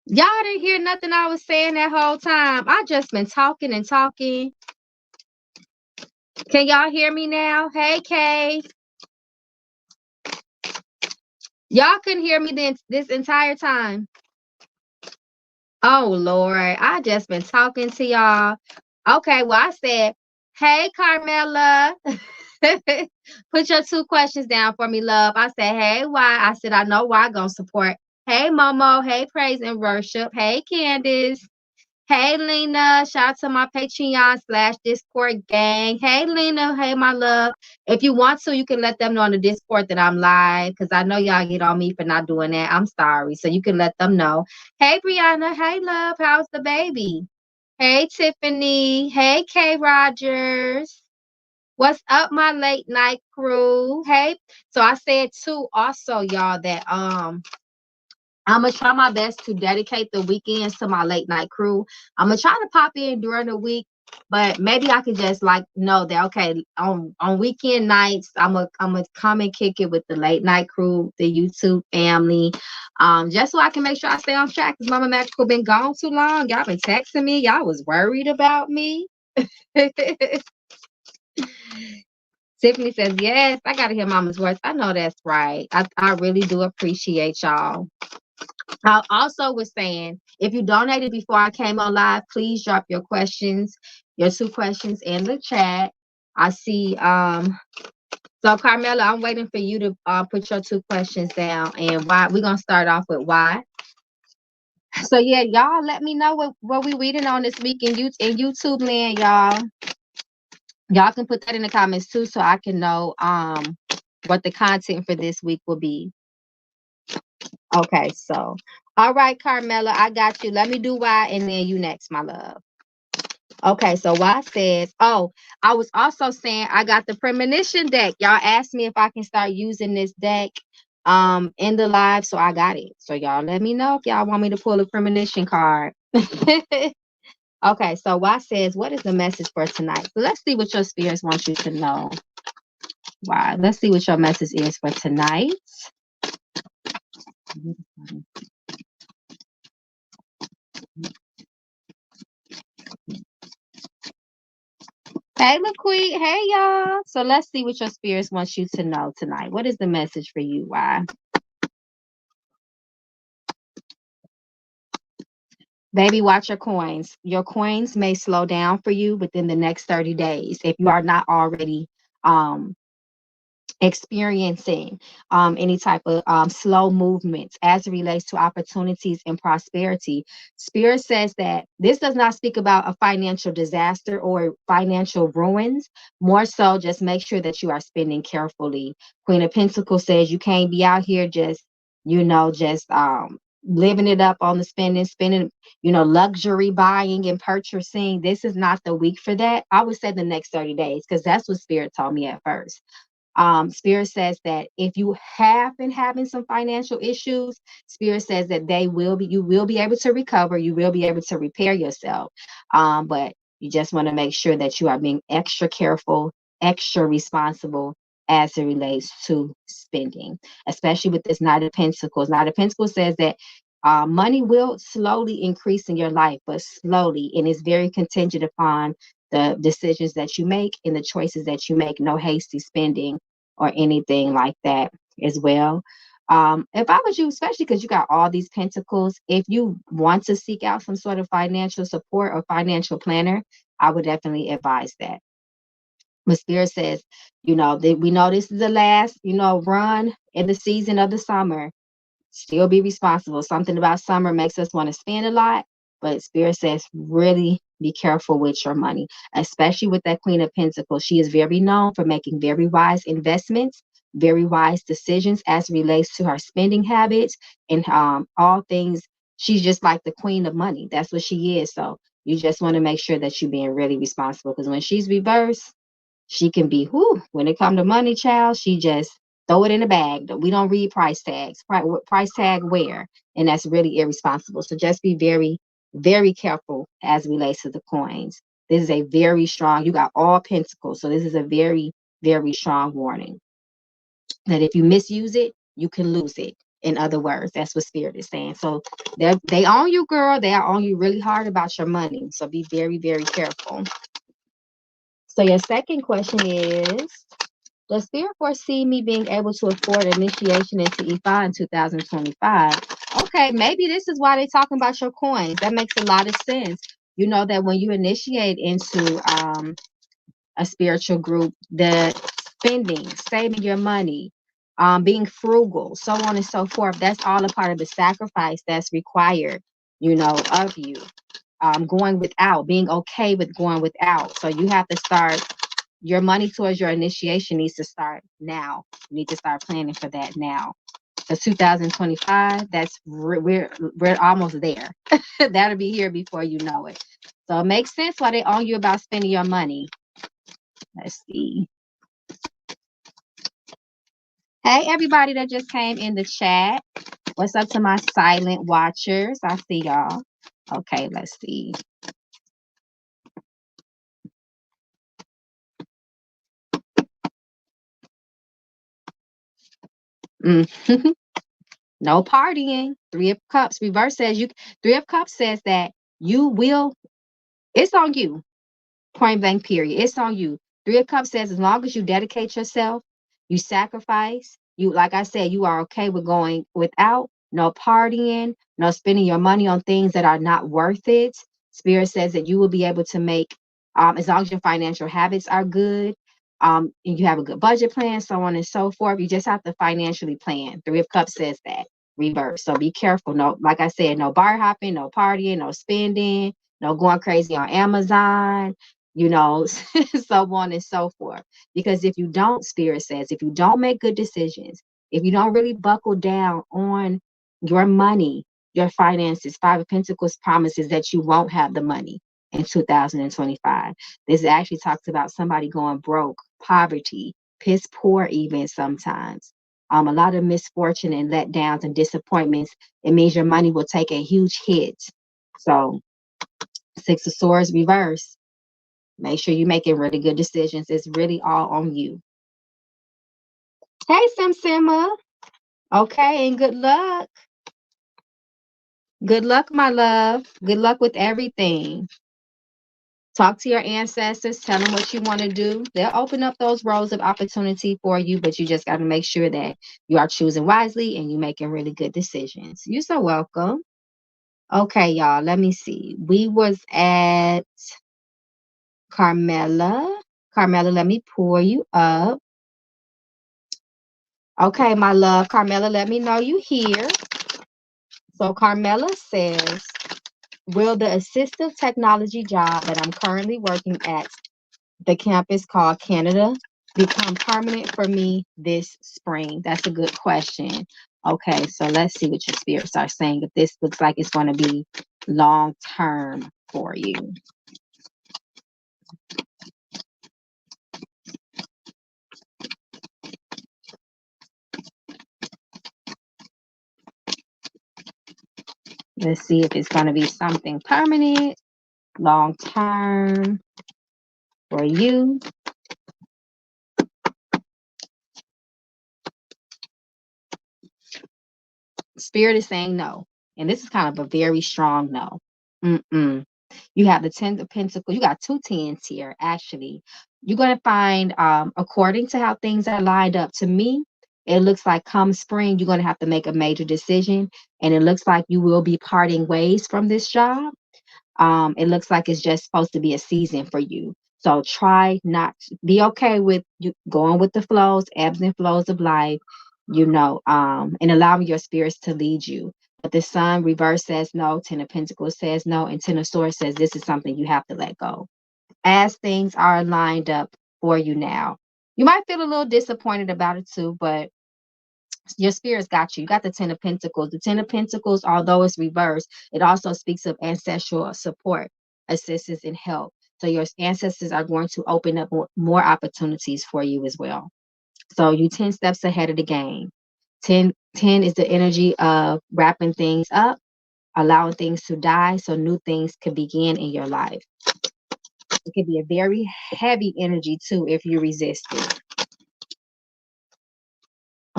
Y'all didn't hear nothing I was saying that whole time. I just been talking and talking. Can y'all hear me now? Hey, Kay. Y'all couldn't hear me this entire time. Oh, Lord. I just been talking to y'all. Okay, well, I said, hey, Carmela. Put your 2 questions down for me, love. I said, hey, why? I said, I know why gonna support. Hey, Momo. Hey, Praise and Worship. Hey, Candace. Hey, Lena. Shout out to my Patreon/Discord gang. Hey, Lena. Hey, my love. If you want to, you can let them know on the Discord that I'm live, because I know y'all get on me for not doing that. I'm sorry. So you can let them know. Hey, Brianna. Hey, love. How's the baby? Hey, Tiffany. Hey, Kay Rogers. What's up, my late night crew? Hey. So I said too, also, y'all, that I'm gonna try my best to dedicate the weekends to my late night crew. I'm gonna try to pop in during the week, but maybe I can just like know that okay, on weekend nights, I'm gonna come and kick it with the late night crew, the YouTube family, just so I can make sure I stay on track. Cause Mama Magical been gone too long. Y'all been texting me. Y'all was worried about me. Tiffany says, yes, I gotta hear Mama's words. I know that's right. I really do appreciate y'all. I also was saying, if you donated before I came on live, please drop your questions, your 2 questions in the chat. I see. So Carmela, I'm waiting for you to put your 2 questions down, and why. We're gonna start off with why. So yeah, y'all let me know what we reading on this week in YouTube land, y'all. Y'all can put that in the comments too, so I can know what the content for this week will be. Okay, so all right, Carmela, I got you. Let me do why, and then you next, my love. Okay, so why says, oh, I was also saying I got the premonition deck. Y'all asked me if I can start using this deck in the live, so I got it. So y'all let me know if y'all want me to pull a premonition card. Okay, so why says, what is the message for tonight? So let's see what your spirits want you to know. Why? Let's see what your message is for tonight. Hey, LaQueen. Hey, y'all. So let's see what your spirits want you to know tonight. What is the message for you? Why? Baby, watch your coins. Your coins may slow down for you within the next 30 days if you are not already experiencing any type of slow movements as it relates to opportunities and prosperity. Spirit says that this does not speak about a financial disaster or financial ruins. More so, just make sure that you are spending carefully. Queen of Pentacles says you can't be out here just, just living it up on the spending, luxury buying and purchasing. This is not the week for that. I would say the next 30 days, because that's what Spirit told me at first. Spirit says that if you have been having some financial issues, Spirit says that you will be able to recover, you will be able to repair yourself. But you just want to make sure that you are being extra careful, extra responsible as it relates to spending, especially with this Knight of Pentacles. Knight of Pentacles says that money will slowly increase in your life, but slowly, and it's very contingent upon the decisions that you make and the choices that you make. No hasty spending or anything like that as well. If I was you, especially because you got all these pentacles, if you want to seek out some sort of financial support or financial planner, I would definitely advise that. But Spirit says, that we know this is the last, run in the season of the summer. Still be responsible. Something about summer makes us want to spend a lot, but Spirit says really be careful with your money, especially with that Queen of Pentacles. She is very known for making very wise investments, very wise decisions as it relates to her spending habits and all things. She's just like the Queen of Money. That's what she is. So you just want to make sure that you're being really responsible, because when she's reversed, she can be, when it comes to money, child, she just throw it in the bag. We don't read price tags. Price tag where? And that's really irresponsible. So just be very, very careful as it relates to the coins. This is a very strong, you got all pentacles. So this is a very, very strong warning that if you misuse it, you can lose it. In other words, that's what Spirit is saying. So they own you, girl. They are on you really hard about your money. So be very, very careful. So your second question is, does Spirit foresee me being able to afford initiation into EFI in 2025? Okay, maybe this is why they're talking about your coins. That makes a lot of sense. You know that when you initiate into a spiritual group, the spending, saving your money, being frugal, so on and so forth, that's all a part of the sacrifice that's required, of you. Going without, being okay with going without. So you have to start your money towards your initiation needs to start now. You need to start planning for that now. So 2025, we're almost there. That'll be here before you know it. So it makes sense why they own you about spending your money. Let's see. Hey, everybody that just came in the chat. What's up to my silent watchers? I see y'all. Okay, let's see. No partying. Three of Cups reverse says you. Three of Cups says that you will. It's on you. Point blank. Period. It's on you. Three of Cups says as long as you dedicate yourself, you sacrifice. You, like I said, you are okay with going without. No partying. No spending your money on things that are not worth it. Spirit says that you will be able to make, as long as your financial habits are good, and you have a good budget plan, so on and so forth. You just have to financially plan. Three of Cups says that reverse. So be careful. No, like I said, no bar hopping, no partying, no spending, no going crazy on Amazon, so on and so forth. Because if you don't, Spirit says, if you don't make good decisions, if you don't really buckle down on your money, your finances, Five of Pentacles promises that you won't have the money in 2025. This actually talks about somebody going broke, poverty, piss poor even sometimes. A lot of misfortune and letdowns and disappointments. It means your money will take a huge hit. So Six of Swords reverse. Make sure you're making really good decisions. It's really all on you. Hey, Simma. Okay, and good luck. Good luck, my love. Good luck with everything. Talk to your ancestors. Tell them what you want to do. They'll open up those roles of opportunity for you, but you just got to make sure that you are choosing wisely and you're making really good decisions. You're so welcome. Okay, y'all. Let me see. We was at Carmela. Carmela, let me pull you up. Okay, my love. Carmela, let me know you here. So Carmela says, will the assistive technology job that I'm currently working at the campus called Canada become permanent for me this spring? That's a good question. Okay, so let's see what your spirits are saying. If this looks like it's going to be long term for you. Let's see if it's going to be something permanent, long term for you. Spirit is saying no. And this is kind of a very strong no. You have the 10 of Pentacles. You got two tens here, actually. You're going to find, according to how things are lined up, to me, it looks like come spring, you're going to have to make a major decision. And it looks like you will be parting ways from this job. It looks like it's just supposed to be a season for you. So try not to be okay with you going with the flows, ebbs and flows of life, and allowing your spirits to lead you. But the Sun reverse says no, Ten of Pentacles says no, and Ten of Swords says this is something you have to let go. As things are lined up for you now. You might feel a little disappointed about it too, but your spirit's got you. You got the Ten of Pentacles. The Ten of Pentacles, although it's reversed, it also speaks of ancestral support, assistance, and help. So your ancestors are going to open up more opportunities for you as well. So you 10 steps ahead of the game. 10 is the energy of wrapping things up, allowing things to die so new things can begin in your life. It can be a very heavy energy too if you resist it.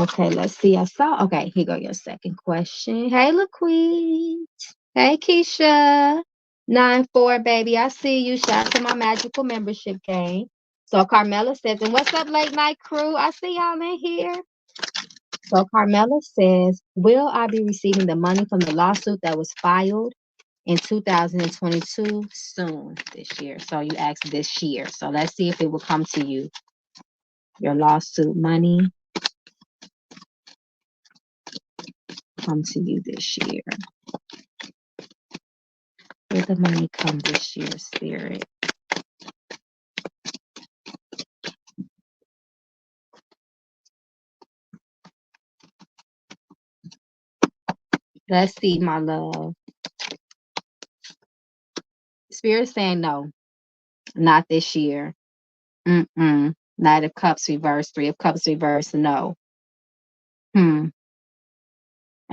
Okay, let's see. I saw. Okay, here go your second question. Hey, LaQueen. Hey, Keisha. 9-4, baby. I see you. Shout out to my magical membership game. So Carmela says, and what's up, late night crew? I see y'all in here. So Carmela says, will I be receiving the money from the lawsuit that was filed in 2022 soon this year? So you asked this year. So let's see if it will come to you. Your lawsuit money come to you this year. Will the money come this year, Spirit? Let's see, my love. Spirit saying no, not this year. Knight of Cups reversed, Three of Cups reversed, no. And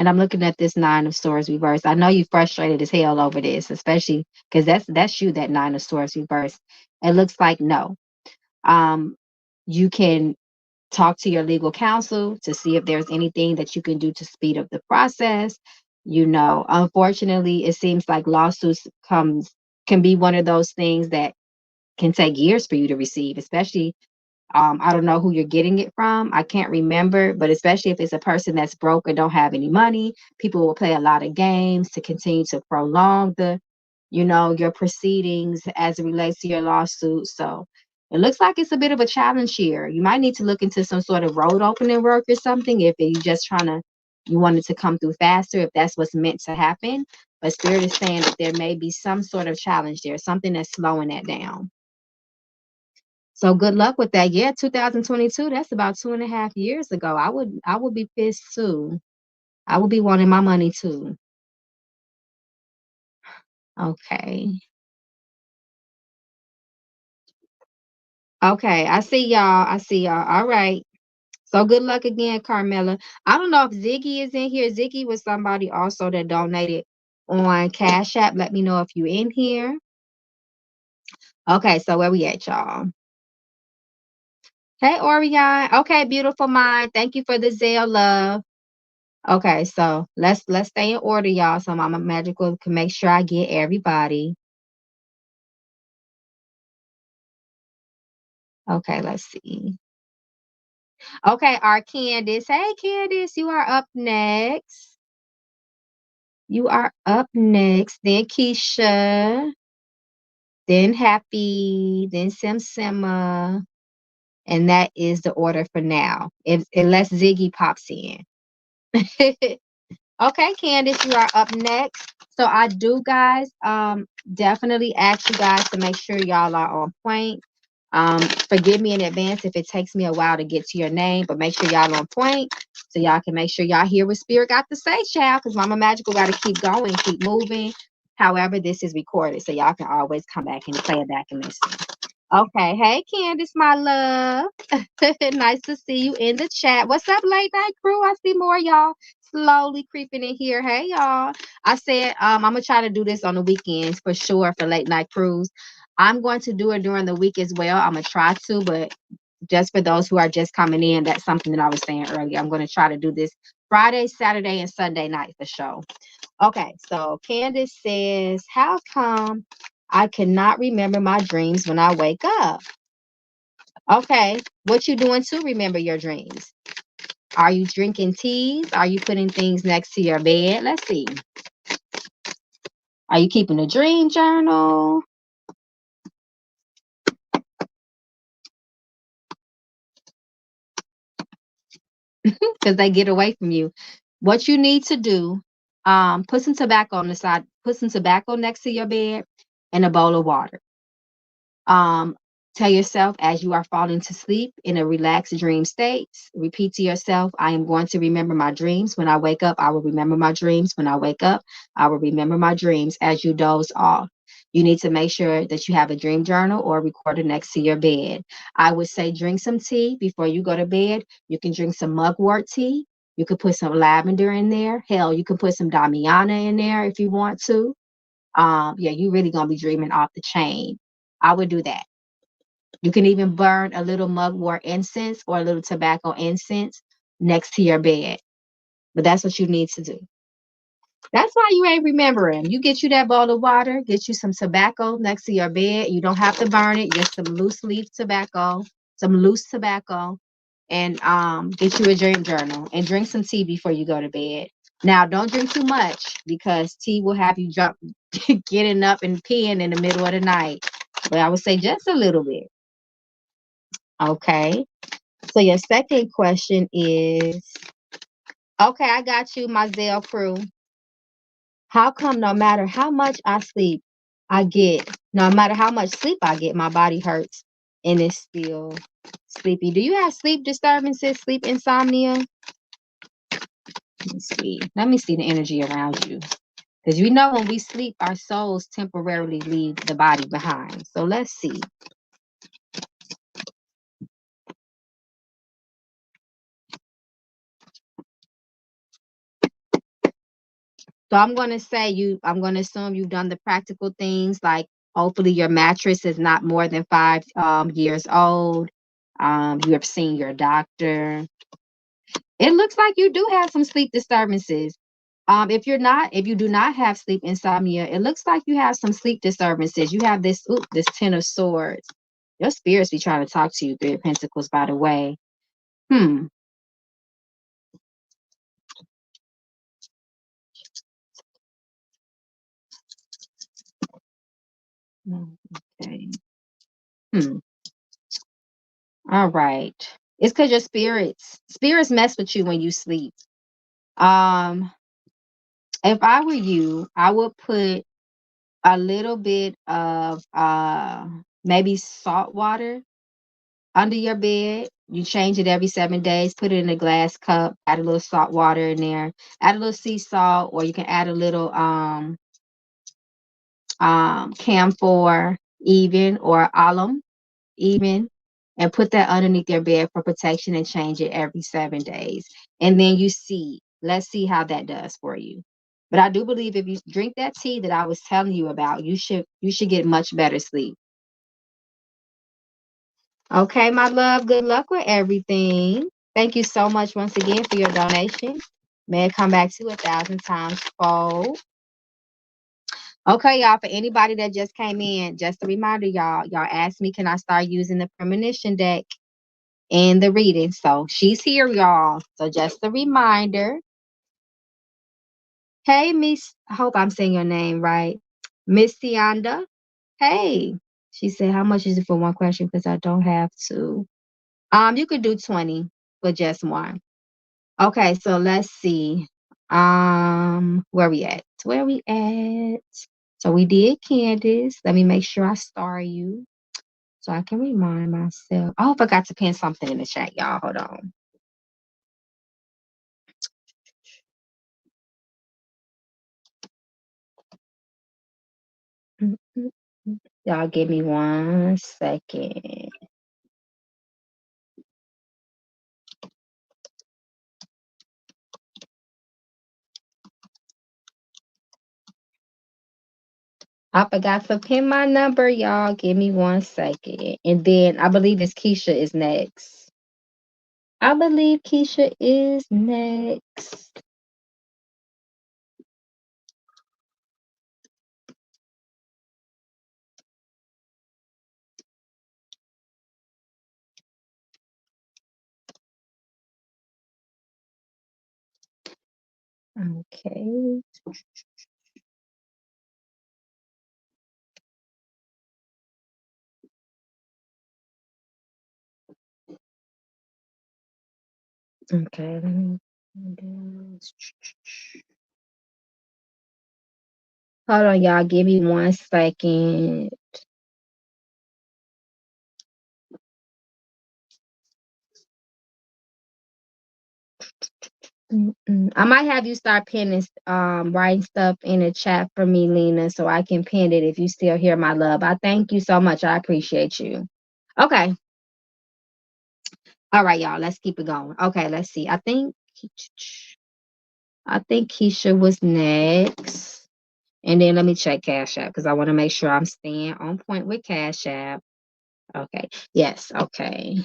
I'm looking at this Nine of Swords reversed. I know you frustrated as hell over this, especially because that's you, that Nine of Swords reversed. It looks like no. You can talk to your legal counsel to see if there's anything that you can do to speed up the process. Unfortunately, it seems like lawsuits can be one of those things that can take years for you to receive, especially I don't know who you're getting it from. I can't remember, but especially if it's a person that's broke or don't have any money, people will play a lot of games to continue to prolong your proceedings as it relates to your lawsuit. So it looks like it's a bit of a challenge here. You might need to look into some sort of road opening work or something if you just you want it to come through faster, if that's what's meant to happen. But Spirit is saying that there may be some sort of challenge there, something that's slowing that down. So good luck with that. Yeah, 2022, that's about 2.5 years ago. I would be pissed too. I would be wanting my money too. Okay. Okay. I see y'all. I see y'all. All right. So good luck again, Carmela. I don't know if Ziggy is in here. Ziggy was somebody also that donated on Cash App. Let me know if you in here. Okay, so where we at, y'all? Hey, Orion. Okay, beautiful mind. Thank you for the Zelle, love. Okay, so let's stay in order, y'all. So Mama Magical can make sure I get everybody. Okay, let's see. Okay, our Candace. Hey, Candace, you are up next. You are up next. Then Keisha, then Happy, then Sima, and that is the order for now. If unless Ziggy pops in. Okay, Candace, you are up next. So I do, guys, definitely ask you guys to make sure y'all are on point. Forgive me in advance if it takes me a while to get to your name, but make sure y'all on point so y'all can make sure y'all hear what Spirit got to say, child, because Mama Magical got to keep going, keep moving. However, this is recorded, so y'all can always come back and play it back and listen. Okay, hey Candace, my love. Nice to see you in the chat. What's up, late night crew? I see more of y'all slowly creeping in here. Hey y'all. I said I'm gonna try to do this on the weekends for sure for late night crews. I'm going to do it during the week as well. I'm gonna try to, but just for those who are just coming in, that's something that I was saying earlier. I'm gonna try to do this Friday, Saturday, and Sunday night for sure. Okay, so Candace says, how come I cannot remember my dreams when I wake up? Okay, what you doing to remember your dreams? Are you drinking teas? Are you putting things next to your bed? Let's see. Are you keeping a dream journal? Because they get away from you. What you need to do, put some tobacco on the side, put some tobacco next to your bed and a bowl of water. Um, Tell yourself as you are falling to sleep in a relaxed dream state, repeat to yourself, I am going to remember my dreams. When I wake up, I will remember my dreams. When I wake up, I will remember my dreams as you doze off. You need to make sure that you have a dream journal or recorder next to your bed. I would say drink some tea before you go to bed. You can drink some mugwort tea. You could put some lavender in there. Hell, you can put some Damiana in there if you want to. Yeah, you really gonna be dreaming off the chain. I would do that. You can even burn a little mugwort incense or a little tobacco incense next to your bed. But that's what you need to do. That's why you ain't remembering. You get you that bowl of water, get you some tobacco next to your bed. You don't have to burn it, just some loose leaf tobacco, some loose tobacco, and get you a drink journal and drink some tea before you go to bed. Now, don't drink too much because tea will have you jump, getting up and peeing in the middle of the night. But I would say just a little bit. Okay. So your second question is, okay, I got you, my Zell crew. How come no matter how much I sleep, no matter how much sleep I get, my body hurts and it's still sleepy? Do you have sleep disturbances, sleep insomnia? Let me see. Let me see the energy around you. Because we know when we sleep, our souls temporarily leave the body behind. So let's see. So I'm going to assume you've done the practical things like hopefully your mattress is not more than 5 years old. You have seen your doctor. It looks like you do have some sleep disturbances. If you do not have sleep insomnia, it looks like you have some sleep disturbances. You have this 10 of swords. Your spirits be trying to talk to you, Three of Pentacles, by the way. Hmm. Okay. Hmm. All right. It's because your spirits mess with you when you sleep. Um, if I were you, I would put a little bit of maybe salt water under your bed. You change it every 7 days, put it in a glass cup, add a little salt water in there, add a little sea salt, or you can add a little camphor even or alum even, and put that underneath your bed for protection and change it every 7 days. And then let's see how that does for you. But I do believe if you drink that tea that I was telling you about, you should get much better sleep. Okay, my love, good luck with everything. Thank you so much once again for your donation. May it come back to you 1,000 times fold. Okay, y'all, for anybody that just came in, just a reminder, y'all asked me, can I start using the premonition deck in the reading? So she's here, y'all. So just a reminder. Hey, Miss, I hope I'm saying your name right. Miss Tianda. Hey. She said, how much is it for one question? Because I don't have to. You could do 20 for just one. Okay, so let's see. Where we at? Where we at? So we did Candace. Let me make sure I star you so I can remind myself. Oh, I forgot to pin something in the chat, y'all. Hold on. Y'all give me 1 second. I forgot to pin my number, y'all. Give me 1 second. And then I believe it's Keisha is next. I believe Keisha is next. Okay. Okay, let me do this. Hold on, y'all. Give me 1 second. I might have you start pinning, writing stuff in the chat for me, Lena, so I can pin it if you still hear my love. I thank you so much. I appreciate you. Okay. All right, y'all. Let's keep it going. Okay, let's see. I think Keisha was next. And then let me check Cash App because I want to make sure I'm staying on point with Cash App. Okay. Yes. Okay.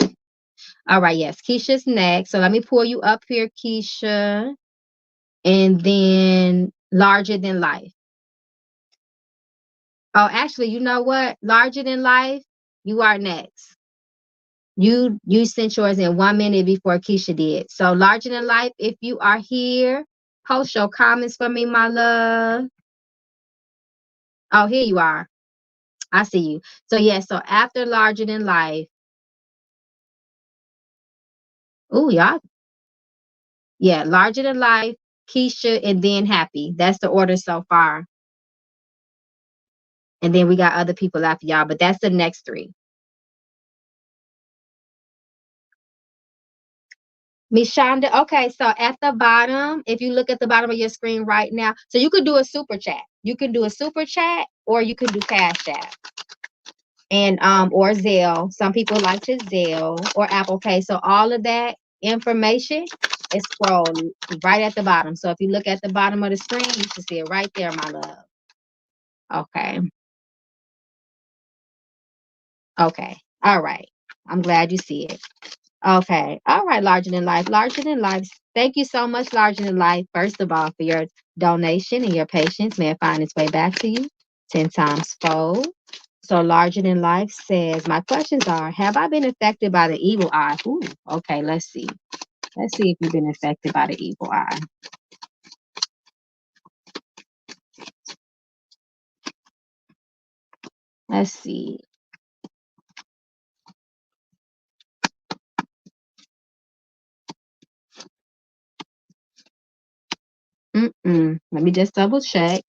All right, yes, Keisha's next. So let me pull you up here, Keisha. And then larger than life. Oh, actually, you know what? Larger than life, you are next. You sent yours in 1 minute before Keisha did. So larger than life, if you are here, post your comments for me, my love. Oh, here you are. I see you. So yeah, so after larger than life, oh y'all, yeah, larger than life, Keisha, and then happy. That's the order so far. And then we got other people after y'all, but that's the next three. Miss Shonda, okay, so at the bottom, if you look at the bottom of your screen right now, so you could do a super chat. You can do a super chat or you can do Cash App and or Zelle. Some people like to Zelle or Apple Pay. So all of that information is scrolled right at the bottom. So if you look at the bottom of the screen, you should see it right there, my love. Okay. Okay. All right. I'm glad you see it. Okay. All right, larger than life. Larger than life. Thank you so much, larger than life, first of all, for your donation and your patience. May it find its way back to you 10 times fold. So larger than life says, my questions are, have I been affected by the evil eye? Ooh, okay, let's see. Let's see if you've been affected by the evil eye. Let's see. Let me just double check.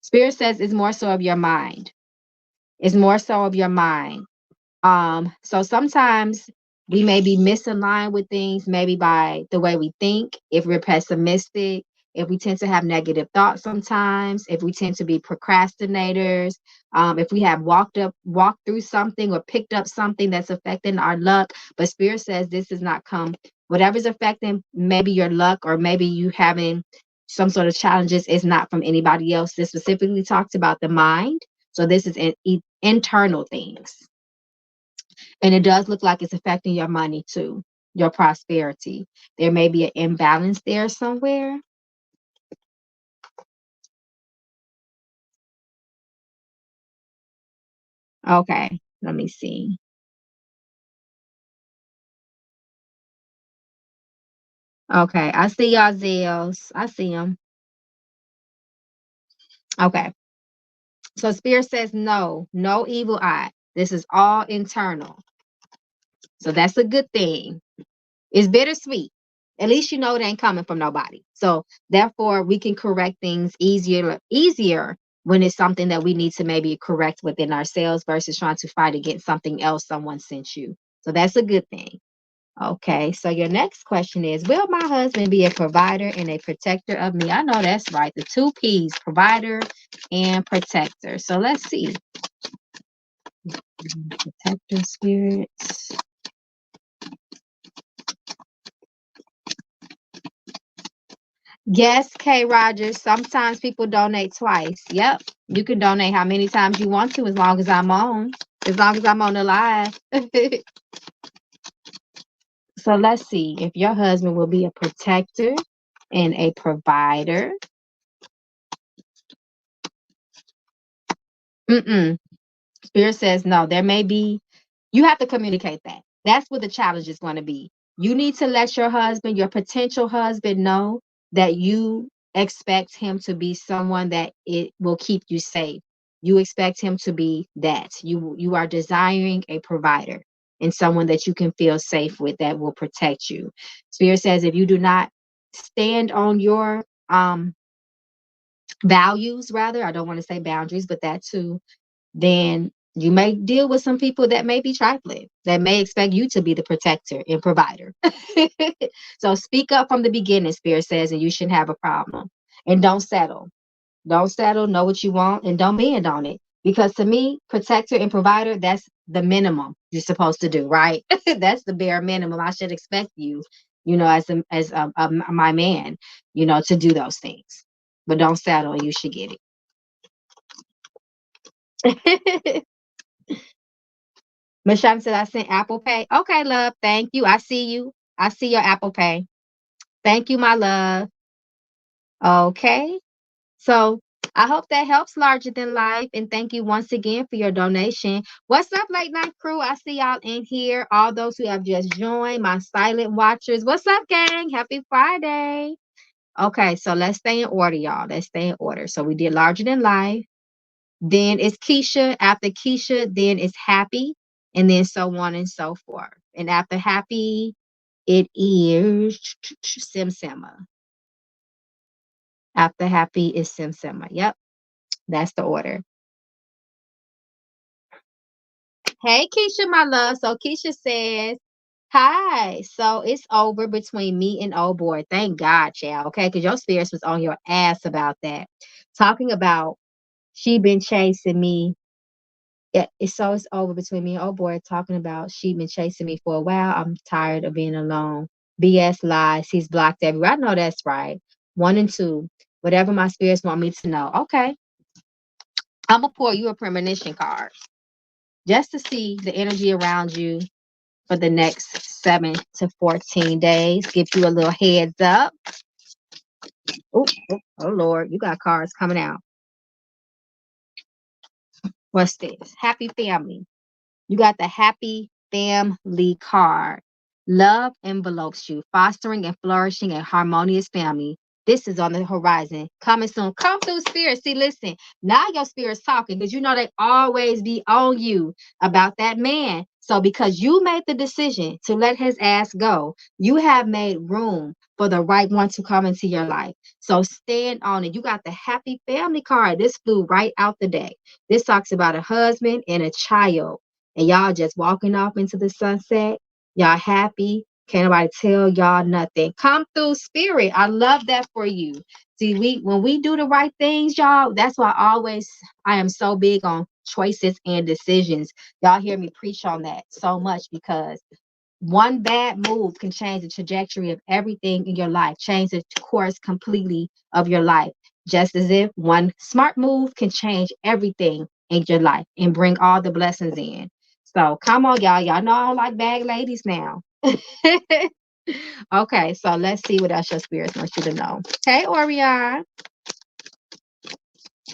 Spirit says it's more so of your mind. It's more so of your mind. So sometimes we may be misaligned with things, maybe by the way we think, if we're pessimistic, if we tend to have negative thoughts sometimes, if we tend to be procrastinators, if we have walked through something or picked up something that's affecting our luck. But Spirit says this does not come, whatever's affecting maybe your luck or maybe you having some sort of challenges is not from anybody else. This specifically talks about the mind. So this is internal things. And it does look like it's affecting your money too, your prosperity. There may be an imbalance there somewhere. Okay, let me see. Okay, I see y'all Zales. I see them. Okay, so Spirit says no, no evil eye. This is all internal. So that's a good thing. It's bittersweet. At least you know it ain't coming from nobody. So therefore, we can correct things easier when it's something that we need to maybe correct within ourselves versus trying to fight against something else someone sent you. So that's a good thing. Okay, so your next question is, will my husband be a provider and a protector of me? I know that's right. The two P's, provider and protector. So let's see. Protector spirits. Yes, K. Rogers. Sometimes people donate twice. Yep. You can donate how many times you want to as long as I'm on. As long as I'm on the live. So let's see if your husband will be a protector and a provider. Mm-mm. Spirit says no. There may be, you have to communicate that. That's what the challenge is going to be. You need to let your husband, your potential husband, know that you expect him to be someone that it will keep you safe. You expect him to be that. You are desiring a provider and someone that you can feel safe with that will protect you. Spirit says if you do not stand on your values, rather, I don't want to say boundaries, but that too, then you may deal with some people that may be trifling, that may expect you to be the protector and provider. So speak up from the beginning, Spirit says, and you shouldn't have a problem. And don't settle. Don't settle, know what you want, and don't bend on it. Because to me, protector and provider, that's the minimum you're supposed to do, right? That's the bare minimum. I should expect you, my man, to do those things. But don't settle, and you should get it. Michelle said I sent Apple Pay. Okay, love. Thank you. I see you. I see your Apple Pay. Thank you, my love. Okay. So I hope that helps larger than life. And thank you once again for your donation. What's up, late night crew? I see y'all in here. All those who have just joined, my silent watchers. What's up, gang? Happy Friday. Okay, so let's stay in order, y'all. Let's stay in order. So we did larger than life. Then it's Keisha. After Keisha, then it's happy. And then so on and so forth. And after happy, it is Sim Simma. After happy is Sim Simma. Yep, that's the order. Hey, Keisha, my love. So Keisha says, hi. So it's over between me and old boy. Thank God, child. Okay, because your spirits was on your ass about that. Talking about she been chasing me. Yeah, it's over between me and old boy. Talking about she been chasing me for a while. I'm tired of being alone. BS lies. He's blocked everywhere. I know that's right. One and two. Whatever my spirits want me to know. Okay. I'm gonna pour you a premonition card just to see the energy around you for the next 7 to 14 days. Give you a little heads up. Oh, oh Lord, you got cards coming out. What's this? Happy family. You got the happy family card. Love envelopes you, fostering and flourishing a harmonious family. This is on the horizon. Coming soon. Come through, spirit. See, listen. Now your spirit's talking because you know they always be on you about that man. So because you made the decision to let his ass go, you have made room for the right one to come into your life. So stand on it. You got the happy family card. This flew right out the day. This talks about a husband and a child, and y'all just walking off into the sunset. Y'all happy. Can't nobody tell y'all nothing. Come through, spirit. I love that for you. See, when we do the right things, y'all, that's why I am so big on choices and decisions. Y'all hear me preach on that so much because one bad move can change the trajectory of everything in your life, change the course completely of your life. Just as if one smart move can change everything in your life and bring all the blessings in. So come on, y'all. Y'all know I don't like bad ladies now. Okay, so let's see what else your spirits want you to know. Hey, Orion.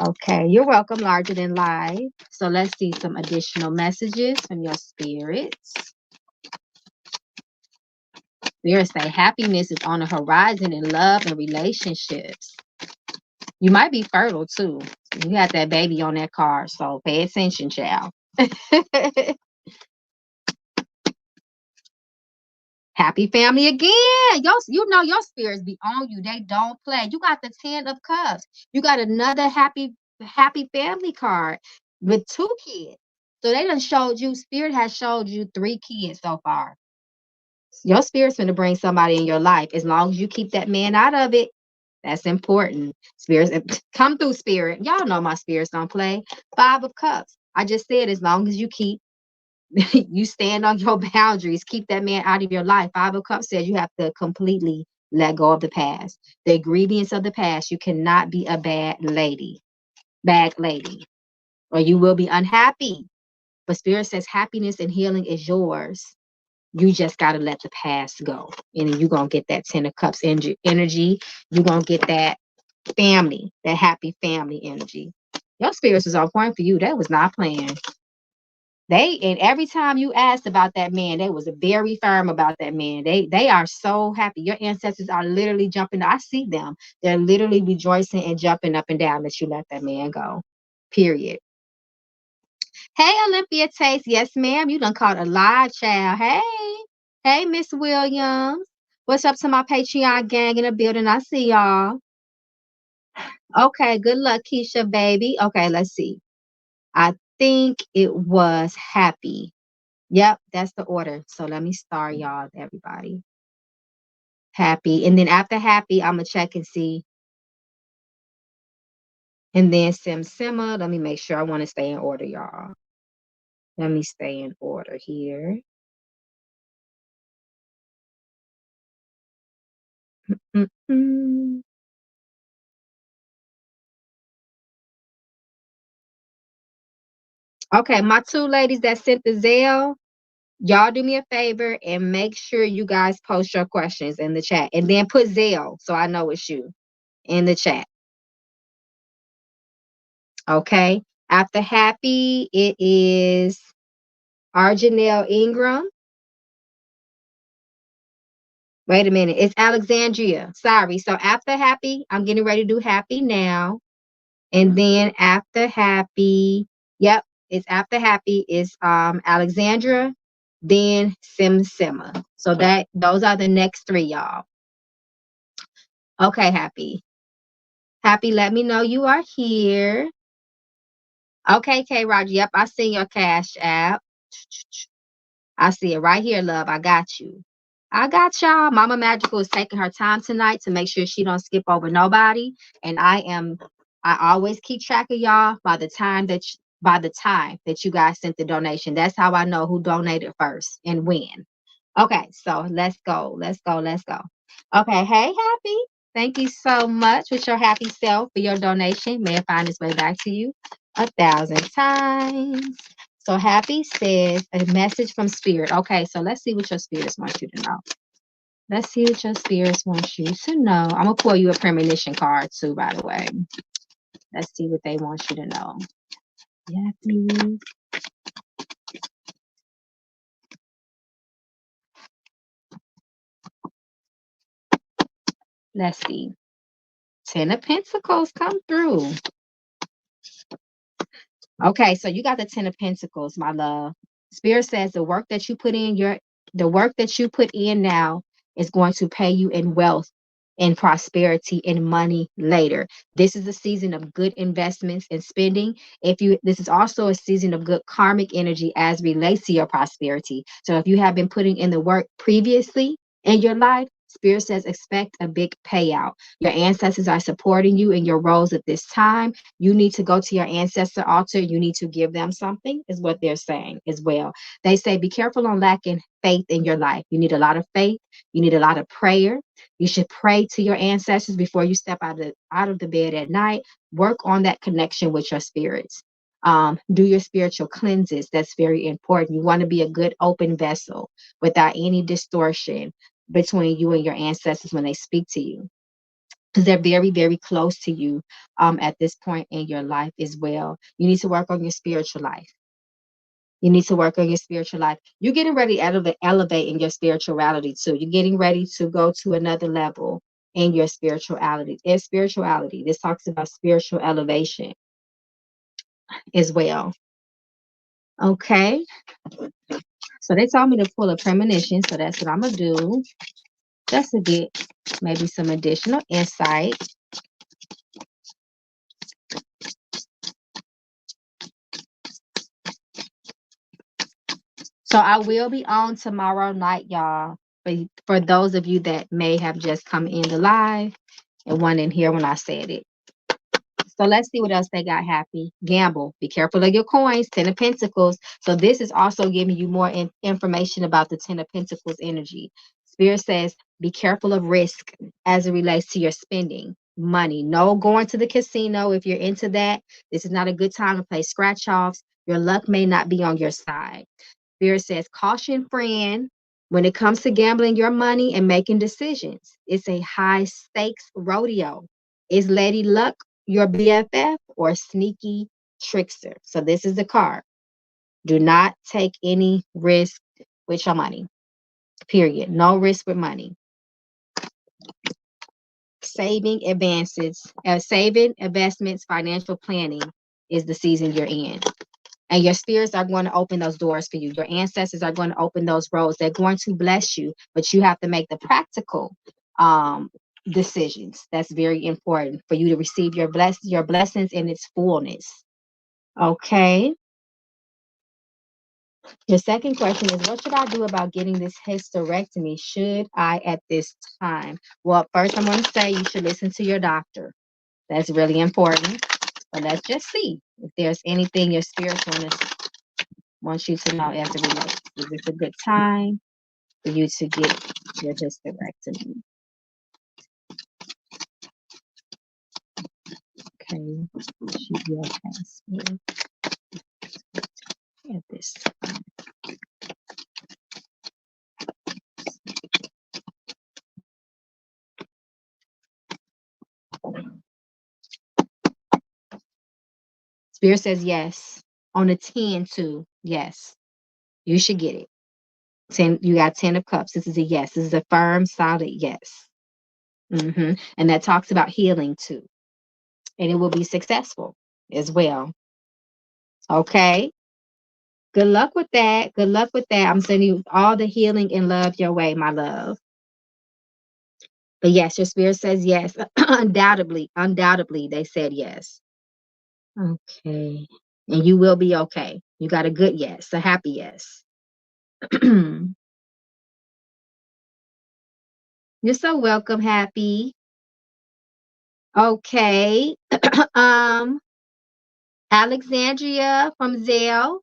Okay, you're welcome, larger than life. So let's see some additional messages from your spirits. Spirits say happiness is on the horizon in love and relationships. You might be fertile too. You got that baby on that card, so pay attention, child. Happy family again. You know your spirits be on you. They don't play. You got the 10 of cups. You got another happy family card with 2 kids. So they done showed you, spirit has showed you 3 kids so far. Your spirit's gonna bring somebody in your life as long as you keep that man out of it. That's important. Spirits come through, spirit. Y'all know my spirits don't play. 5 of Cups. I just said as long as you keep you stand on your boundaries, keep that man out of your life. 5 of Cups says you have to completely let go of the past. The ingredients of the past. You cannot be a bad lady, or you will be unhappy. But spirit says happiness and healing is yours. You just got to let the past go. And you're going to get that 10 of Cups energy. You're going to get that family, that happy family energy. Your spirits was on point for you. That was not playing. And every time you asked about that man, they was very firm about that man. They are so happy. Your ancestors are literally jumping. I see them. They're literally rejoicing and jumping up and down that you let that man go. Period. Hey, Olympia Taste. Yes, ma'am. You done caught a live child. Hey. Hey, Miss Williams. What's up to my Patreon gang in the building? I see y'all. Okay, good luck, Keisha, baby. Okay, let's see. I think it was happy. Yep, that's the order. So let me star y'all, everybody. Happy. And then after happy, I'm going to check and see. And then Simma. Let me make sure I want to stay in order, y'all. Let me stay in order here. Mm-mm. Okay, my two ladies that sent the Zelle, y'all do me a favor and make sure you guys post your questions in the chat and then put Zelle so I know it's you in the chat. Okay. After Happy, it is Arjanelle Ingram. Wait a minute. It's Alexandria. Sorry. So after Happy, I'm getting ready to do Happy now. And then after Happy, yep, it's after Happy is Alexandra, then Sima. So that those are the next three, y'all. Okay, Happy. Happy, let me know you are here. Okay, K Roger. Yep, I see your Cash App. I see it right here, love. I got you. I got y'all. Mama Magical is taking her time tonight to make sure she don't skip over nobody. And I always keep track of y'all by the time that you guys sent the donation. That's how I know who donated first and when. Okay, so let's go. Let's go. Let's go. Okay, hey, Happy. Thank you so much with your happy self for your donation. May it find its way back to you 1,000 times. So Happy says a message from Spirit. Okay, so let's see what your spirits want you to know. Let's see what your spirits want you to know. I'm gonna pull you a premonition card too, by the way. Let's see what they want you to know. Happy. Let's see. 10 of Pentacles come through. Okay, so you got the 10 of Pentacles, my love. Spirit says the work that you put in now is going to pay you in wealth and prosperity and money later. This is a season of good investments and spending. This is also a season of good karmic energy as relates to your prosperity. So if you have been putting in the work previously in your life, Spirit says expect a big payout. Your ancestors are supporting you in your roles at this time. You need to go to your ancestor altar. You need to give them something, is what they're saying as well. They say be careful on lacking faith in your life. You need a lot of faith. You need a lot of prayer. You should pray to your ancestors before you step out of the bed at night. Work on that connection with your spirits. Do your spiritual cleanses. That's very important. You want to be a good open vessel without any distortion between you and your ancestors when they speak to you, because they're very, very close to you at this point in your life as well. You need to work on your spiritual life. You need to work on your spiritual life. You're getting ready to elevate in your spirituality too. You're getting ready to go to another level in your spirituality. In spirituality, this talks about spiritual elevation as well. Okay. So they told me to pull a premonition. So that's what I'm going to do just to get maybe some additional insight. So I will be on tomorrow night, y'all. For those of you that may have just come in the live and wasn't here when I said it. So let's see what else they got. Happy. Gamble. Be careful of your coins. 10 of Pentacles. So this is also giving you more information about the 10 of Pentacles energy. Spirit says be careful of risk as it relates to your spending money. No going to the casino if you're into that. This is not a good time to play scratch offs. Your luck may not be on your side. Spirit says, caution, friend, when it comes to gambling your money and making decisions. It's a high stakes rodeo. Is Lady Luck your BFF or sneaky trickster? So this is the card. Do not take any risk with your money. Period. No risk with money. Saving investments, financial planning is the season you're in. And your spirits are going to open those doors for you. Your ancestors are going to open those roads. They're going to bless you, but you have to make the practical decisions. That's very important for you to receive your blessings in its fullness. Okay. Your second question is, what should I do about getting this hysterectomy? Should I at this time? Well, first I'm going to say you should listen to your doctor. That's really important. But let's just see if there's anything your spirits want you to know as it relates. Is this a good time for you to get your hysterectomy? Okay, should be okay. At this Spirit says yes. On a 10 too. Yes. You should get it. 10, you got 10 of cups. This is a yes. This is a firm, solid yes. And that talks about healing too. And it will be successful as well. Okay. Good luck with that. Good luck with that. I'm sending you all the healing and love your way, my love. But yes, your spirit says yes. Undoubtedly, undoubtedly, they said yes. Okay. And you will be okay. You got a good yes, a happy yes. You're so welcome, happy. Okay. Alexandria from Zell.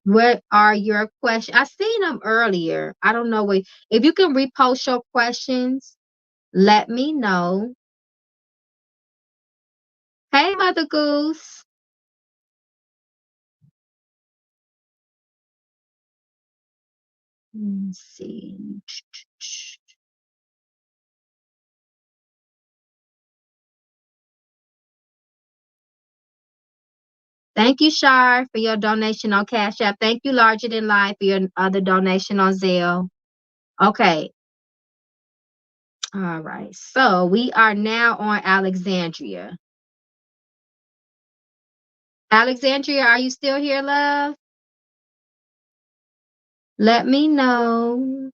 What are your questions? I seen them earlier. I don't know what if you can repost your questions, let me know. Hey, Mother Goose. Let's see. Thank you, Shar, for your donation on Cash App. Thank you, Larger Than Life, for your other donation on Zelle. Okay. All right. So we are now on Alexandria. Alexandria, are you still here, love? Let me know.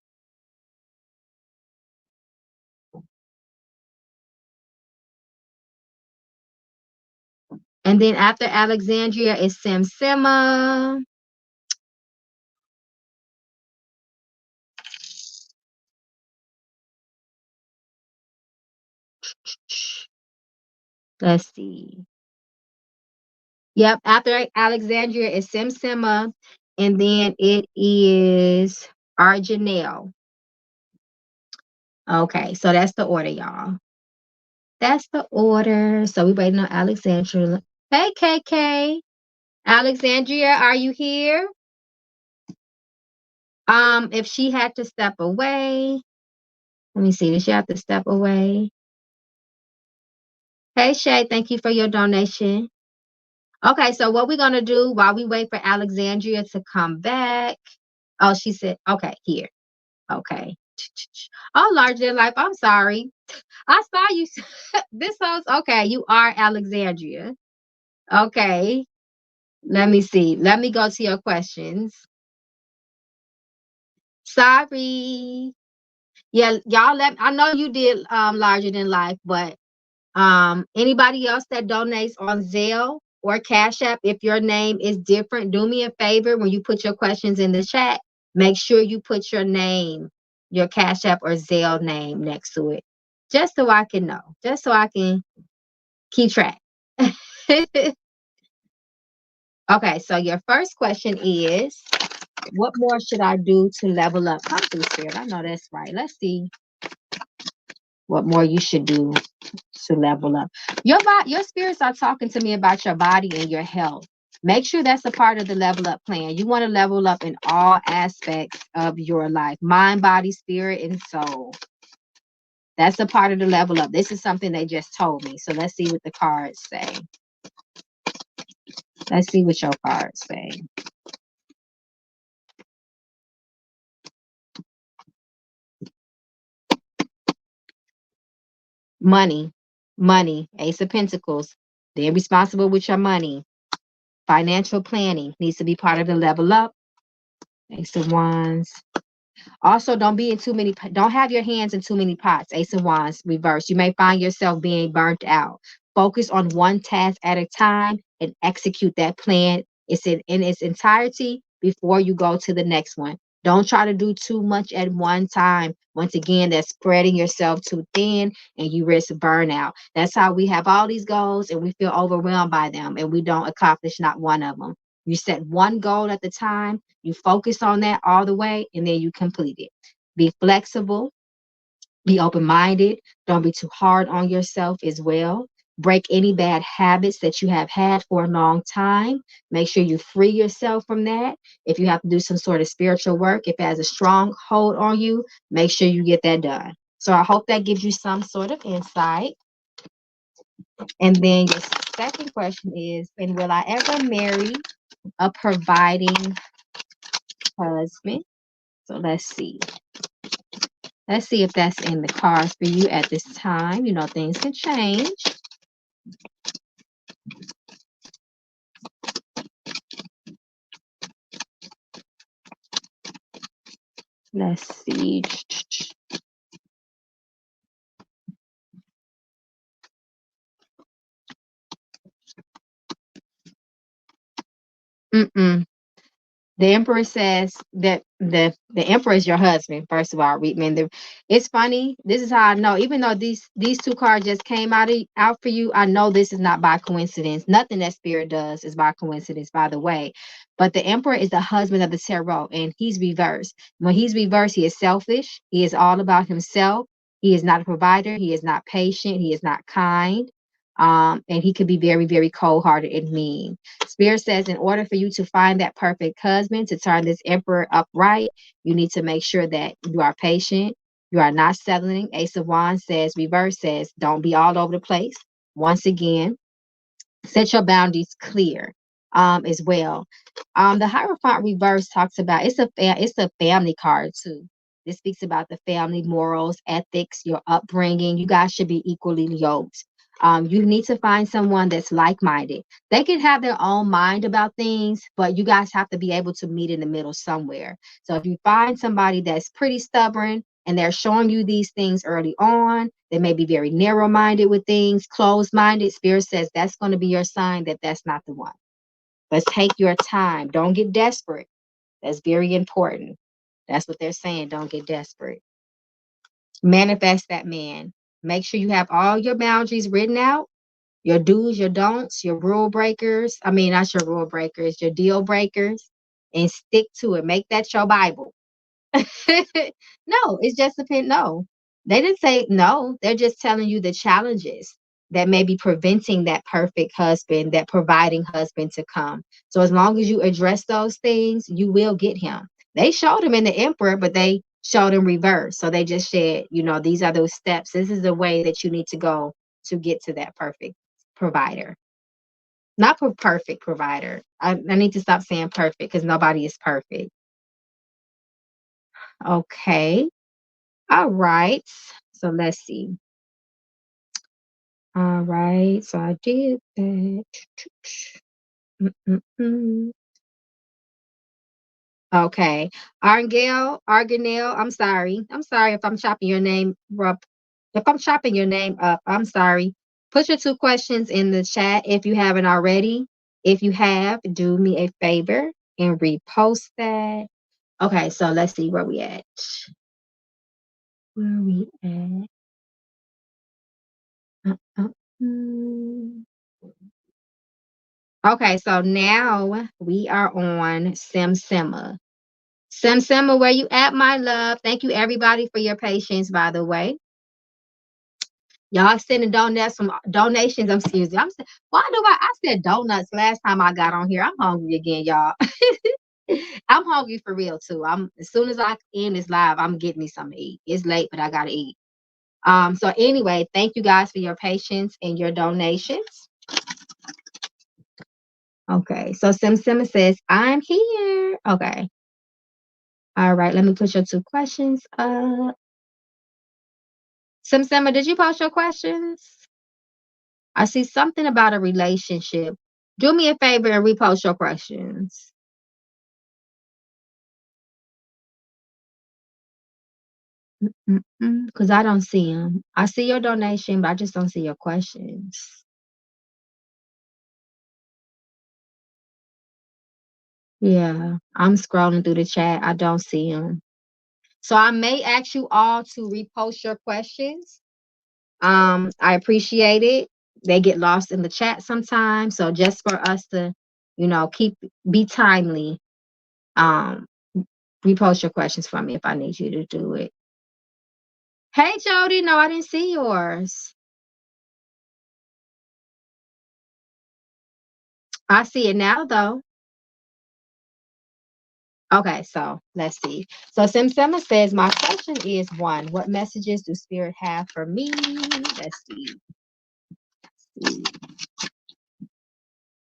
And then after Alexandria is Simsima. Let's see. Yep, after Alexandria is Simsima, and then it is Arjanelle. Okay, so that's the order, y'all. That's the order. So we waiting on Alexandria. Hey, KK. Alexandria, are you here? If she had to step away, let me see. Did she have to step away? Hey, Shay, thank you for your donation. Okay, so what we're gonna do while we wait for Alexandria to come back? Oh, she said, okay, here. Okay. Oh, larger than life. I'm sorry. I saw you. This house. Okay, you are Alexandria. Okay. Let me see. Let me go to your questions. Sorry. Yeah, y'all I know you did larger than life, but anybody else that donates on Zelle or Cash App, if your name is different, do me a favor when you put your questions in the chat, make sure you put your name, your Cash App or Zelle name next to it. Just so I can know. Just so I can keep track. Okay, so your first question is, what more should I do to level up? Come through, Spirit. I know that's right. Let's see what more you should do to level up. Your spirits are talking to me about your body and your health. Make sure that's a part of the level up plan. You want to level up in all aspects of your life, mind, body, spirit, and soul. That's a part of the level up. This is something they just told me. So let's see what the cards say. Let's see what your cards say. Money, Ace of Pentacles. They're responsible with your money. Financial planning needs to be part of the level up. Ace of Wands. Also, don't have your hands in too many pots. Ace of Wands, reverse. You may find yourself being burnt out. Focus on one task at a time and execute that plan. It's in its entirety before you go to the next one. Don't try to do too much at one time. Once again, that's spreading yourself too thin and you risk burnout. That's how we have all these goals and we feel overwhelmed by them and we don't accomplish not one of them. You set one goal at the time, you focus on that all the way, and then you complete it. Be flexible, be open-minded. Don't be too hard on yourself as well. break any bad habits that you have had for a long time. Make sure you free yourself from that. If you have to do some sort of spiritual work, if it has a strong hold on you, make sure you get that done. So I hope that gives you some sort of insight. And then your second question is, and will I ever marry a providing husband? So let's see. Let's see if that's in the cards for you at this time. You know, things can change. Let's see. Mm-mm. The emperor says that the emperor is your husband. First of all, it's funny. This is how I know. Even though these two cards just came out for you, I know this is not by coincidence. Nothing that spirit does is by coincidence, by the way. But the emperor is the husband of the tarot, and he's reversed. When he's reversed, he is selfish. He is all about himself. He is not a provider. He is not patient. He is not kind. And he could be very, very cold-hearted and mean. Spirit says, in order for you to find that perfect husband, to turn this emperor upright, you need to make sure that you are patient. You are not settling. Ace of Wands says, reverse says, don't be all over the place. Once again, set your boundaries clear as well. The Hierophant reverse talks about it's a family card too. This speaks about the family morals, ethics, your upbringing. You guys should be equally yoked. You need to find someone that's like-minded. They can have their own mind about things, but you guys have to be able to meet in the middle somewhere. So if you find somebody that's pretty stubborn and they're showing you these things early on, they may be very narrow-minded with things, closed-minded. Spirit says that's going to be your sign that that's not the one. But take your time. Don't get desperate. That's very important. That's what they're saying. Don't get desperate. Manifest that man. Make sure you have all your boundaries written out, your do's, your don'ts, your rule breakers. I mean, not your rule breakers, your deal breakers, and stick to it. Make that your Bible. No, it's just a pin. No, they didn't say no. They're just telling you the challenges that may be preventing that perfect husband, that providing husband to come. So as long as you address those things, you will get him. They showed him in the emperor, but they showed him reverse. So they just said, these are those steps. This is the way that you need to go to get to that perfect provider. Not perfect provider. I need to stop saying perfect because nobody is perfect. Okay. All right. So let's see. All right. So I did that. Mm-mm-mm. Okay. Arganel, I'm sorry. I'm sorry if I'm chopping your name up. If I'm chopping your name up, I'm sorry. Put your 2 questions in the chat if you haven't already. If you have, do me a favor and repost that. Okay, so let's see where we at. Where we at? Mm. Okay, so now we are on Simsima. Simsima, where you at, my love? Thank you, everybody, for your patience, by the way. Y'all sending donations. I'm serious. I said donuts last time I got on here. I'm hungry again, y'all. I'm hungry for real too. As soon as I end this live, I'm getting me something to eat. It's late, but I gotta eat. So anyway, thank you guys for your patience and your donations. Okay, so Simsima says, I'm here. Okay. All right, let me put your 2 questions up. Simsima, did you post your questions? I see something about a relationship. Do me a favor and repost your questions. Because I don't see them. I see your donation, but I just don't see your questions. Yeah, I'm scrolling through the chat. I don't see them. So I may ask you all to repost your questions. I appreciate it. They get lost in the chat sometimes. So just for us to, be timely, um, repost your questions for me if I need you to do it. Hey Jody, no, I didn't see yours. I see it now, though. Okay, so let's see. So Simsema says, my question is one, what messages do spirit have for me? Let's see.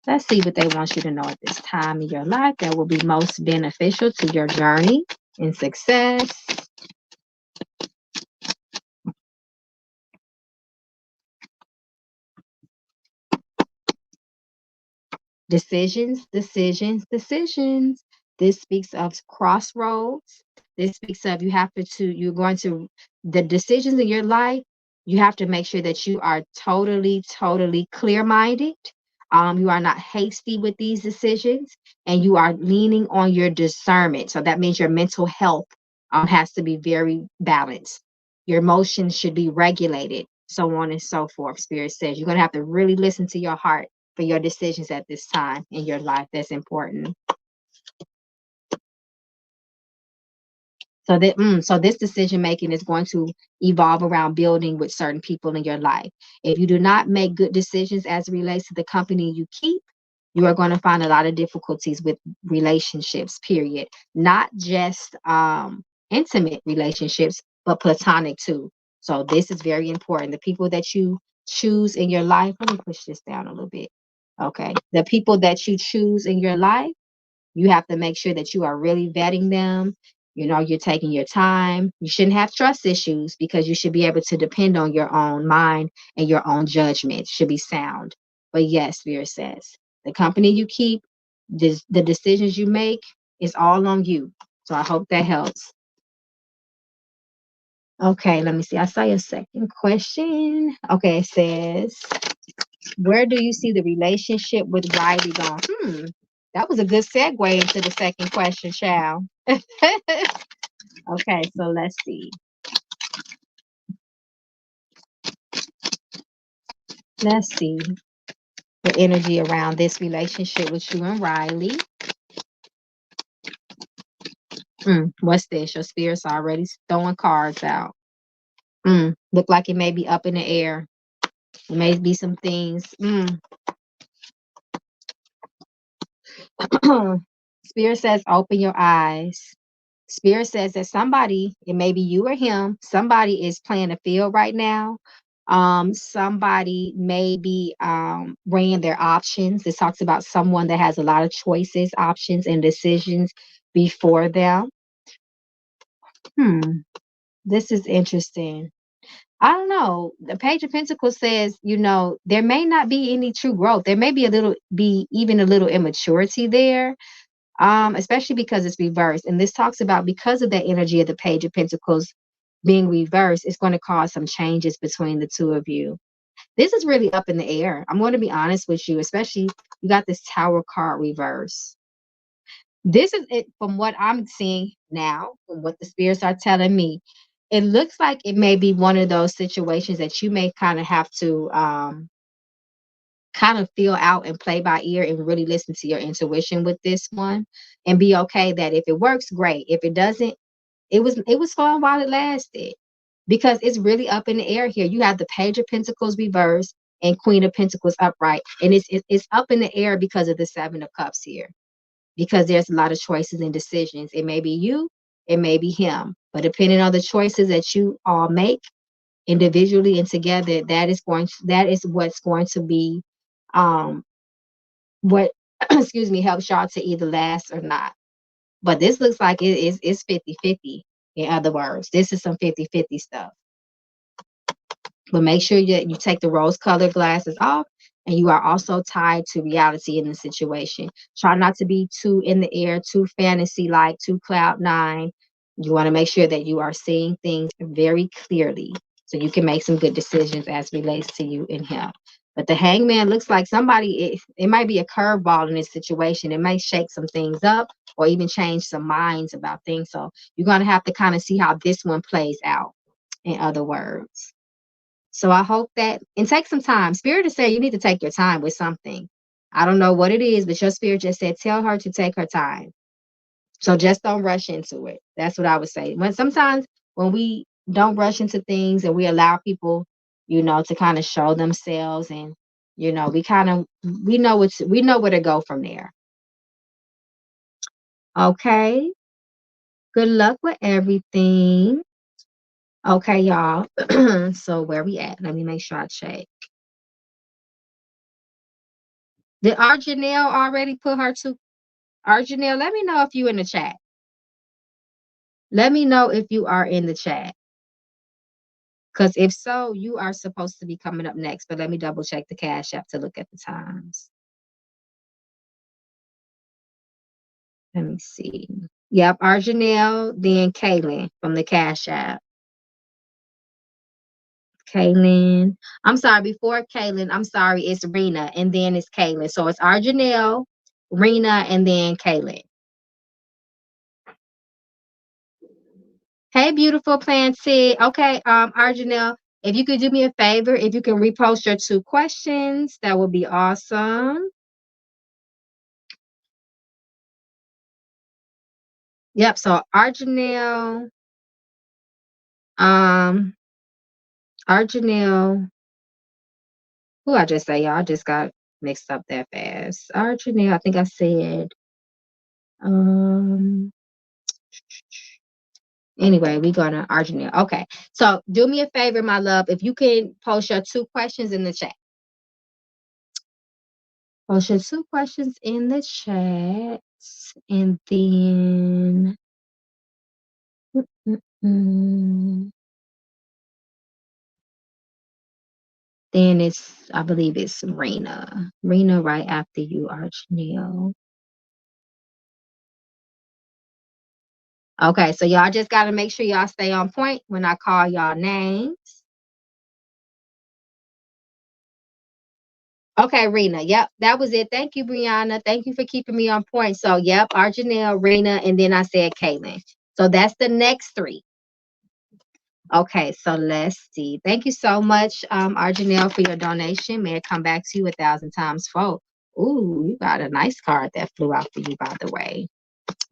Let's see what they want you to know at this time in your life that will be most beneficial to your journey and success. Decisions, decisions, decisions. This speaks of crossroads. This speaks of you're going to, the decisions in your life, you have to make sure that you are totally, totally clear minded. You are not hasty with these decisions, and you are leaning on your discernment. So that means your mental health has to be very balanced. Your emotions should be regulated, so on and so forth. Spirit says you're going to have to really listen to your heart for your decisions at this time in your life. That's important. So this decision making is going to evolve around building with certain people in your life. If you do not make good decisions as it relates to the company you keep, you are going to find a lot of difficulties with relationships, period. Not just intimate relationships, but platonic too. So this is very important. The people that you choose in your life, let me push this down a little bit. Okay. The people that you choose in your life, you have to make sure that you are really vetting them. You're taking your time. You shouldn't have trust issues because you should be able to depend on your own mind and your own judgment. It should be sound. But yes, Spirit says the company you keep, the decisions you make is all on you. So I hope that helps. Okay, let me see. I saw your second question. Okay, it says, where do you see the relationship with Riley going? That was a good segue into the second question, child. Okay, so let's see. Let's see the energy around this relationship with you and Riley. What's this? Your spirit's already throwing cards out. Look like it may be up in the air. It may be some things. Spirit says, open your eyes. Spirit says that somebody, it may be you or him, somebody is playing a field right now. Somebody may be weighing their options. This talks about someone that has a lot of choices, options, and decisions before them. This is interesting. I don't know. The Page of Pentacles says, there may not be any true growth. There may be even a little immaturity there, especially because it's reversed. And this talks about, because of that energy of the Page of Pentacles being reversed, it's going to cause some changes between the two of you. This is really up in the air. I'm going to be honest with you, especially you got this Tower card reverse. This is it from what I'm seeing now, from what the spirits are telling me. It looks like it may be one of those situations that you may kind of have to kind of feel out and play by ear and really listen to your intuition with this one, and be okay that if it works, great. If it doesn't, it was fun while it lasted, because it's really up in the air here. You have the Page of Pentacles reversed and Queen of Pentacles upright, and it's up in the air because of the Seven of Cups here, because there's a lot of choices and decisions. It may be you, it may be him, but depending on the choices that you all make individually and together, that is what's going to be what excuse me, helps y'all to either last or not. But this looks like it's 50-50. In other words, this is some 50-50 stuff. But make sure you take the rose-colored glasses off, and you are also tied to reality in the situation. Try not to be too in the air, too fantasy-like, too cloud nine. You want to make sure that you are seeing things very clearly so you can make some good decisions as relates to you and him. But the Hangman looks like somebody, it might be a curveball in this situation. It may shake some things up or even change some minds about things. So you're going to have to kind of see how this one plays out, in other words. So I hope that, and take some time. Spirit is saying you need to take your time with something. I don't know what it is, but your spirit just said, tell her to take her time. So just don't rush into it. That's what I would say. Sometimes when we don't rush into things and we allow people, to kind of show themselves and, You know, we know where to go from there. Okay. Good luck with everything. Okay, y'all. So where we at? Let me make sure I check. Did Arjanelle already put her to Arjanelle? Let me know if you in the chat. Let me know if you are in the chat. Because if so, you are supposed to be coming up next. But let me double check the Cash App to look at the times. Let me see. Yep, Arjanelle, then Kaylin from the Cash App. Kaylin. I'm sorry, before Kaylin, I'm sorry, it's Rena, and then it's Kaylin. So it's Arjanelle, Rena, and then Kaylin. Hey, beautiful planted. Okay, Arjanelle, if you could do me a favor, if you can repost your 2 questions, that would be awesome. Yep, so Arjanelle, um, Arjanelle, who I just say, y'all, I just got mixed up that fast. Arjanelle, I think I said, um, anyway, we gonna Arjanelle. Okay, so do me a favor, my love, if you can post your 2 questions in the chat. Post your 2 questions in the chat, and then then it's, I believe it's Rena. Rena right after you, Arjanelle. Okay, so y'all just got to make sure y'all stay on point when I call y'all names. Okay, Rena. Yep, that was it. Thank you, Brianna. Thank you for keeping me on point. So, yep, Arjanelle, Rena, and then I said Kaylin. So that's the next 3. Okay, so let's see. Thank you so much, Arjanelle, for your donation. May it come back to you 1,000 times fold. Ooh, you got a nice card that flew out for you, by the way.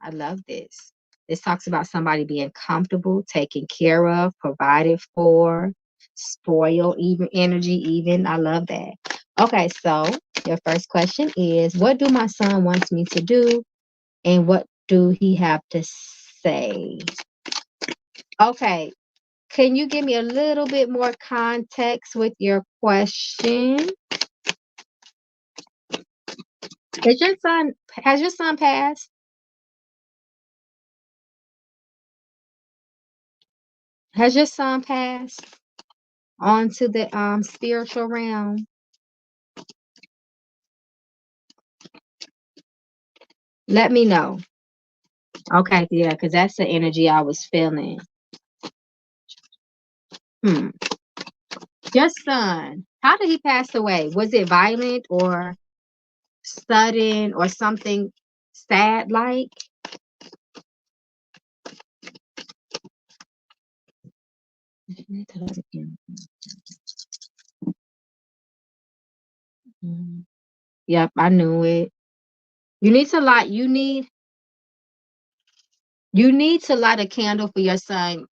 I love this. This talks about somebody being comfortable, taken care of, provided for, spoiled, even energy, even. I love that. Okay, so your first question is, what do my son wants me to do? And what do he have to say? Okay, can you give me a little bit more context with your question? Has your son passed? Has your son passed on to the spiritual realm? Let me know. Okay, yeah, because that's the energy I was feeling. Your son, how did he pass away? Was it violent or sudden or something sad like? Yep, I knew it. You need to light, you need to light a candle for your son.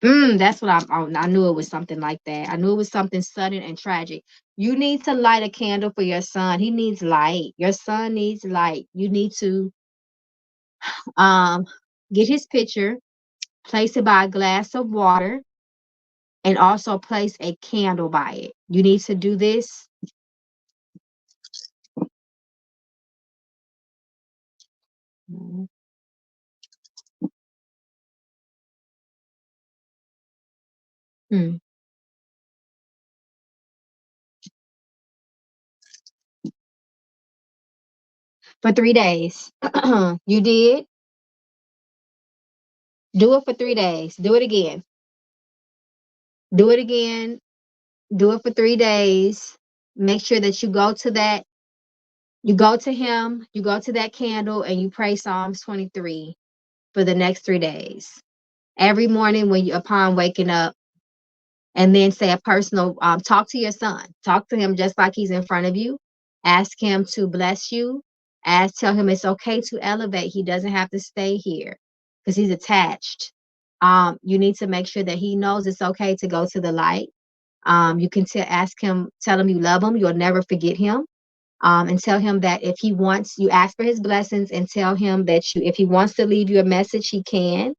That's what I knew it was something like that. I knew it was something sudden and tragic. You need to light a candle for your son. He needs light. Your son needs light. You need to um get his picture, place it by a glass of water, and also place a candle by it. You need to do this. Hmm. For 3 days. You did? Do it for 3 days. Do it again. Do it again. Do it for 3 days. Make sure that you go to him, you go to that candle, and you pray Psalms 23 for the next 3 days. Every morning when you upon waking up, and then say a personal talk to your son. Talk to him just like he's in front of you. Ask him to bless you. Tell him it's okay to elevate. He doesn't have to stay here because he's attached. You need to make sure that he knows it's okay to go to the light. You can tell him you love him. You'll never forget him. And tell him that if he wants, you ask for his blessings and tell him that if he wants to leave you a message, he can.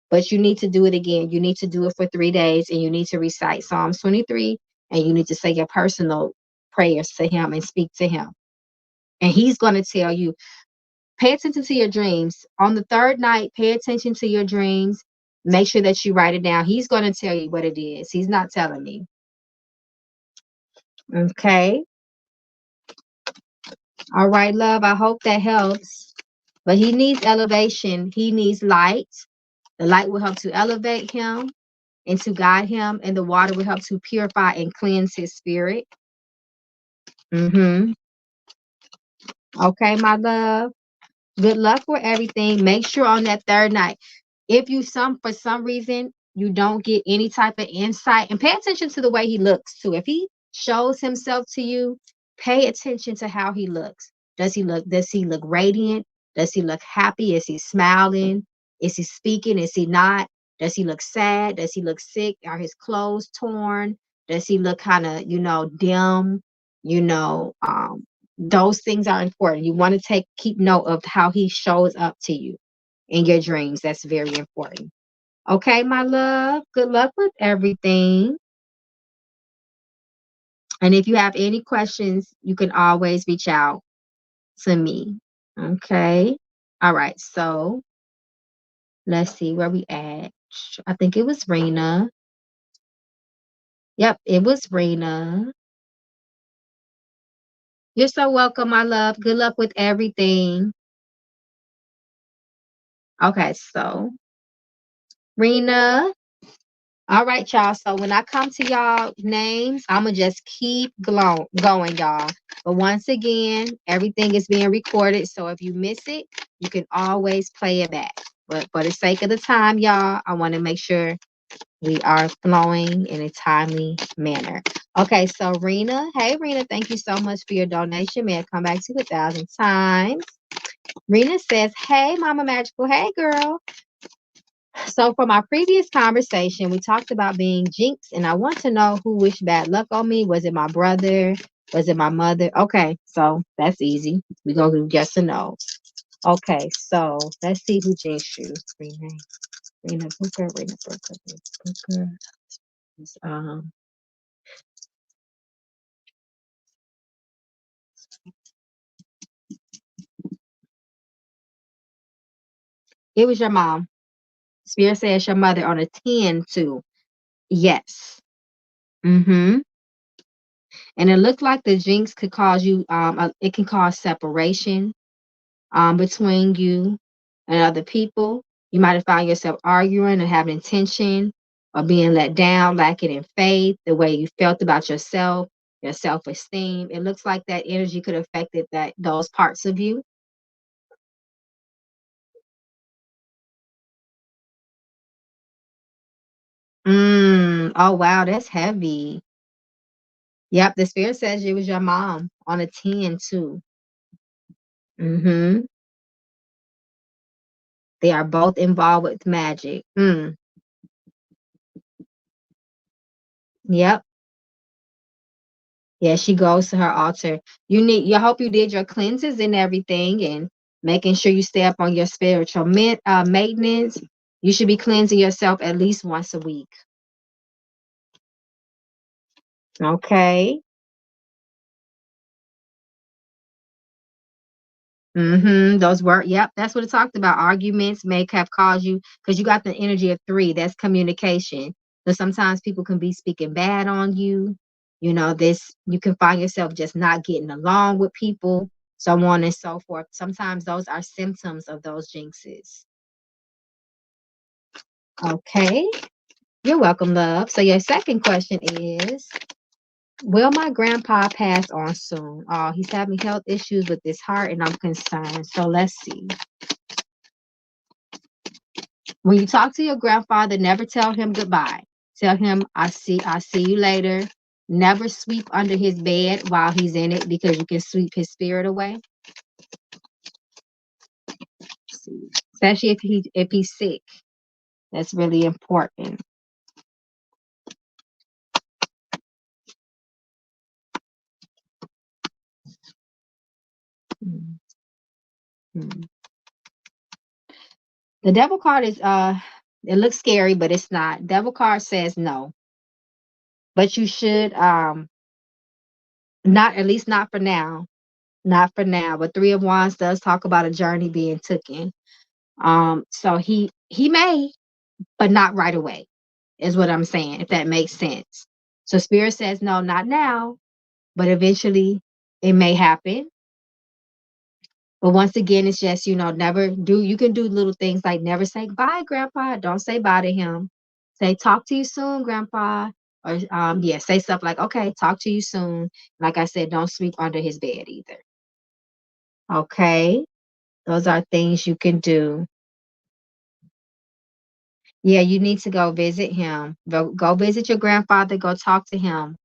But you need to do it again. You need to do it for 3 days, and you need to recite Psalms 23, and you need to say your personal prayers to him and speak to him. And he's going to tell you, pay attention to your dreams. On the third night, pay attention to your dreams. Make sure that you write it down. He's going to tell you what it is. He's not telling me. Okay. All right, love. I hope that helps. But he needs elevation. He needs light. The light will help to elevate him and to guide him, and the water will help to purify and cleanse his spirit. Mm-hmm. Okay, my love. Good luck with everything. Make sure on that third night, if for some reason you don't get any type of insight, and pay attention to the way he looks too. If he shows himself to you, pay attention to how he looks. Does he look radiant? Does he look happy? Is he smiling? Is he speaking? Is he not? Does he look sad? Does he look sick? Are his clothes torn? Does he look kind of, dim? You know, those things are important. You want to keep note of how he shows up to you in your dreams. That's very important. Okay, my love. Good luck with everything. And if you have any questions, you can always reach out to me. Okay. All right. So let's see where we at. I think it was Rena. Yep, it was Rena. You're so welcome, my love. Good luck with everything. Okay, so Rena. All right, y'all. So when I come to y'all names, I'ma just keep going, y'all. But once again, everything is being recorded. So if you miss it, you can always play it back. But for the sake of the time, y'all, I want to make sure we are flowing in a timely manner. Okay, so Rena, hey Rena, thank you so much for your donation. May I come back to you 1,000 times? Rena says, "Hey, Mama Magical. Hey, girl. So from our previous conversation, we talked about being jinxed, and I want to know who wished bad luck on me. Was it my brother? Was it my mother?" Okay, so that's easy. We go to yes or no. Okay, so let's see who jinxed you. Rena Booker, Rena Booker, Rena Booker. Um, it was your mom. Spirit says your mother on a 10 too. Yes. Mm-hmm. And it looked like the jinx could cause you, it can cause separation between you and other people. You might have found yourself arguing and having tension or being let down, lacking in faith, the way you felt about yourself, your self-esteem. It looks like that energy could have affected those parts of you. Oh wow, that's heavy. Yep, the spirit says it was your mom on a 10 too. Mm-hmm. They are both involved with magic. Yep. Yeah, she goes to her altar. You hope you did your cleanses and everything, and making sure you stay up on your spiritual maintenance. You should be cleansing yourself at least once a week. Okay. Those were, yep, that's what it talked about. Arguments may have caused you, because you got the energy of 3. That's communication. So sometimes people can be speaking bad on you. You can find yourself just not getting along with people, so on and so forth. Sometimes those are symptoms of those jinxes. Okay. You're welcome, love. So your second question is, will my grandpa pass on soon? Oh, he's having health issues with his heart, and I'm concerned. So let's see. When you talk to your grandfather, never tell him goodbye. Tell him I see you later. Never sweep under his bed while he's in it, because you can sweep his spirit away. Especially if he's sick. That's really important. Hmm. The devil card is it looks scary, but it's not. Devil card says no. But you should not, at least not for now. Not for now. But Three of Wands does talk about a journey being taken. So he may, but not right away, is what I'm saying, if that makes sense. So Spirit says no, not now, but eventually it may happen. But once again, it's just, never do, you can do little things like never say bye, Grandpa. Don't say bye to him. Say, talk to you soon, Grandpa. Or, yeah, say stuff like, okay, talk to you soon. Like I said, don't sleep under his bed either. Okay. Those are things you can do. Yeah, you need to go visit him. Go visit your grandfather. Go talk to him.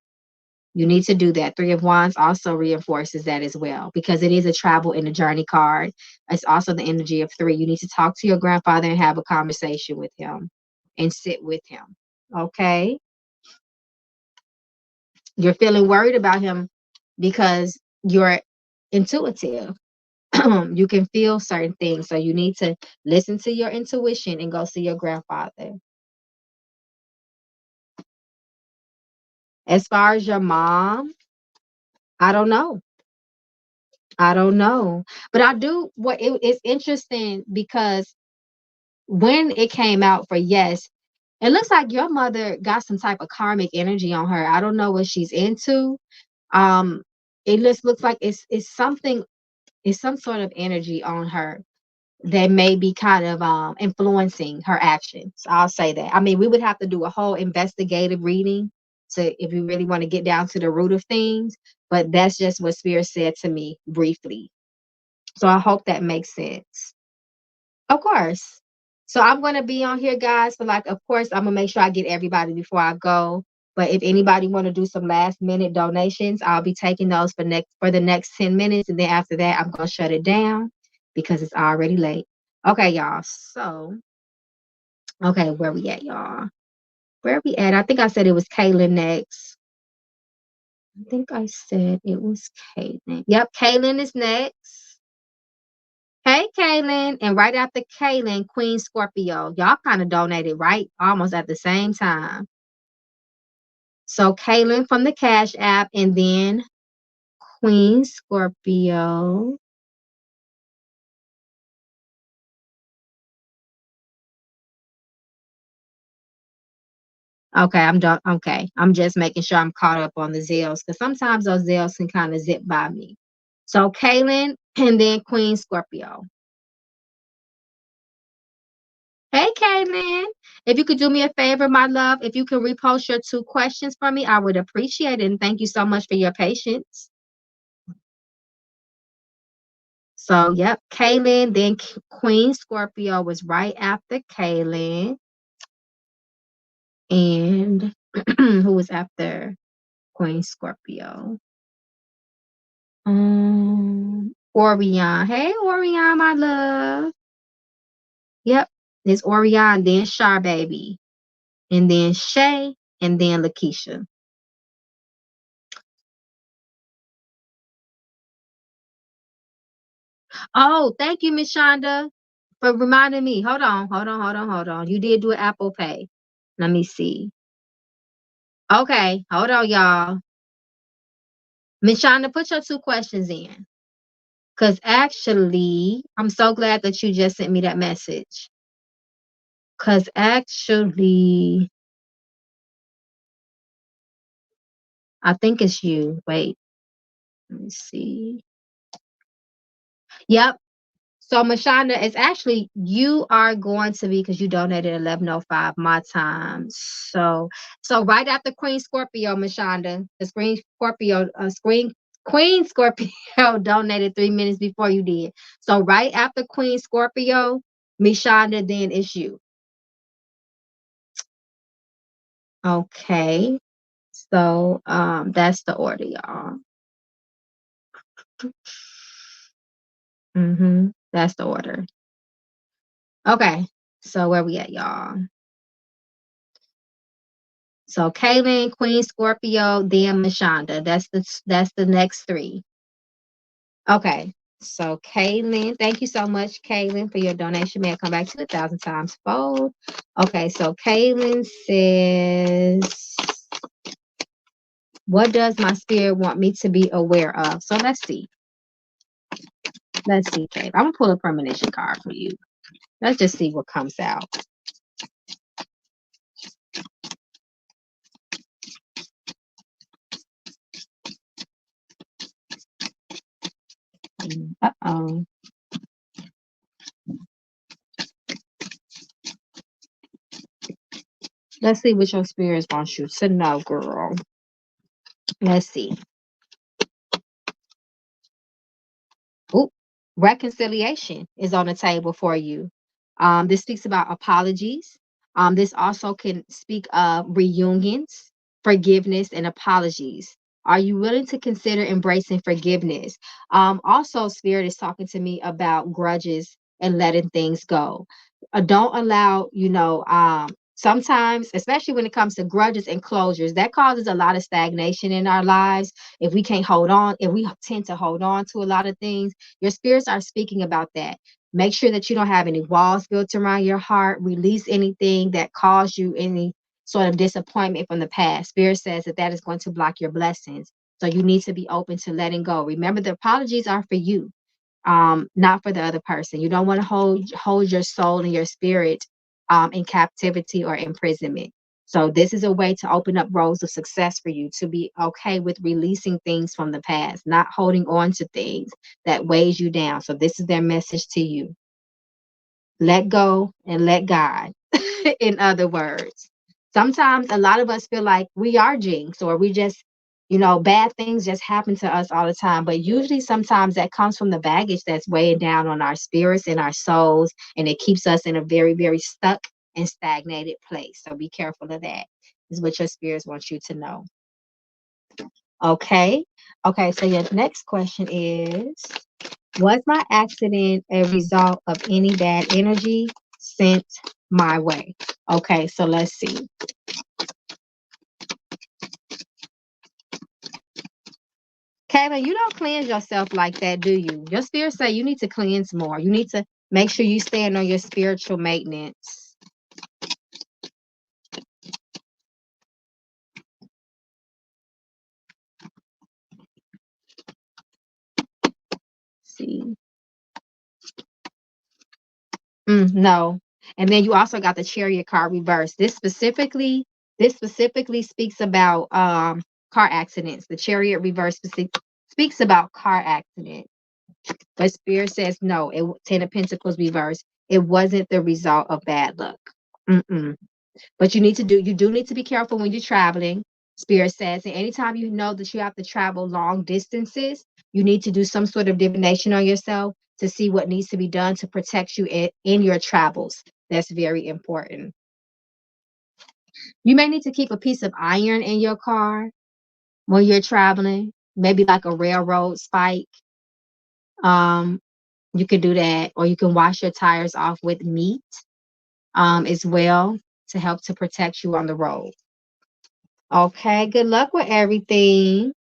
You need to do that. Three of Wands also reinforces that as well because it is a travel and a journey card. It's also the energy of three. You need to talk to your grandfather and have a conversation with him and sit with him. Okay. You're feeling worried about him because you're intuitive. You can feel certain things. So you need to listen to your intuition and go see your grandfather. As far as your mom, I don't know. I don't know. But I do it's interesting because when it came out for yes, it looks like your mother got some type of karmic energy on her. I don't know what she's into. Um, it just looks like it's some sort of energy on her that may be kind of influencing her actions. I'll say that. I mean, we would have to do a whole investigative reading to if you really want to get down to the root of things, but that's just what Spirit said to me briefly. So I hope that makes sense. Of course. So I'm gonna be on here, guys. For like, of course, I'm gonna make sure I get everybody before I go. But if anybody want to do some last minute donations, I'll be taking those for the next 10 minutes. And then after that, I'm gonna shut it down because it's already late. Okay, y'all. So, okay, where we at, y'all? Where we at? I think I said it was Kaylin next. I think I said it was Kaylin. Yep, Kaylin is next. Hey, Kaylin. And right after Kaylin, Queen Scorpio. Y'all kind of donated right almost at the same time. So Kaylin from the Cash App and then Queen Scorpio. Okay, I'm done. Okay. I'm just making sure I'm caught up on the Zales because sometimes those Zales can kind of zip by me. So Kaylin and then Queen Scorpio. Hey, Kaylin. If you could do me a favor, my love, if you could repost your 2 questions for me, I would appreciate it. And thank you so much for your patience. So, yep, Kaylin, then Queen Scorpio was right after Kaylin. And who was after Queen Scorpio? Orion. Hey, Orion, my love. Yep, it's Orion, then Shar Baby, and then Shay, and then Lakeisha. Oh, thank you, Miss Shonda, for reminding me. Hold on. You did do an Apple Pay. Let me see. Okay, hold on, y'all. Miss Shonda, put your 2 questions in. Because actually, I'm so glad that you just sent me that message. Because actually, I think it's you. Wait, let me see. Yep. So, Mashonda, it's actually you are going to be because you donated 11:05 my time. So right after Queen Scorpio, Mashonda, the Queen Scorpio donated 3 minutes before you did. So right after Queen Scorpio, Mashonda, then it's you. Okay. So that's the order, y'all. That's the order. Okay. So where we at, y'all? So Kaylin, Queen Scorpio, then Mashonda. That's the next 3. Okay. So Kaylin, thank you so much, Kaylin, for your donation. May I come back to 1,000 times fold? Okay, so Kaylin says, what does my spirit want me to be aware of? So let's see. Let's see, Kaylin. I'm gonna pull a premonition card for you. Let's just see what comes out. Uh-oh. Let's see what your spirits want you to know, girl. Let's see. Ooh, reconciliation is on the table for you. This speaks about apologies. This also can speak of reunions, forgiveness, and apologies. Are you willing to consider embracing forgiveness? Also, Spirit is talking to me about grudges and letting things go. Don't allow, sometimes, especially when it comes to grudges and closures, that causes a lot of stagnation in our lives. If we can't hold on, if we tend to hold on to a lot of things, your spirits are speaking about that. Make sure that you don't have any walls built around your heart. Release anything that caused you any sort of disappointment from the past. Spirit says that that is going to block your blessings. So you need to be open to letting go. Remember, the apologies are for you, not for the other person. You don't want to hold your soul and your spirit in captivity or imprisonment. So this is a way to open up roads of success for you, to be okay with releasing things from the past, not holding on to things that weighs you down. So this is their message to you. Let go and let God. In other words, sometimes a lot of us feel like we are jinxed, or we just, bad things just happen to us all the time. But usually, sometimes that comes from the baggage that's weighing down on our spirits and our souls, and it keeps us in a very, very stuck and stagnated place. So be careful of that, is what your spirits want you to know. Okay. Okay. So your next question is, was my accident a result of any bad energy sent my way? Okay, so let's see. Kayla, you don't cleanse yourself like that, do you? Your spirit say you need to cleanse more. You need to make sure you stand on your spiritual maintenance. See. No. And then you also got the Chariot card reversed. This specifically speaks about car accidents. The Chariot reverse speaks about car accidents. But Spirit says no. Ten of Pentacles reversed. It wasn't the result of bad luck. Mm-mm. But you do need to be careful when you're traveling. Spirit says, and anytime you know that you have to travel long distances, you need to do some sort of divination on yourself to see what needs to be done to protect you in your travels. That's very important. You may need to keep a piece of iron in your car when you're traveling, maybe like a railroad spike. Um, you can do that, or you can wash your tires off with meat as well, to help to protect you on the road. Okay, good luck with everything.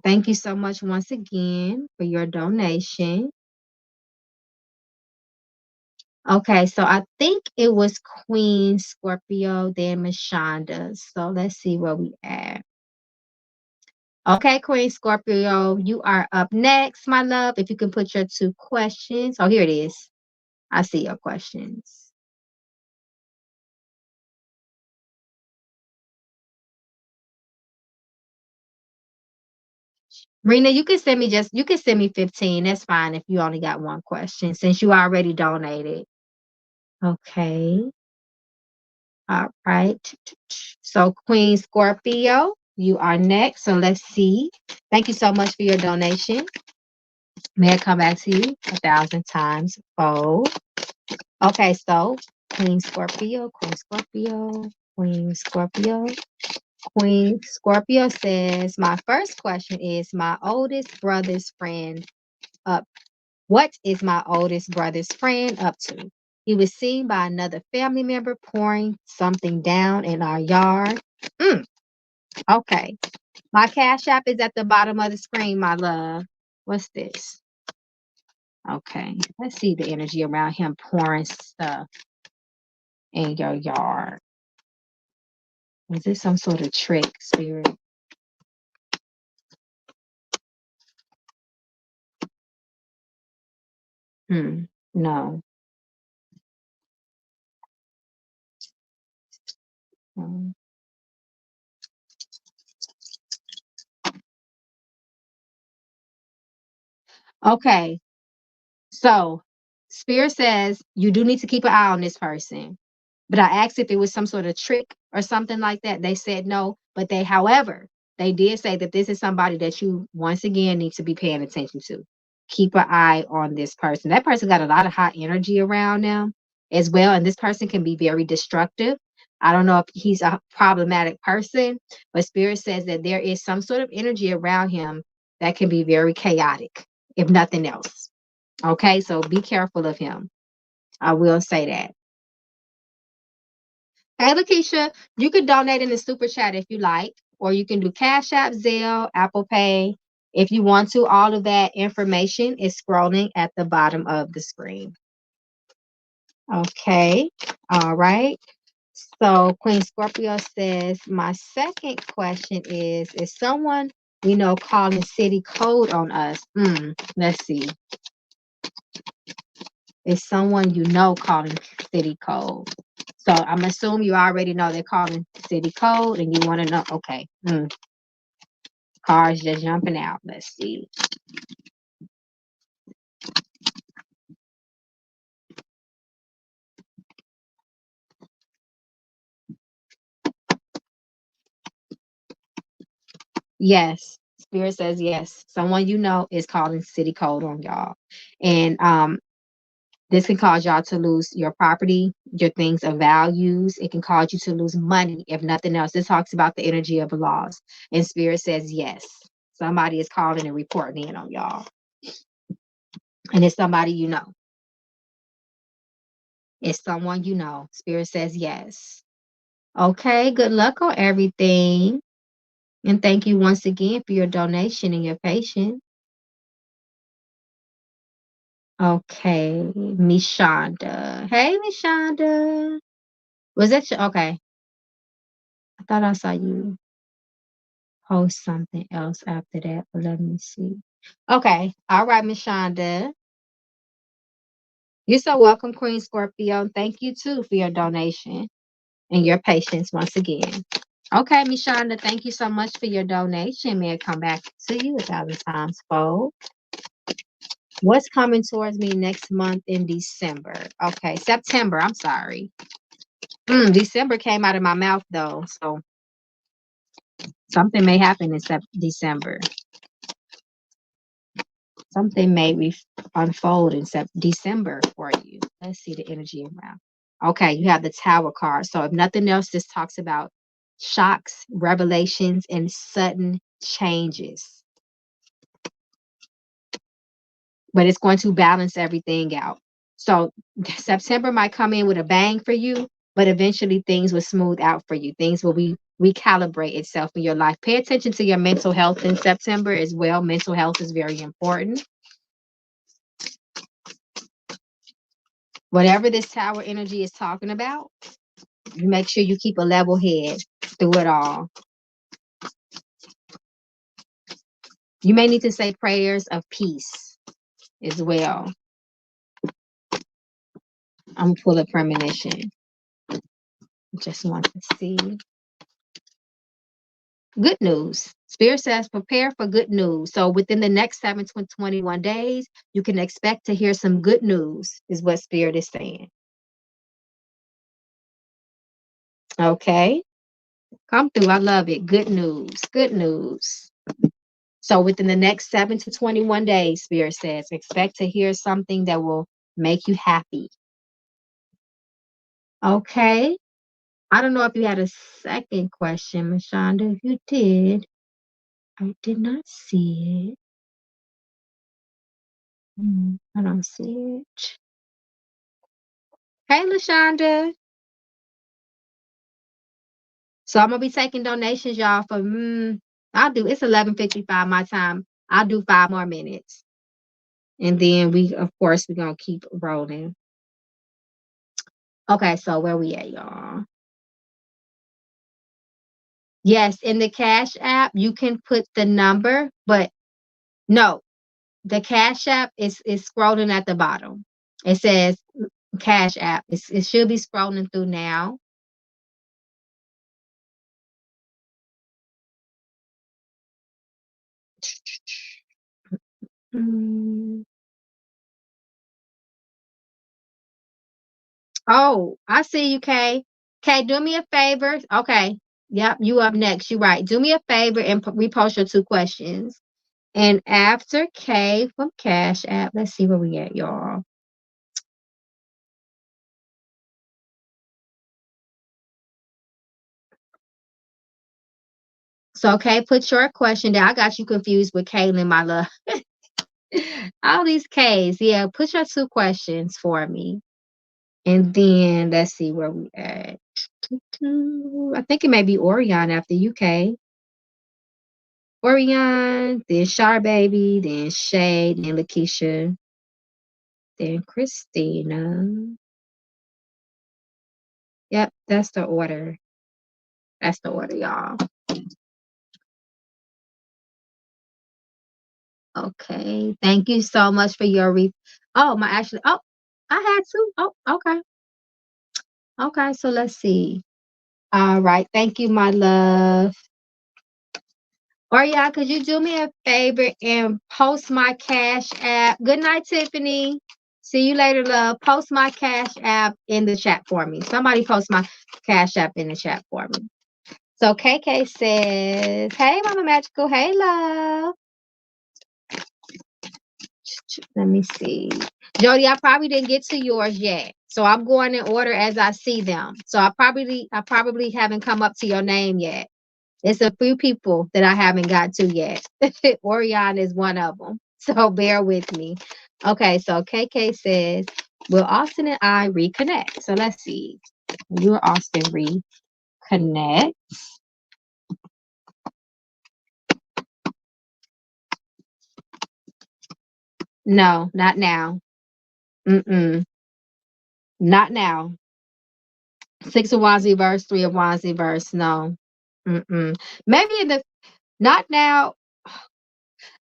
Thank you so much once again for your donation. Okay, so I think it was Queen Scorpio, then Mashonda. So let's see where we at. Okay, Queen Scorpio, you are up next, my love. If you can put your two questions. Oh, here it is. I see your questions. Rena, you can send me 15. That's fine if you only got one question since you already donated. Okay. All right. So Queen Scorpio, you are next. So let's see. Thank you so much for your donation. May I come back to you 1,000 times fold? Okay, so Queen Scorpio, Queen Scorpio, Queen Scorpio. Queen Scorpio says, my first question is my oldest brother's friend up. What is my oldest brother's friend up to? He was seen by another family member pouring something down in our yard. Okay. My cash app is at the bottom of the screen, my love. What's this? Okay, let's see the energy around him pouring stuff in your yard. Is this some sort of trick, spirit? No. No. Okay, so spirit says you do need to keep an eye on this person. But I asked if it was some sort of trick or something like that. They said no, but however, they did say that this is somebody that you once again need to be paying attention to. Keep an eye on this person. That person got a lot of hot energy around them as well, and this person can be very destructive. I don't know if he's a problematic person, but Spirit says that there is some sort of energy around him that can be very chaotic, if nothing else. Okay, so be careful of him. I will say that. Hey, Lakeisha, you could donate in the super chat if you like, or you can do Cash App, Zelle, Apple Pay. If you want to, all of that information is scrolling at the bottom of the screen. Okay, all right. So Queen Scorpio says, my second question is someone we know calling city code on us? Let's see. Is someone you know calling city code? So I'm assuming you already know they're calling city code and you want to know. Okay. Cars just jumping out. Let's see. Yes. Spirit says yes. Someone you know is calling city code on y'all. And this can cause y'all to lose your property, your things of values. It can cause you to lose money, if nothing else. This talks about the energy of loss. And Spirit says yes. Somebody is calling and reporting in on y'all. And it's somebody you know. It's someone you know. Spirit says yes. Okay, good luck on everything. And thank you once again for your donation and your patience. Okay, Mishonda. Hey, Mishonda. Was that your, okay? I thought I saw you post something else after that, but let me see. Okay, all right, Mishonda. You're so welcome, Queen Scorpio. Thank you too for your donation and your patience once again. Okay, Mishonda, thank you so much for your donation. May it come back to you 1,000 times fold. What's coming towards me next month in December? Okay, September. I'm sorry. December came out of my mouth though, so something may happen in December. Something may unfold in December for you. Let's see the energy around. Okay, you have the Tower card. So if nothing else, this talks about shocks, revelations, and sudden changes. But it's going to balance everything out. So September might come in with a bang for you, but eventually things will smooth out for you. Things will recalibrate itself in your life. Pay attention to your mental health in September as well. Mental health is very important. Whatever this tower energy is talking about, you make sure you keep a level head through it all. You may need to say prayers of peace as well. I'm full of premonition. Just want to see. Good news. Spirit says prepare for good news. So within the next 7 to 21 days, you can expect to hear some good news, is what Spirit is saying. Okay. Come through. I love it. Good news. Good news. So within the next 7 to 21 days, Spirit says, expect to hear something that will make you happy. Okay. I don't know if you had a second question, Mashonda. If you did, I did not see it. I don't see it. Hey, LaShonda. So I'm gonna be taking donations, y'all, for it's 11:55 my time. I'll do 5 more minutes. And then of course, we're gonna keep rolling. Okay, so where we at, y'all? Yes, in the Cash App, you can put the number, but no, the Cash App is scrolling at the bottom. It says Cash App. It should be scrolling through now. Mm. Oh, I see you, Kay. Kay, do me a favor. Okay. Yep, you up next. You right. Do me a favor and repost your 2 questions. And after Kay from Cash App, let's see where we at, y'all. So, Kay, put your question down. I got you confused with Kaylin, my love. All these K's. Yeah, put your 2 questions for me. And then let's see where we at. I think it may be Orion after UK. Orion, then Shar Baby, then Shay, then Lakeisha, then Christina. Yep, that's the order. That's the order, y'all. Okay. Thank you so much for your oh, my actually I had 2. Oh, okay. Okay, so let's see. All right. Thank you, my love. Orion, could you do me a favor and post my Cash App? Good night, Tiffany. See you later, love. Post my Cash App in the chat for me. Somebody post my Cash App in the chat for me. So KK says, hey, Mama Magical. Hey, love. Let me see. Jody, I probably didn't get to yours yet. So I'm going in order as I see them. So I probably haven't come up to your name yet. It's a few people that I haven't got to yet. Orion is one of them. So bear with me. Okay, so KK says, will Austin and I reconnect? So let's see. You and Austin reconnect. No, not now. Mm-mm. Not now. 6 of Wands reverse, 3 of Wands reverse. No. Mm-mm. Maybe not now.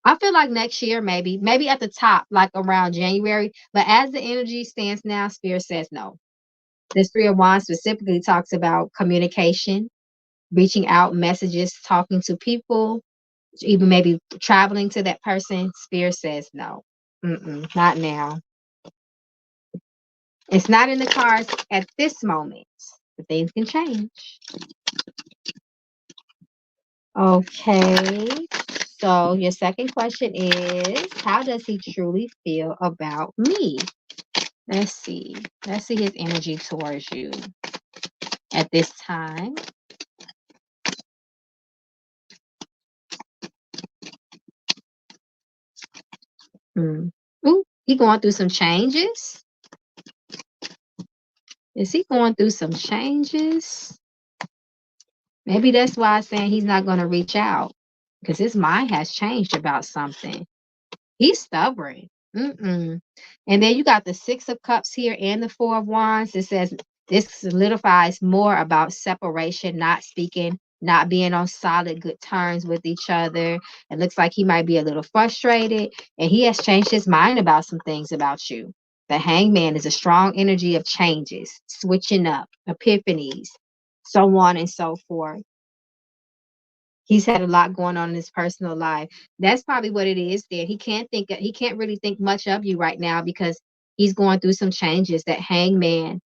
I feel like next year, maybe at the top, like around January. But as the energy stands now, Spirit says no. This 3 of Wands specifically talks about communication, reaching out messages, talking to people, even maybe traveling to that person. Spirit says no. Not now. It's not in the cards at this moment, but things can change. Okay. So your second question is, how does he truly feel about me? Let's see. Let's see his energy towards you at this time. Ooh, he going through some changes? Is he going through some changes? Maybe that's why I'm saying he's not going to reach out, because his mind has changed about something. He's stubborn. And then you got the 6 of Cups here and the 4 of Wands. It says this solidifies more about separation, not speaking, not being on solid good terms with each other. It looks like he might be a little frustrated, and he has changed his mind about some things about you. The Hangman is a strong energy of changes, switching up, epiphanies, so on and so forth. He's had a lot going on in his personal life. That's probably what it is there. He can't really think much of you right now because he's going through some changes. That Hangman,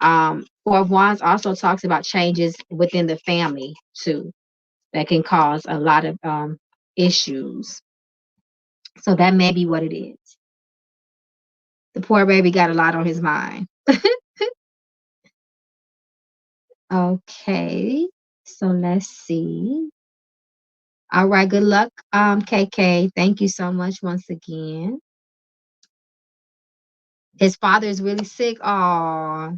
4 of Wands also talks about changes within the family too, that can cause a lot of issues. So that may be what it is. The poor baby got a lot on his mind. Okay, so let's see. All right, good luck, KK. Thank you so much once again. His father is really sick. Oh,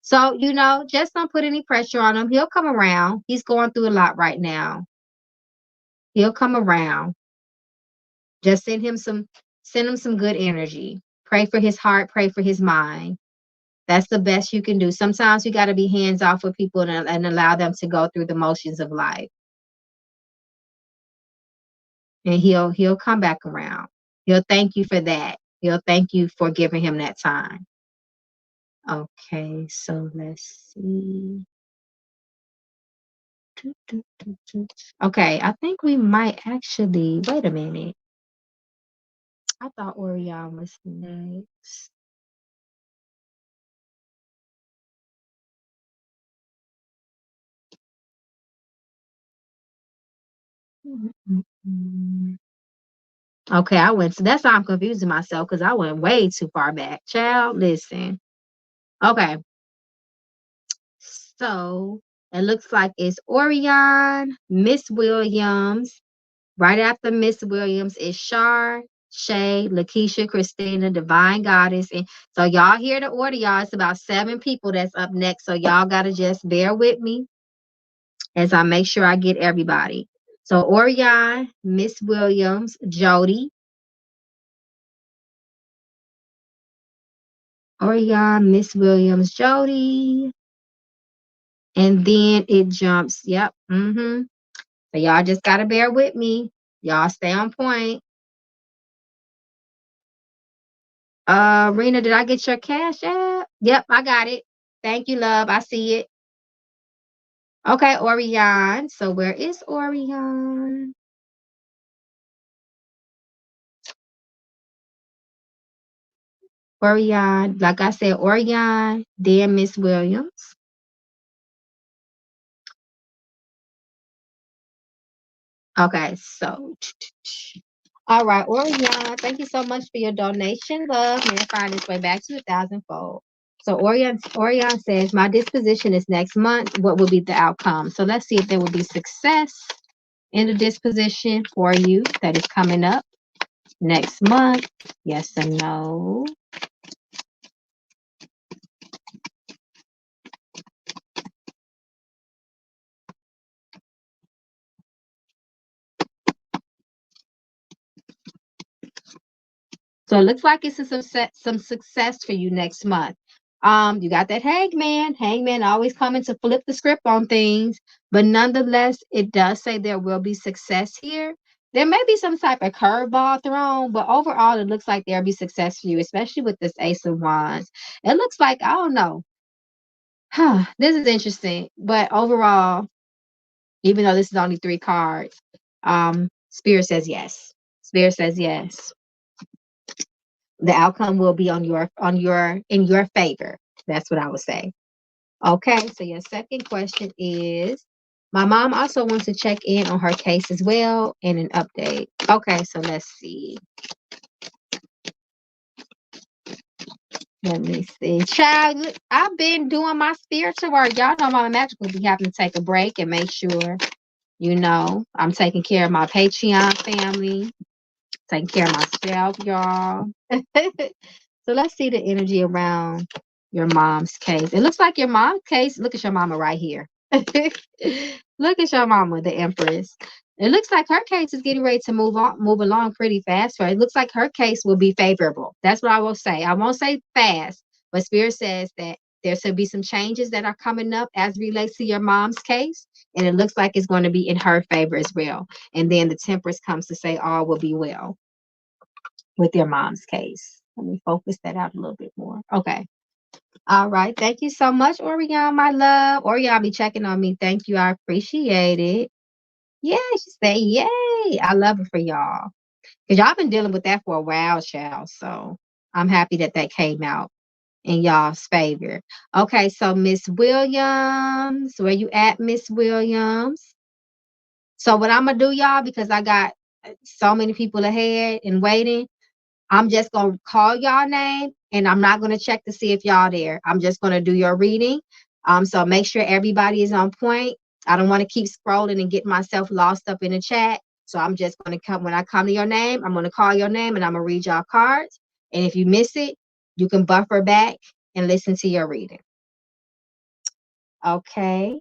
so just don't put any pressure on him. He'll come around. He's going through a lot right now. He'll come around. Just send him some good energy. Pray for his heart, pray for his mind. That's the best you can do. Sometimes you got to be hands off with people and allow them to go through the motions of life. And he'll come back around. He'll thank you for that. He'll thank you for giving him that time. Okay, so let's see. Okay, I think we might actually wait a minute. I thought Orion was next. Okay, I went. So that's why I'm confusing myself because I went way too far back. Child, listen. Okay, so it looks like it's Orion, Miss Williams. Right after Miss Williams is Shar, Shay, Lakeisha, Christina, Divine Goddess. And so y'all hear the order, y'all. It's about 7 people that's up next. So y'all gotta just bear with me as I make sure I get everybody. So Orion, Miss Williams, Jody. Orion, Miss Williams, Jody. And then it jumps. Yep. So y'all just gotta bear with me. Y'all stay on point. Rena, did I get your cash app? Yep, I got it. Thank you, love. I see it. Okay, Orion. So where is Orion? Orion, like I said, Orion, then Miss Williams. Okay, so all right, Orion, thank you so much for your donation, love. May it find its way back to 1,000-fold. So Orion says, my disposition is next month. What will be the outcome? So let's see if there will be success in the disposition for you that is coming up next month. Yes or no? So it looks like it's some success for you next month. You got that hangman. Hangman always coming to flip the script on things, but nonetheless, it does say there will be success here. There may be some type of curveball thrown, but overall, it looks like there'll be success for you, especially with this Ace of Wands. It looks like, I don't know. This is interesting, but overall, even though this is only 3 cards, Spirit says yes. Spirit says yes. The outcome will be in your favor. That's what I would say. Okay, so your second question is, my mom also wants to check in on her case as well and an update. Okay, so let's see. Let me see. Child, I've been doing my spiritual work. Y'all know Mama Magic will be having to take a break and make sure, I'm taking care of my Patreon family, taking care of myself, y'all. So let's see the energy around your mom's case. It looks like your mom's case. Look at your mama right here. Look at your mama, the Empress. It looks like her case is getting ready to move along pretty fast. It looks like her case will be favorable. That's what I will say. I won't say fast, but Spirit says that there should be some changes that are coming up as relates to your mom's case. And it looks like it's going to be in her favor as well. And then the Temperance comes to say all will be well with your mom's case. Let me focus that out a little bit more. Okay. All right. Thank you so much, Orion, my love. Orion be checking on me. Thank you. I appreciate it. Yeah, she say yay. I love it for y'all. Because y'all been dealing with that for a while, child. So I'm happy that that came out in y'all's favor. Okay, so Miss Williams, where you at, Miss Williams? So what I'm gonna do, y'all, because I got so many people ahead and waiting, I'm just gonna call y'all name and I'm not gonna check to see if y'all there. I'm just gonna do your reading. So make sure everybody is on point. I don't want to keep scrolling and get myself lost up in the chat. So I'm just gonna come when I come to your name, I'm gonna call your name and I'm gonna read y'all cards. And if you miss it, you can buffer back and listen to your reading. Okay.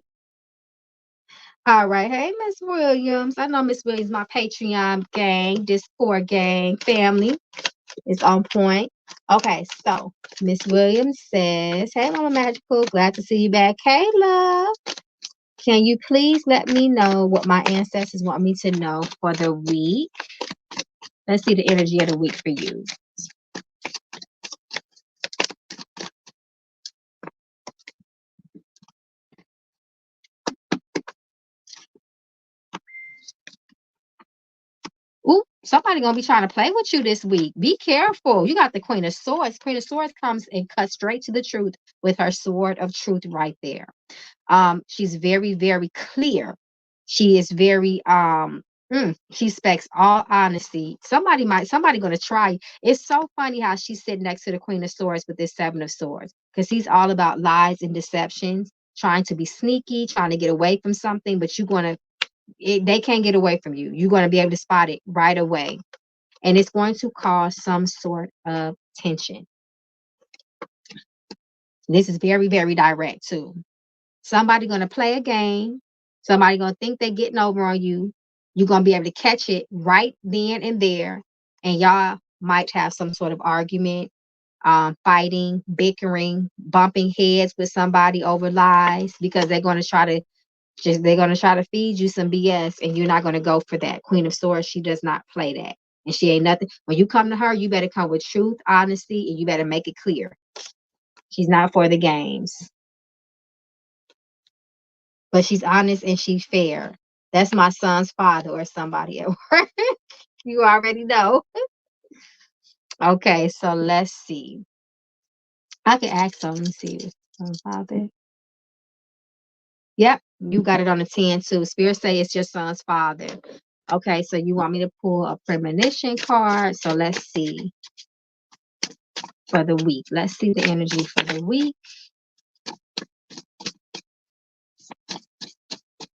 All right. Hey, Miss Williams. I know Miss Williams, my Patreon gang, Discord gang, family is on point. Okay, so Miss Williams says, hey, Mama Magical, glad to see you back. Hey, love. Can you please let me know what my ancestors want me to know for the week? Let's see the energy of the week for you. Ooh, somebody gonna be trying to play with you this week. Be careful. You got the Queen of Swords. Queen of Swords comes and cuts straight to the truth with her sword of truth right there. She's very, very clear. She is very she speaks all honesty. Somebody gonna try. It's so funny how she's sitting next to the Queen of Swords with this Seven of Swords, because he's all about lies and deceptions, trying to be sneaky, trying to get away from something, but they can't get away from you. You're going to be able to spot it right away. And it's going to cause some sort of tension. This is very, very direct too. Somebody going to play a game. Somebody going to think they're getting over on you. You're going to be able to catch it right then and there. And y'all might have some sort of argument, fighting, bickering, bumping heads with somebody over lies, because they're going to try to feed you some BS, and you're not going to go for that. Queen of Swords, she does not play that. And she ain't nothing. When you come to her, you better come with truth, honesty, and you better make it clear. She's not for the games. But she's honest and she's fair. That's my son's father or somebody at work. You already know. Okay, so let's see. I can ask them. Let me see. Son's father. Yep, you got it on the 10 too. Spirit say it's your son's father. Okay, so you want me to pull a premonition card. So let's see for the week. Let's see the energy for the week.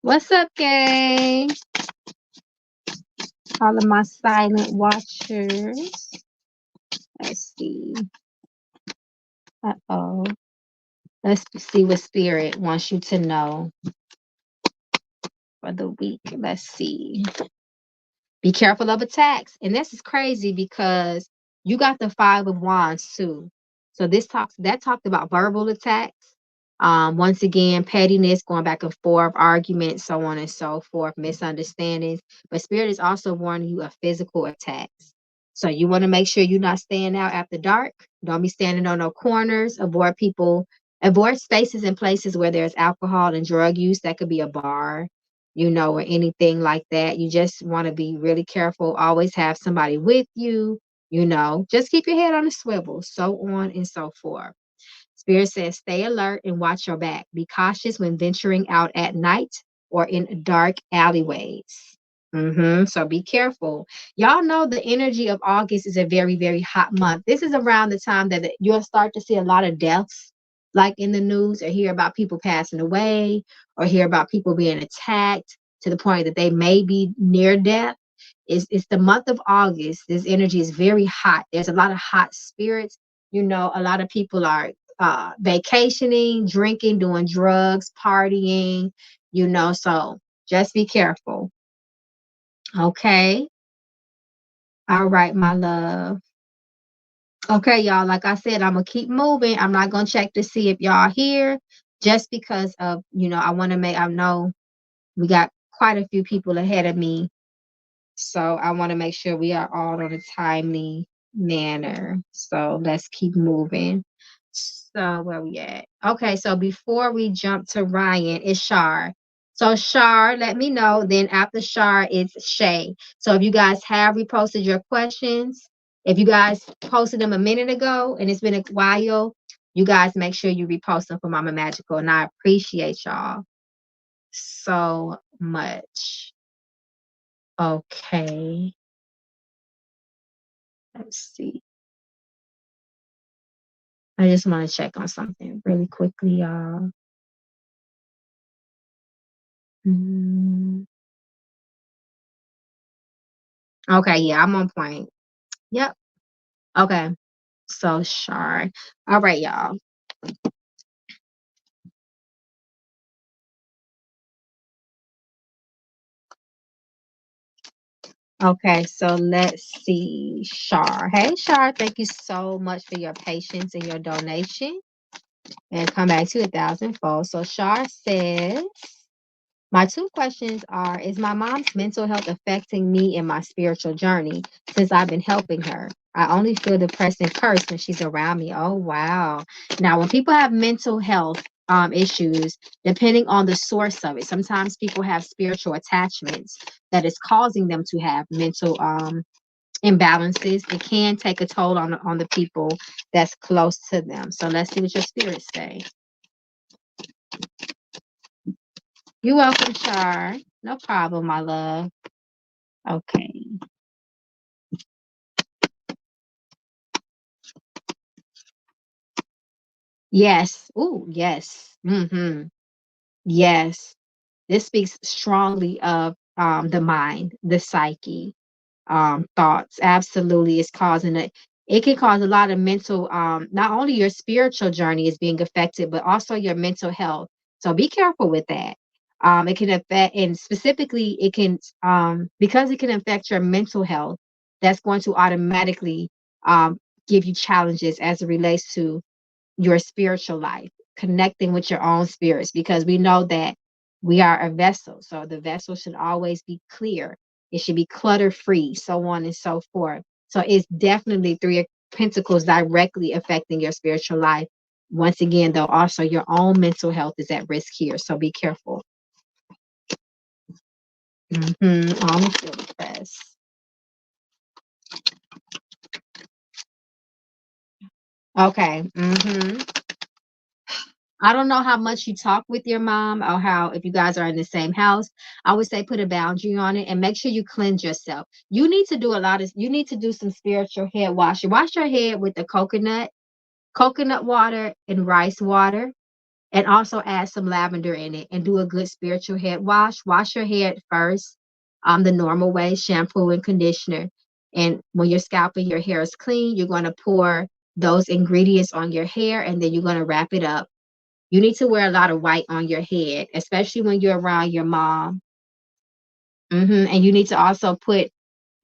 What's up, gang? All of my silent watchers. Let's see. Uh-oh. Let's see what spirit wants you to know for the week. Let's see. Be careful of attacks. And this is crazy because you got the Five of Wands too. So that talked about verbal attacks. Once again, pettiness, going back and forth, arguments, so on and so forth, misunderstandings. But Spirit is also warning you of physical attacks. So you want to make sure you're not staying out after dark. Don't be standing on no corners. Avoid spaces and places where there's alcohol and drug use. That could be a bar, or anything like that. You just want to be really careful. Always have somebody with you, just keep your head on a swivel, so on and so forth. Spirit says, stay alert and watch your back. Be cautious when venturing out at night or in dark alleyways. So be careful. Y'all know the energy of August is a very, very hot month. This is around the time that you'll start to see a lot of deaths, like in the news, or hear about people passing away, or hear about people being attacked to the point that they may be near death. It's the month of August. This energy is very hot. There's a lot of hot spirits. A lot of people are vacationing, drinking, doing drugs, partying, so just be careful. Okay. All right, my love. Okay, y'all. Like I said, I'm gonna keep moving. I'm not gonna check to see if y'all here, just because of, I know we got quite a few people ahead of me. So I want to make sure we are all on a timely manner. So let's keep moving. So where we at? Okay, so before we jump to Ryan, it's Shar. So Shar, let me know. Then after Shar, it's Shay. So if you guys have reposted your questions, if you guys posted them a minute ago and it's been a while, you guys make sure you repost them for Mama Magical. And I appreciate y'all so much. Okay. Let's see. I just want to check on something really quickly, y'all. Mm. Okay, yeah, I'm on point. Yep. Okay. So sure. All right, y'all. Okay, so let's see. Shar. Hey, Shar, thank you so much for your patience and your donation. And come back to 1,000-fold. So Shar says, my two questions are: is my mom's mental health affecting me in my spiritual journey since I've been helping her? I only feel depressed and cursed when she's around me. Oh, wow. Now, when people have mental health issues, depending on the source of it, sometimes people have spiritual attachments that is causing them to have mental imbalances. It can take a toll on the people that's close to them. So let's see what your spirits say. You're welcome, Char. No problem, my love. Okay. Yes. Ooh, yes. Yes. This speaks strongly of the mind, the psyche, thoughts. Absolutely, it's causing it can cause a lot of mental, not only your spiritual journey is being affected, but also your mental health. So be careful with that. It can affect, and specifically, it can, because it can affect your mental health, that's going to automatically um, give you challenges as it relates to your spiritual life, connecting with your own spirits, because we know that we are a vessel. So the vessel should always be clear. It should be clutter free, so on and so forth. So it's definitely Three of Pentacles directly affecting your spiritual life. Once again, though, also your own mental health is at risk here. So be careful. Almost feel depressed. Okay. I don't know how much you talk with your mom or how, if you guys are in the same house, I would say put a boundary on it and make sure you cleanse yourself. You need to do some spiritual head washing. Wash your head with the coconut water and rice water, and also add some lavender in it and do a good spiritual head wash. Wash your head first, the normal way, shampoo and conditioner. And when your scalp and your hair is clean, you're going to pour those ingredients on your hair, and then you're going to wrap it up. You need to wear a lot of white on your head, especially when you're around your mom. And you need to also put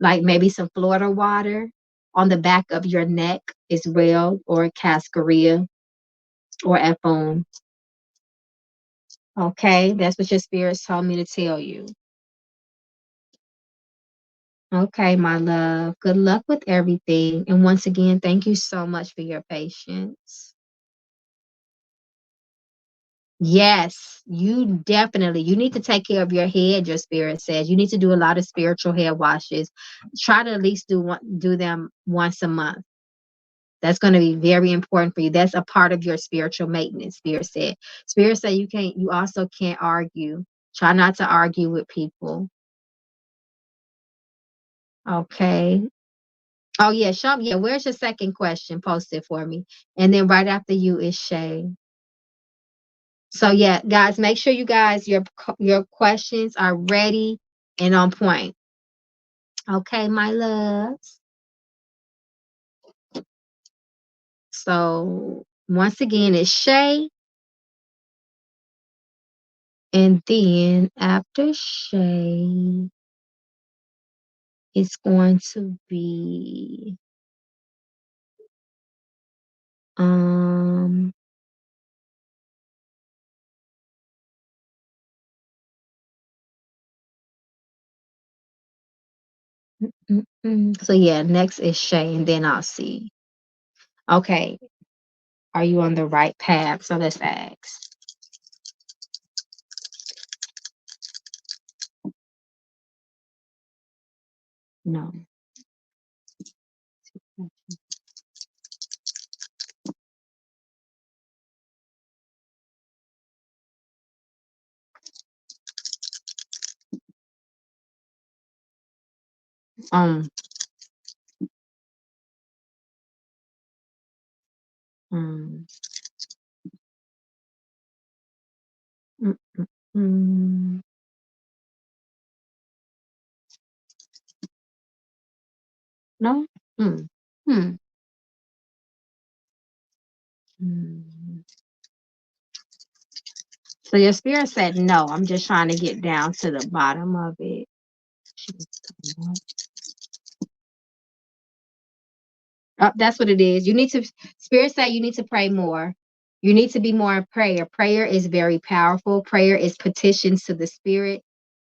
like maybe some Florida water on the back of your neck as well, or cascarilla or F-foam. Okay, that's what your spirits told me to tell you. Okay, my love. Good luck with everything. And once again, thank you so much for your patience. Yes, you need to take care of your head, your spirit says. You need to do a lot of spiritual hair washes. Try to at least do them once a month. That's going to be very important for you. That's a part of your spiritual maintenance, spirit said. Spirit said you also can't argue. Try not to argue with people. Okay. Oh yeah, show me. Yeah, where's your second question? Post it for me. And then right after you is Shay. So yeah, guys, make sure you guys your questions are ready and on point. Okay, my loves. So once again, it's Shay, and then after Shay, it's going to be um so yeah, next is Shay, and then I'll see. Okay, are you on the right path? So let's ask. No. Um. um mm, mm, mm. No. Hmm. Hmm. Hmm. So your spirit said no. I'm just trying to get down to the bottom of it. That's what it is. You need to, Spirit say you need to pray more. You need to be more in prayer. Prayer is very powerful. Prayer is petitions to the Spirit,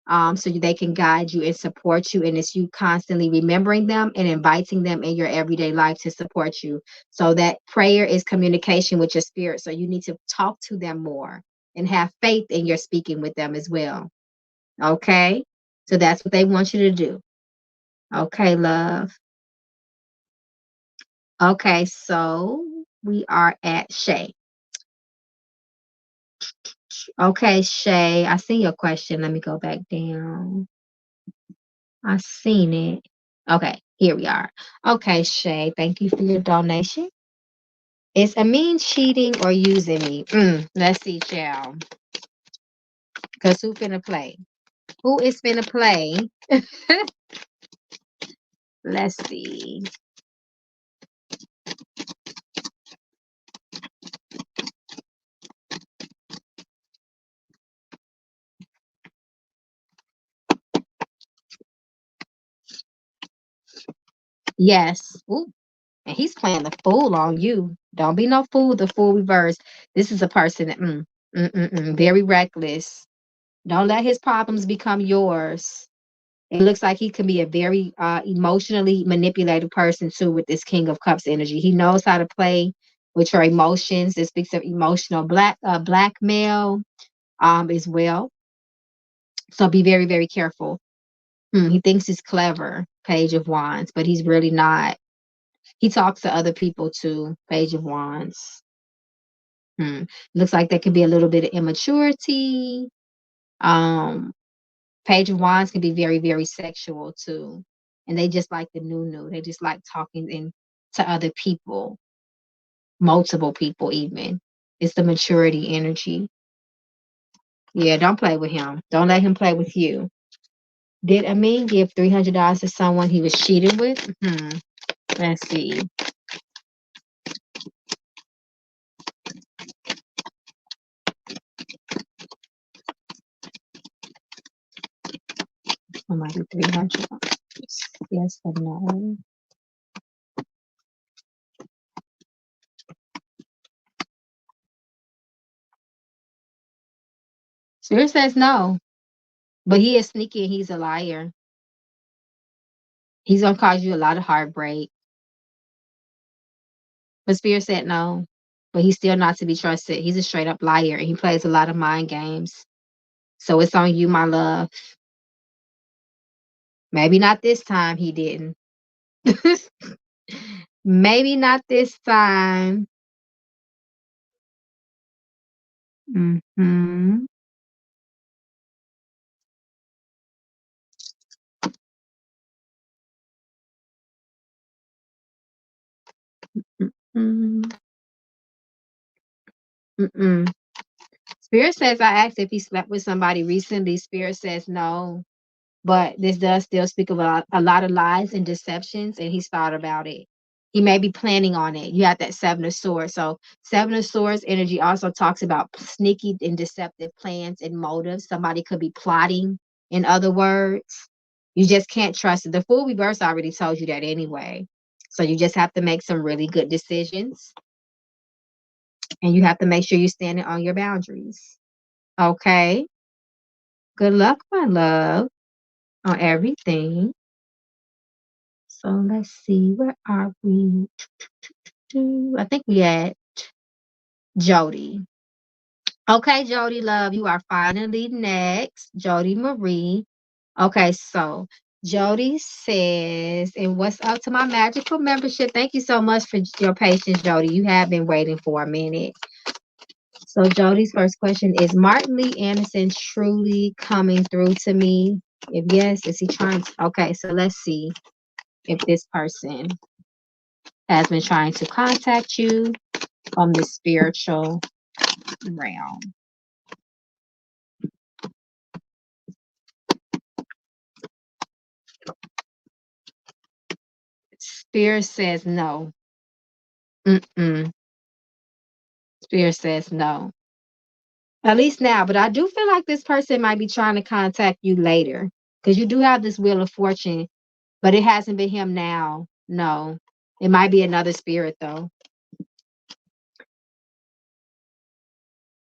so they can guide you and support you. And it's you constantly remembering them and inviting them in your everyday life to support you. So that prayer is communication with your spirit. So you need to talk to them more and have faith in your speaking with them as well. Okay? So that's what they want you to do. Okay, love. Okay, so we are at Shay. Okay, Shay, I see your question. Let me go back down. I seen it. Okay, here we are. Okay, Shay, thank you for your donation. Is Amin cheating or using me? Let's see, child. Because who finna play? Who is finna play? Let's see. Yes. Ooh, and he's playing the fool on you. Don't be no fool, the fool reverse. This is a person that, very reckless. Don't let his problems become yours. It looks like he can be a very emotionally manipulative person too with this King of Cups energy. He knows how to play with your emotions. It speaks of emotional blackmail as well. So be very, very careful. He thinks he's clever, Page of Wands, but he's really not. He talks to other people too, Page of Wands. Looks like there could be a little bit of immaturity. Um, Page of Wands can be very, very sexual too. And they just like the new. They just like talking to other people, multiple people even. It's the maturity energy. Yeah, don't play with him. Don't let him play with you. Did Amin give $300 to someone he was cheating with? Let's see. Somebody $300. Yes or no? Spirit says no, but he is sneaky and he's a liar. He's gonna cause you a lot of heartbreak. But Spirit said no, but he's still not to be trusted. He's a straight up liar and he plays a lot of mind games. So it's on you, my love. Maybe not this time he didn't. Maybe not this time. Mm-hmm. Mm-mm. Mm-mm. Spirit says I asked if he slept with somebody recently. Spirit says no. But this does still speak about a lot of lies and deceptions, and he's thought about it. He may be planning on it. You have that Seven of Swords. So Seven of Swords energy also talks about sneaky and deceptive plans and motives. Somebody could be plotting, in other words. You just can't trust it. The Fool reverse already told you that anyway. So you just have to make some really good decisions, and you have to make sure you're standing on your boundaries. Okay. Good luck, my love, on everything. So let's see, where are we? I think we at Jody. Okay, Jody, love, you are finally next. Jody Marie. Okay, so Jody says, and what's up to my magical membership? Thank you so much for your patience, Jody. You have been waiting for a minute. So Jody's first question is Martin Lee Anderson truly coming through to me? If yes, is he trying to? Okay, so let's see if this person has been trying to contact you from the spiritual realm. Spirit says no. Mm-mm. Spirit says no. At least now, but I do feel like this person might be trying to contact you later because you do have this Wheel of Fortune, but it hasn't been him now. No. It might be another spirit though.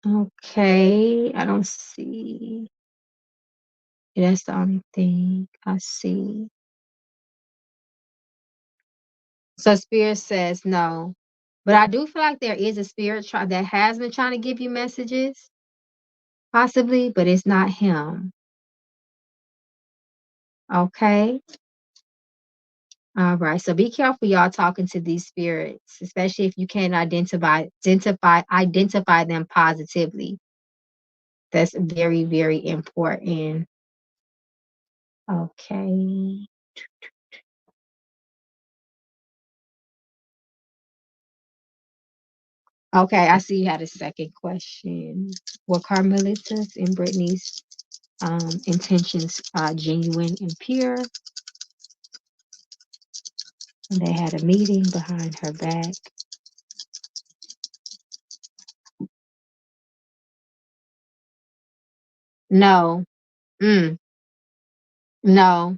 Okay, I don't see. That's the only thing I see. So spirit says no. But I do feel like there is a spirit that has been trying to give you messages, possibly, but it's not him. Okay. All right. So be careful, y'all, talking to these spirits, especially if you can't identify them positively. That's very, very important. Okay. Okay, I see you had a second question. Were Carmelitas and Brittany's intentions genuine and pure? And they had a meeting behind her back. No. Mm, no.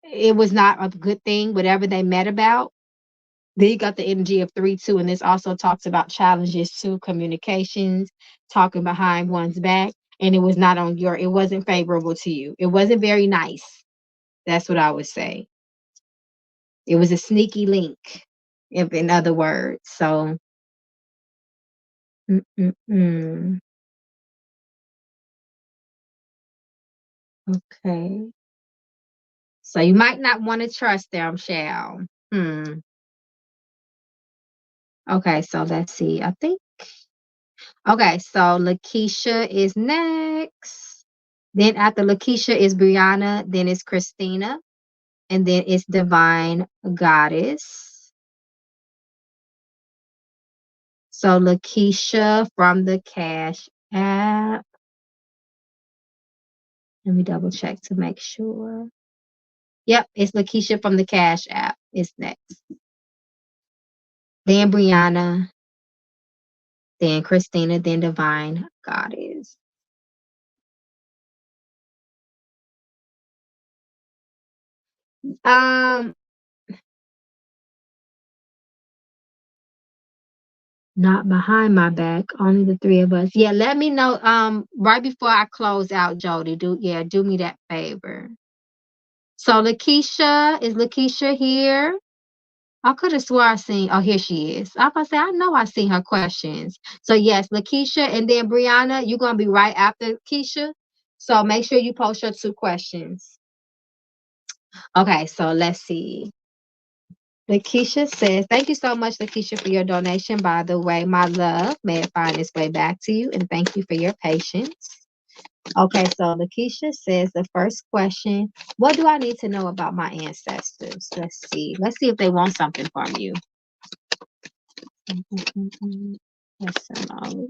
It was not a good thing, whatever they met about. Then you got the energy of 3-2, and this also talks about challenges to communications, talking behind one's back, and it was not on your, it wasn't favorable to you. It wasn't very nice. That's what I would say. It was a sneaky link, if in other words. So, mm. Okay. So you might not want to trust them, Shell. Okay, so let's see. I think okay, so Lakeisha is next. Then after Lakeisha is Brianna, then it's Christina, and then it's Divine Goddess. So Lakeisha from the Cash App. Let me double check to make sure. Yep, it's Lakeisha from the Cash App. Is next. Then Brianna, then Christina, then Divine Goddess. Um, Not behind my back, only the three of us. Yeah, let me know right before I close out, Jody. Do me that favor. So Lakeisha, is Lakeisha here? I could have swore I seen, oh, here she is. I was about to say, I know I seen her questions. So yes, Lakeisha, and then Brianna, you're gonna be right after Keisha. So make sure you post your 2 questions. Okay, so let's see. Lakeisha says, thank you so much, Lakeisha, for your donation. By the way, my love, may it find its way back to you, and thank you for your patience. Okay, so Lakeisha says the first question, what do I need to know about my ancestors? Let's see. Let's see if they want something from you. Yes, no.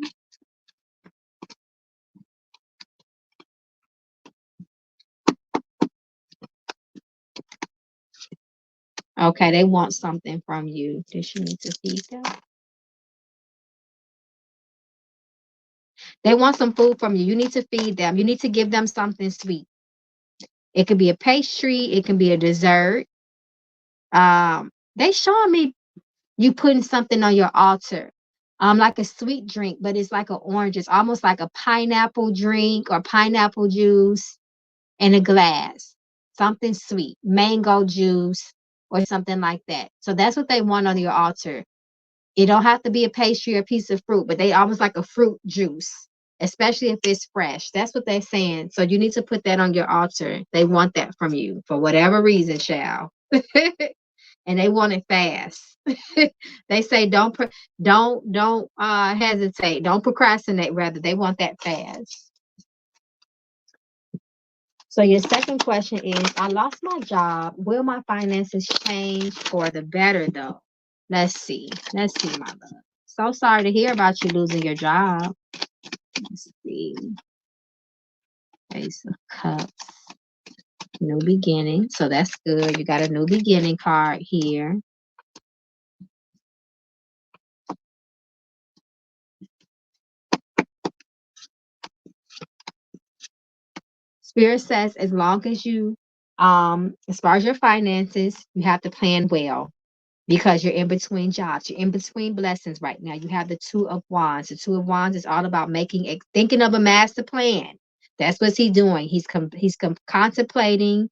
Okay, they want something from you. Does she need to feed them? They want some food from you. You need to feed them. You need to give them something sweet. It could be a pastry. It can be a dessert. They showing me you putting something on your altar, like a sweet drink, but it's like an orange. It's almost like a pineapple drink or pineapple juice in a glass. Something sweet, mango juice or something like that. So that's what they want on your altar. It don't have to be a pastry or a piece of fruit, but they almost like a fruit juice, especially if it's fresh. That's what they're saying. So you need to put that on your altar. They want that from you for whatever reason, child. And they want it fast. They say don't hesitate. Don't procrastinate. Rather, they want that fast. So your second question is, I lost my job. Will my finances change for the better though? Let's see. Let's see, my love. So sorry to hear about you losing your job. Let's see. Ace of Cups. New beginning. So that's good. You got a new beginning card here. Spirit says as long as you as far as your finances, you have to plan well. because you're in between jobs. You're in between blessings right now. You have the Two of Wands. The Two of Wands is all about thinking of a master plan. That's what he's doing. Contemplating.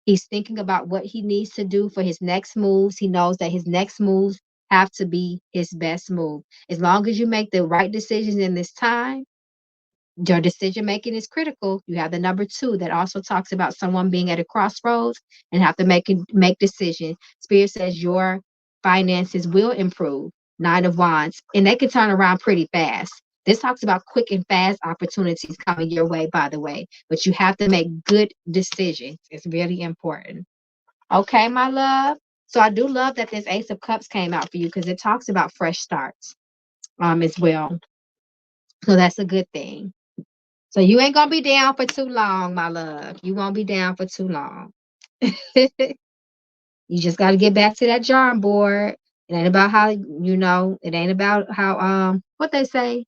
He's thinking about what he needs to do for his next moves. He knows that his next moves have to be his best move. As long as you make the right decisions in this time, your decision making is critical. You have the number 2 that also talks about someone being at a crossroads and have to make decisions. Spirit says your finances will improve. 9 of Wands, and they can turn around pretty fast. This talks about quick and fast opportunities coming your way, by the way, but you have to make good decisions. It's really important. Okay, my love. So I do love that this Ace of Cups came out for you because it talks about fresh starts as well. So that's a good thing. So you ain't gonna be down for too long, my love. You won't be down for too long. You just got to get back to that drawing board. It ain't about how it ain't about how what they say.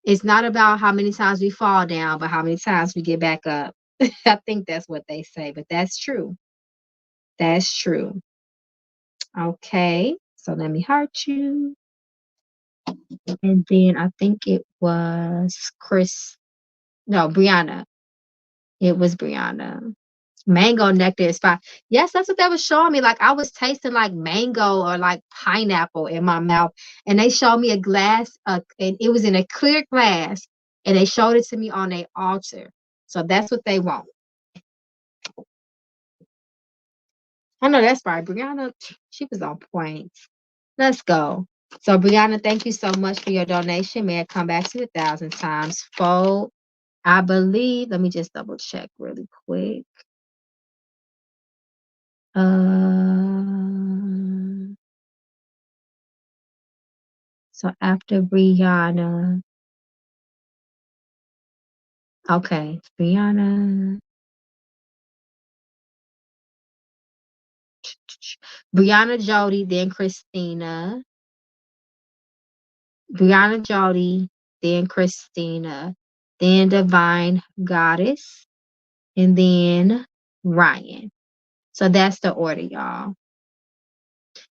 It's not about how many times we fall down, but how many times we get back up. I think that's what they say, but that's true. That's true. Okay. So let me heart you. And then I think it was Brianna. It was Brianna. Mango nectar is fine. Yes, that's what they was showing me. Like I was tasting like mango or like pineapple in my mouth. And they showed me a glass, and it was in a clear glass, and they showed it to me on a altar. So that's what they want. I know that's right. Brianna, she was on point. Let's go. So Brianna, thank you so much for your donation. May it come back to 1,000 times fold. I believe, let me just double check really quick. So after Brianna, okay, Brianna Jody, then Christina, Brianna Jody, then Christina, then Divine Goddess, and then Ryan. So that's the order, y'all.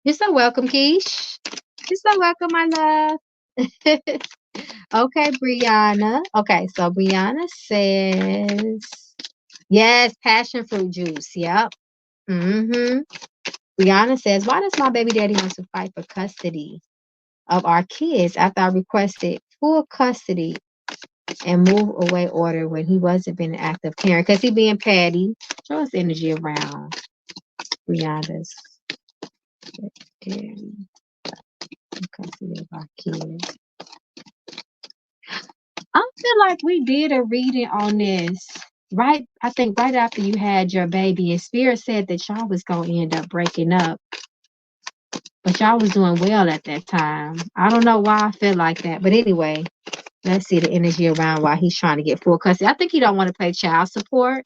You're so welcome, Keish. You're so welcome, my love. Okay, Brianna. Okay, so Brianna says, yes, passion fruit juice. Yep. Mm-hmm. Brianna says, why does my baby daddy want to fight for custody of our kids after I requested full custody and move away order when he wasn't being an active parent? Because he being petty. Show us energy around Brianna's daddy. Custody of our kids. I feel like we did a reading on this. Right, I think right after you had your baby, and Spirit said that y'all was gonna end up breaking up. But y'all was doing well at that time. I don't know why I feel like that. But anyway, let's see the energy around why he's trying to get full custody. I think he don't want to pay child support.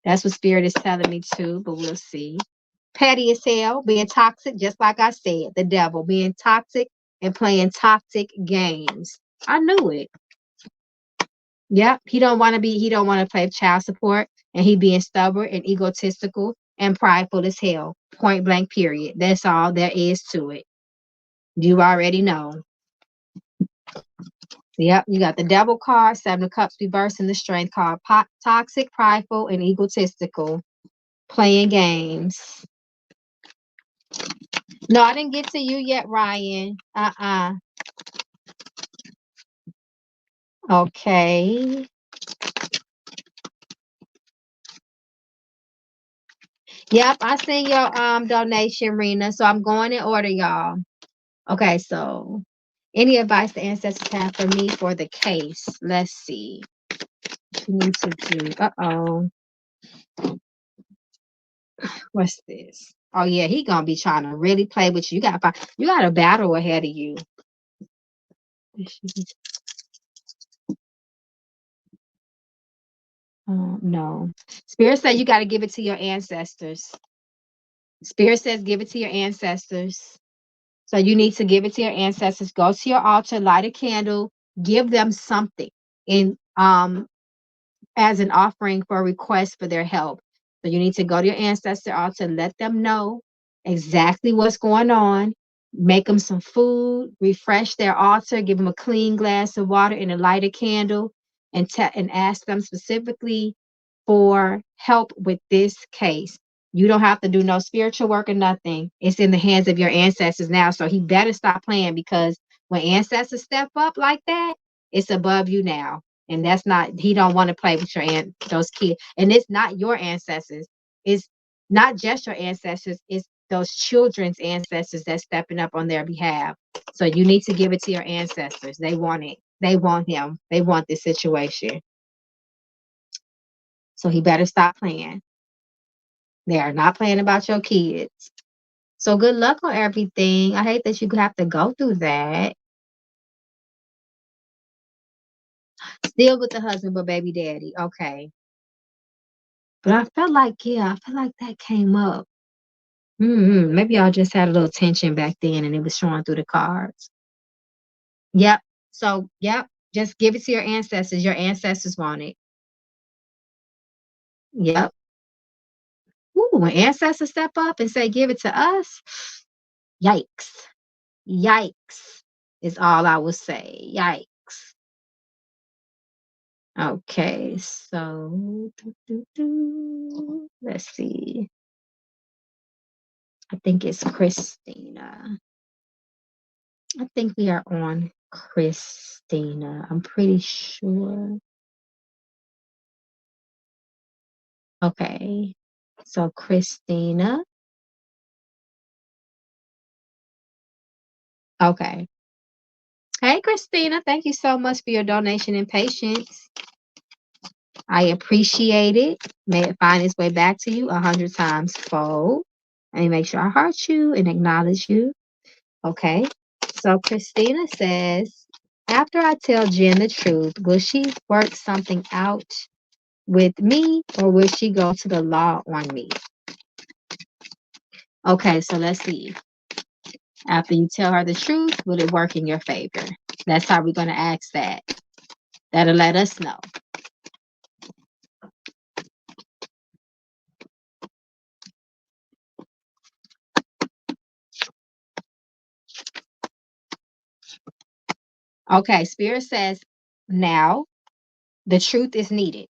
That's what Spirit is telling me too, but we'll see. Petty as hell, being toxic, just like I said. The devil, being toxic and playing toxic games. I knew it. Yep, he don't want to pay child support, and he being stubborn and egotistical and prideful as hell. Point blank, period. That's all there is to it. You already know. Yep, you got the devil card, 7 of cups reversed, and the strength card. Toxic, prideful, and egotistical. Playing games. No, I didn't get to you yet, Ryan. Okay. Yep, I seen your donation, Rena. So I'm going in order, y'all. Okay, so any advice the ancestors have for me for the case? Let's see. What you need to do. Uh-oh. What's this? Oh yeah, he gonna be trying to really play with you. You got a battle ahead of you. No. Spirit said you got to give it to your ancestors. Spirit says give it to your ancestors. So you need to give it to your ancestors. Go to your altar, light a candle, give them something in as an offering for a request for their help. So you need to go to your ancestor altar, let them know exactly what's going on, make them some food, refresh their altar, give them a clean glass of water and a lighted candle, and ask them specifically for help with this case. You don't have to do no spiritual work or nothing. It's in the hands of your ancestors now. So he better stop playing, because when ancestors step up like that, it's above you now. And that's not, he don't want to play with those kids. And it's not your ancestors. It's not just your ancestors. It's those children's ancestors that's stepping up on their behalf. So you need to give it to your ancestors. They want it. They want him. They want this situation. So he better stop playing. They are not playing about your kids. So good luck on everything. I hate that you have to go through that. Still with the husband, but baby daddy. Okay. But I felt like, yeah, I felt like that came up. Maybe y'all just had a little tension back then and it was showing through the cards. Yep. So, yep. Just give it to your ancestors. Your ancestors want it. Yep. Ooh, when ancestors step up and say, give it to us, yikes. Yikes is all I would say. Yikes. Okay, so let's see. I think it's Christina. I think we are on Christina. I'm pretty sure. Okay, so Christina. Okay. Hey, Christina. Thank you so much for your donation and patience. I appreciate it. May it find its way back to you 100 times fold. And make sure I heart you and acknowledge you. Okay. So Christina says, after I tell Jen the truth, will she work something out with me, or will she go to the law on me? Okay, so let's see. After you tell her the truth, will it work in your favor? That's how we're going to ask that. That'll let us know. Okay, Spirit says now the truth is needed.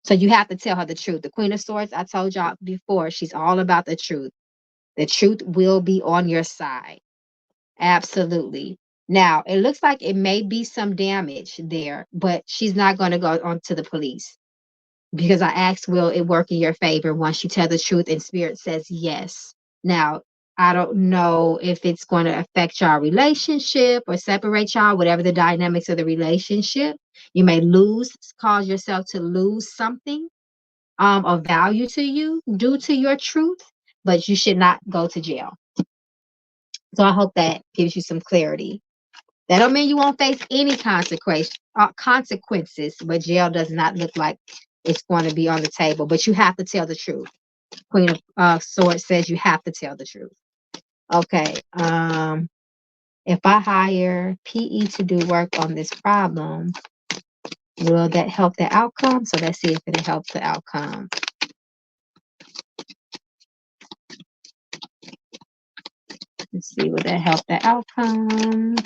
So you have to tell her the truth. The Queen of Swords, I told y'all before, she's all about the truth. The truth will be on your side. Absolutely. Now, it looks like it may be some damage there, but she's not going to go on to the police, because I asked, will it work in your favor once you tell the truth? And Spirit says yes. Now, I don't know if it's going to affect y'all relationship or separate y'all, whatever the dynamics of the relationship. You may cause yourself to lose something of value to you due to your truth, but you should not go to jail. So I hope that gives you some clarity. That don't mean you won't face any consequences, but jail does not look like it's going to be on the table. But you have to tell the truth. Queen of Swords says you have to tell the truth. Okay. If I hire PE to do work on this problem, will that help the outcome? So let's see if it helps the outcome. Let's see, will that help the outcome?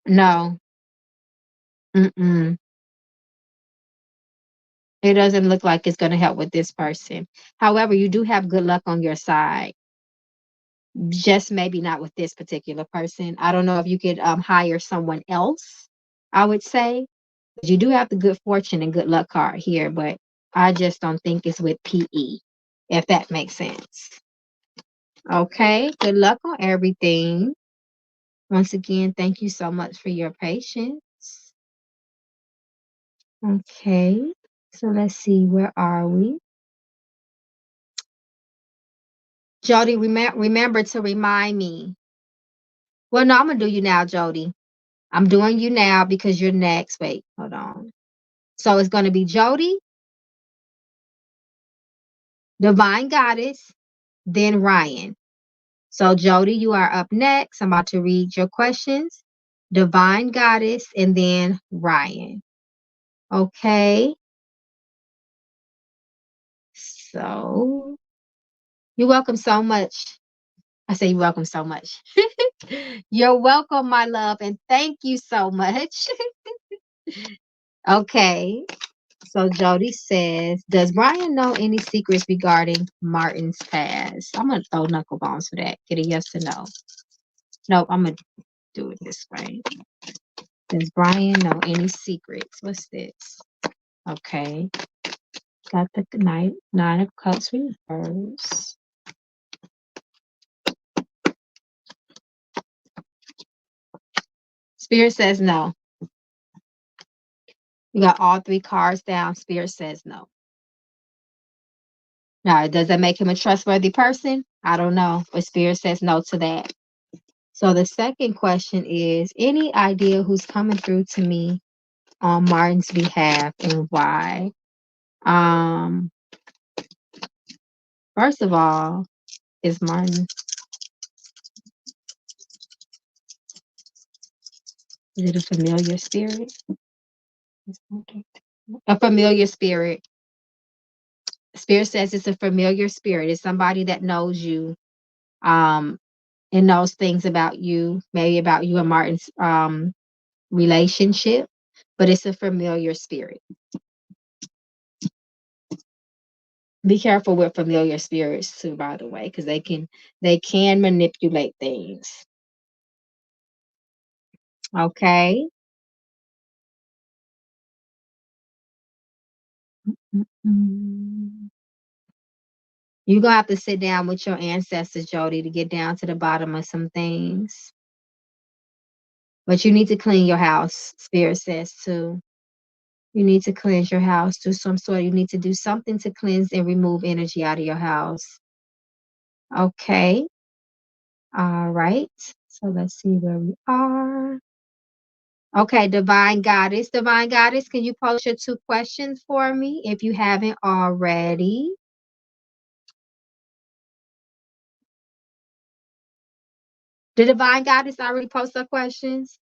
No. Mm-mm. It doesn't look like it's going to help with this person. However, you do have good luck on your side. Just maybe not with this particular person. I don't know if you could hire someone else, I would say. But you do have the good fortune and good luck card here, but I just don't think it's with PE, if that makes sense. Okay, good luck on everything. Once again, thank you so much for your patience. Okay, so let's see, where are we? Jody, remember to remind me. Well, no, I'm going to do you now, Jody. I'm doing you now because you're next. Wait, hold on. So it's going to be Jody, Divine Goddess, then Ryan. So, Jody, you are up next. I'm about to read your questions. Divine Goddess, and then Ryan. Okay. So, you're welcome so much. I say you're welcome so much. You're welcome, my love, and thank you so much. Okay. So Jody says, does Brian know any secrets regarding Martin's past? I'm gonna throw knucklebones for that. Get a yes or no. Nope, I'm gonna do it this way. Does Brian know any secrets? What's this? Okay. Got the nine of cups reverse. Spirit says no. You got all three cards down. Spirit says no. Now, does that make him a trustworthy person? I don't know, but Spirit says no to that. So the second question is, any idea who's coming through to me on Martin's behalf and why? Um, First of all, is Martin, is it a familiar spirit? A familiar spirit. Spirit says it's a familiar spirit. It's somebody that knows you, um, and knows things about you, maybe about you and Martin's relationship, but it's a familiar spirit. Be careful with familiar spirits too, by the way, because they can manipulate things. Okay. Mm-mm. You're gonna have to sit down with your ancestors, Jody, to get down to the bottom of some things. But you need to clean your house, Spirit says too. You need to cleanse your house. Do some sort. You need to do something to cleanse and remove energy out of your house. Okay. All right. So let's see where we are. Okay, Divine Goddess. Divine Goddess, can you post your two questions for me if you haven't already? The Divine Goddess already post her questions?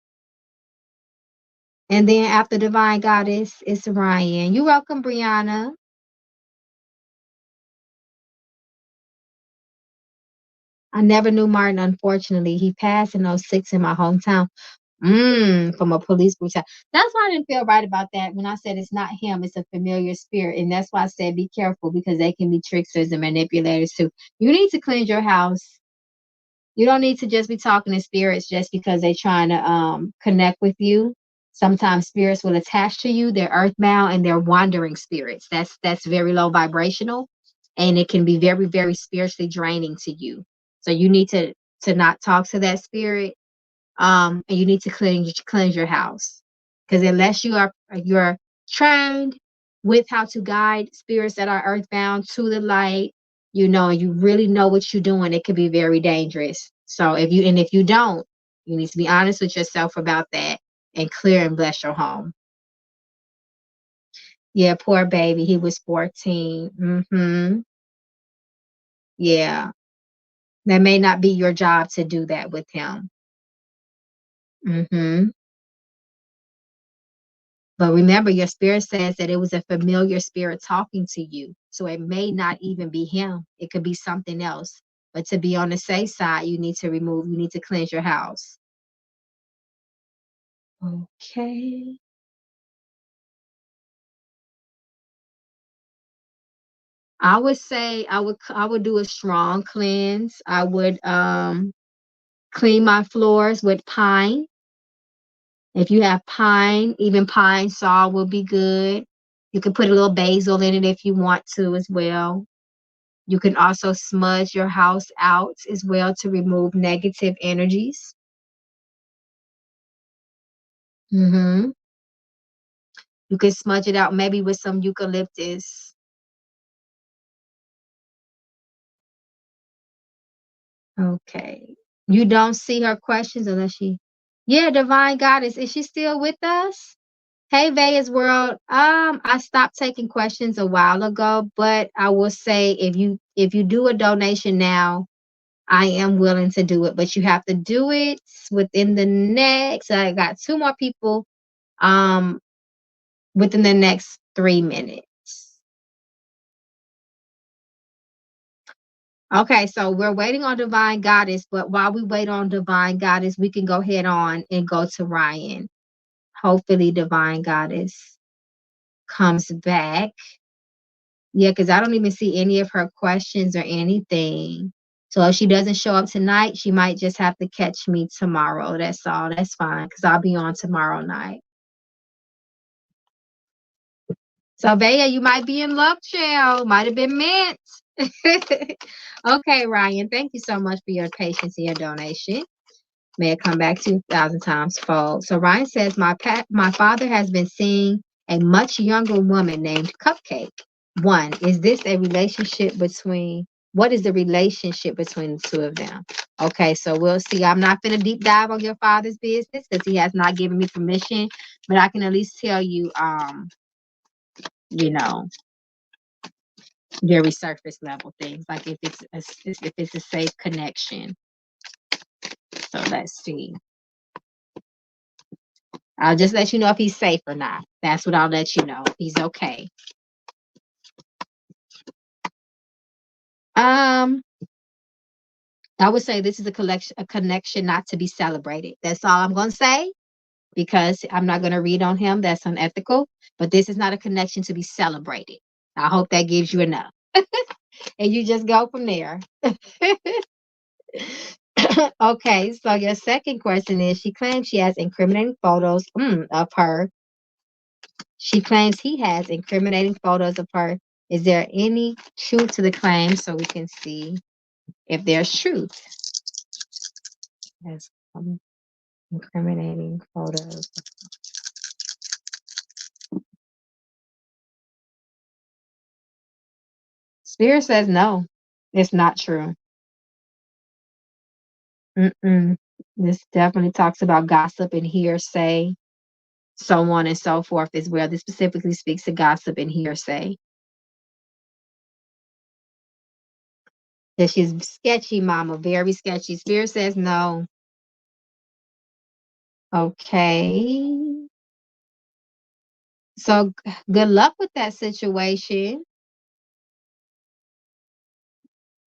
And then after Divine Goddess, it's Ryan. You're welcome, Brianna. I never knew Martin, unfortunately. He passed in '06 in my hometown. From a police brutality. That's why I didn't feel right about that when I said it's not him, it's a familiar spirit. And that's why I said be careful because they can be tricksters and manipulators too. You need to cleanse your house. You don't need to just be talking to spirits just because they're trying to connect with you. Sometimes spirits will attach to you. They're earthbound and they're wandering spirits. That's very low vibrational, and it can be very, very spiritually draining to you. So you need to not talk to that spirit, and you need to cleanse your house, because unless you're trained with how to guide spirits that are earthbound to the light, you really know what you're doing, it could be very dangerous. So if you don't, you need to be honest with yourself about that and clear and bless your home. Yeah, poor baby, he was 14. Yeah, that may not be your job to do that with him. But remember, your spirit says that it was a familiar spirit talking to you. So it may not even be him. It could be something else. But to be on the safe side, you need to cleanse your house. Okay. I would say I would do a strong cleanse. I would clean my floors with pine. If you have pine, even pine saw will be good. You can put a little basil in it if you want to as well. You can also smudge your house out as well to remove negative energies. hmm You can smudge it out maybe with some eucalyptus. Okay. You don't see her questions unless she. Yeah, Divine Goddess. Is she still with us? Hey, Vegas World. I stopped taking questions a while ago, but I will say if you do a donation now, I am willing to do it, but you have to do it within the next. I got two more people um within the next 3 minutes. Okay, so we're waiting on Divine Goddess, but while we wait on Divine Goddess, we can go ahead on and go to Ryan. Hopefully, Divine Goddess comes back. Yeah, because I don't even see any of her questions or anything. So if she doesn't show up tonight, she might just have to catch me tomorrow. That's all. That's fine, because I'll be on tomorrow night. So, Vea, you might be in luck, child. Might have been meant. Okay, Ryan, thank you so much for your patience and your donation. May it come back 2,000 times fold. So Ryan says, my father has been seeing a much younger woman named Cupcake. One, is this a relationship between, what is the relationship between the two of them? Okay, so we'll see. I'm not going to deep dive on your father's business because he has not given me permission, but I can at least tell you, you know, very surface level things, like if it's a safe connection. So let's see. I'll just let you know if he's safe or not. That's what I'll let you know. He's okay. Um, I would say this is a connection not to be celebrated. That's all I'm gonna say, because I'm not gonna read on him. That's unethical. But this is not a connection to be celebrated. I hope that gives you enough. And you just go from there. Okay, so your second question is, she claims she has incriminating photos of her. She claims he has incriminating photos of her. Is there any truth to the claim, so we can see if there's truth? Has incriminating photos. Spirit says no, it's not true. Mm-mm. This definitely talks about gossip and hearsay, so on and so forth as well. This specifically speaks to gossip and hearsay. That she's sketchy, mama, very sketchy. Spirit says no. Okay. So good luck with that situation.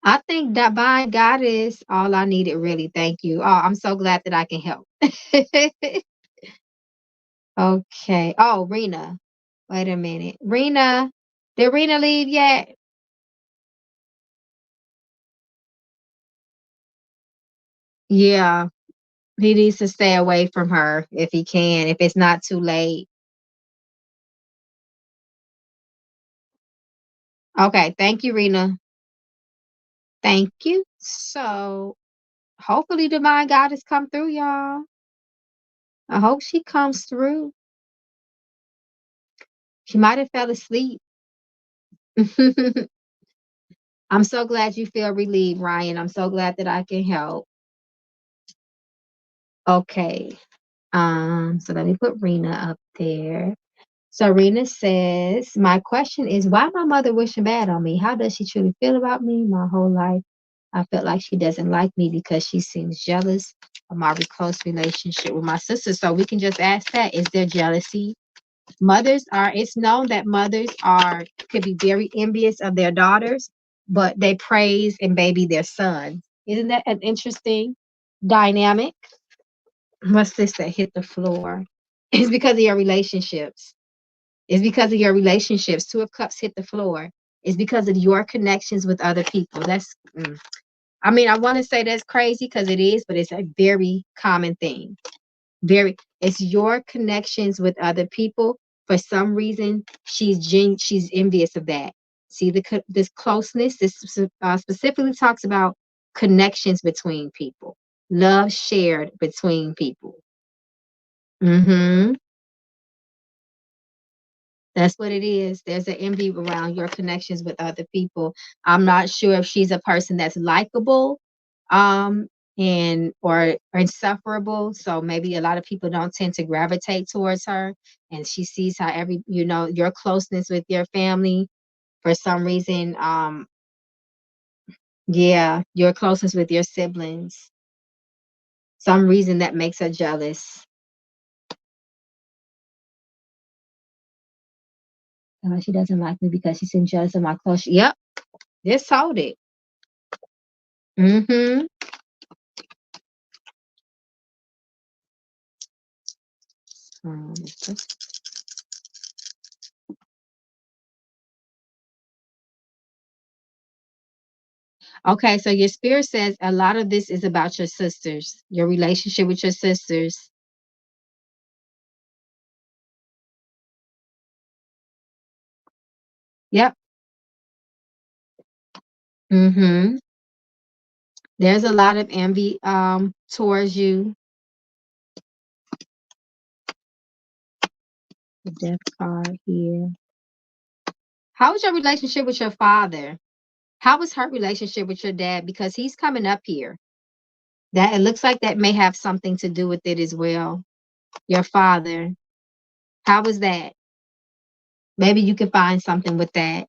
I think Divine Goddess, all I needed, really. Thank you. Oh, I'm so glad that I can help. Okay. Oh, Rena. Wait a minute. Rena, did Rena leave yet? Yeah. He needs to stay away from her if he can, if it's not too late. Okay. Thank you, Rena. Thank you. So hopefully Divine Goddess come through, y'all. I hope she comes through. She might have fell asleep. I'm so glad you feel relieved, Ryan. I'm so glad that I can help. Okay. So let me put Rena up there. So Rena says, my question is, why my mother wishing bad on me? How does she truly feel about me? My whole life, I felt like she doesn't like me because she seems jealous of my close relationship with my sister. So we can just ask that, is there jealousy? It's known that mothers could be very envious of their daughters, but they praise and baby their sons. Isn't that an interesting dynamic? What's this that hit the floor? It's because of your relationships. It's because of your relationships. Two of Cups hit the floor. It's because of your connections with other people. I mean, I want to say that's crazy because it is, but it's a very common thing. It's your connections with other people. For some reason, she's envious of that. See this closeness. This specifically talks about connections between people, love shared between people. Mm-hmm. That's what it is. There's an envy around your connections with other people. I'm not sure if she's a person that's likable, um, or insufferable. So maybe a lot of people don't tend to gravitate towards her. And she sees how your closeness with your family for some reason, Yeah, your closeness with your siblings. Some reason that makes her jealous. She doesn't like me because she's jealous of my close. Yep, just told it. Mm-hmm. Um, okay, so your spirit says a lot of this is about your sisters, your relationship with your sisters. Yep. Mm-hmm. There's a lot of envy towards you. The death card here. How was your relationship with your father? How was her relationship with your dad? Because he's coming up here. That it looks like that may have something to do with it as well. Your father. How was that? Maybe you can find something with that.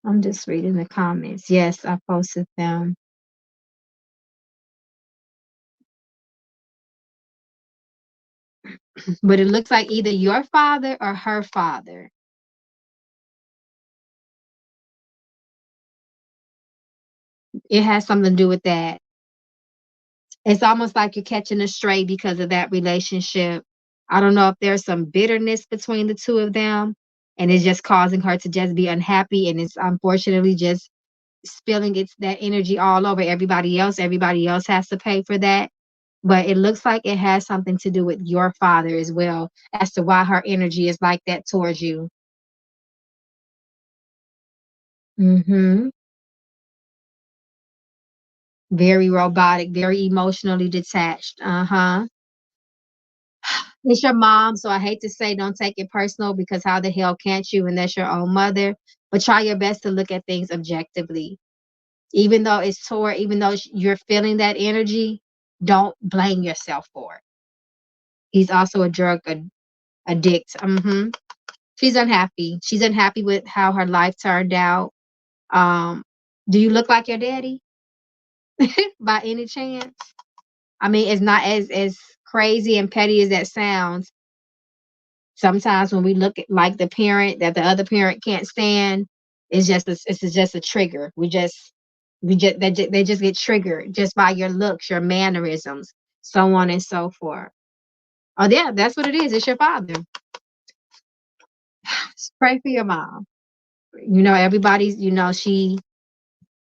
I'm just reading the comments. Yes, I posted them. But it looks like either your father or her father. It has something to do with that. It's almost like you're catching a stray because of that relationship. I don't know if there's some bitterness between the two of them and it's just causing her to just be unhappy and it's unfortunately just spilling its that energy all over everybody else. Everybody else has to pay for that. But it looks like it has something to do with your father as well as to why her energy is like that towards you. Mhm. Very robotic, very emotionally detached. Uh-huh. It's your mom, so I hate to say don't take it personal because how the hell can't you when that's your own mother? But try your best to look at things objectively. Even though it's toward, even though you're feeling that energy, don't blame yourself for it. He's also a drug addict. Hmm. She's unhappy. She's unhappy with how her life turned out. Um, do you look like your daddy by any chance? I mean, it's not as crazy and petty as that sounds. Sometimes when we look at like the parent that the other parent can't stand, it's just a trigger. They just get triggered just by your looks, your mannerisms, so on and so forth. Oh yeah, that's what it is. It's your father. Just pray for your mom. Everybody's,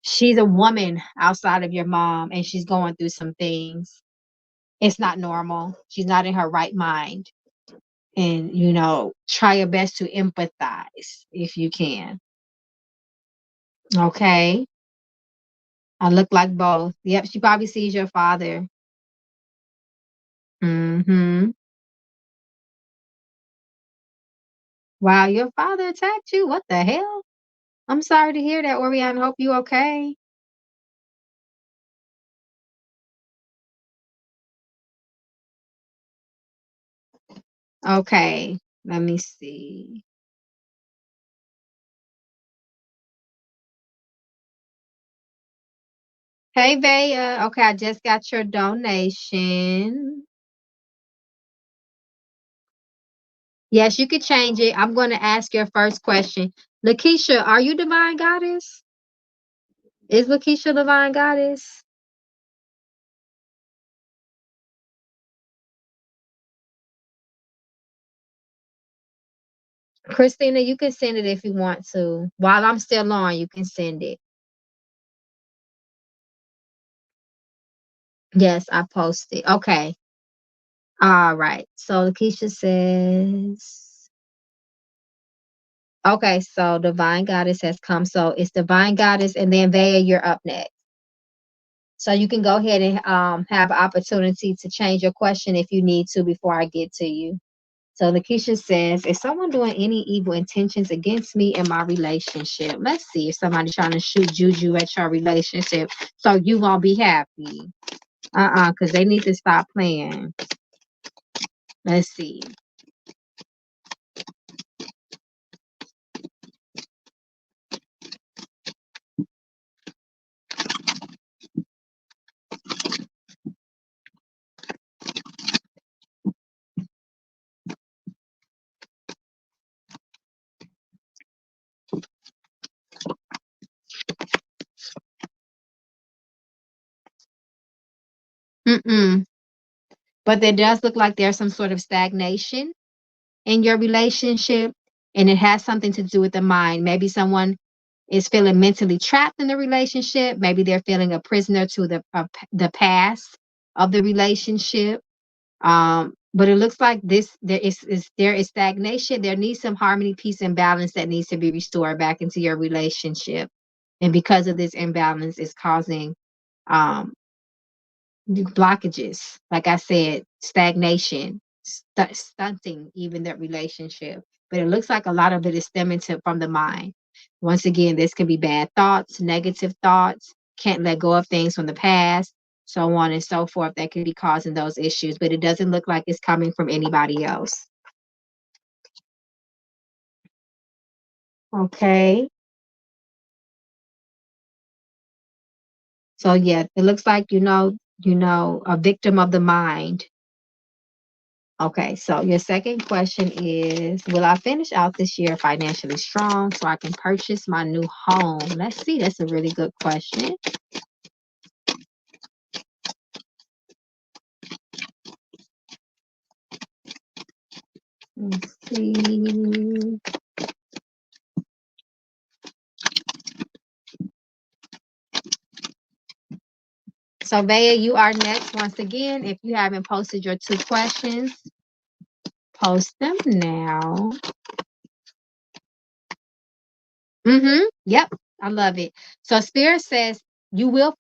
she's a woman outside of your mom and she's going through some things. It's not normal. She's not in her right mind. And try your best to empathize if you can. Okay. I look like both. Yep, she probably sees your father. Mm-hmm. Wow, your father attacked you? What the hell? I'm sorry to hear that, Orion. Hope you okay. Okay. Let me see. Hey, Vaya. Okay, I just got your donation. Yes, you could change it. I'm going to ask your first question. Lakeisha, are you divine goddess? Is Lakeisha divine goddess? Christina, you can send it if you want to. While I'm still on, you can send it. Yes, I posted. Okay. All right. So Lakeisha says, okay, so Divine Goddess has come. So it's Divine Goddess and then Vaya, you're up next. So you can go ahead and have opportunity to change your question if you need to before I get to you. So Lakeisha says, is someone doing any evil intentions against me in my relationship? Let's see if somebody's trying to shoot juju at your relationship so you won't be happy. Because they need to stop playing. Let's see. Mm-mm. But there does look like there's some sort of stagnation in your relationship, and it has something to do with the mind. Maybe someone is feeling mentally trapped in the relationship. Maybe they're feeling a prisoner to the past of the relationship. But it looks like this there is stagnation. There needs some harmony, peace, and balance that needs to be restored back into your relationship. And because of this imbalance, is causing um blockages, like I said, stagnation, stunting even that relationship. But it looks like a lot of it is stemming from the mind. Once again, this can be bad thoughts, negative thoughts, can't let go of things from the past, so on and so forth, that could be causing those issues. But it doesn't look like it's coming from anybody else. Okay. So yeah, it looks like a victim of the mind. Okay, so your second question is, will I finish out this year financially strong so I can purchase my new home? Let's see, that's a really good question. Let's see. So, Vea, you are next. Once again, if you haven't posted your 2 questions, post them now. Yep. I love it. So Spirit says you will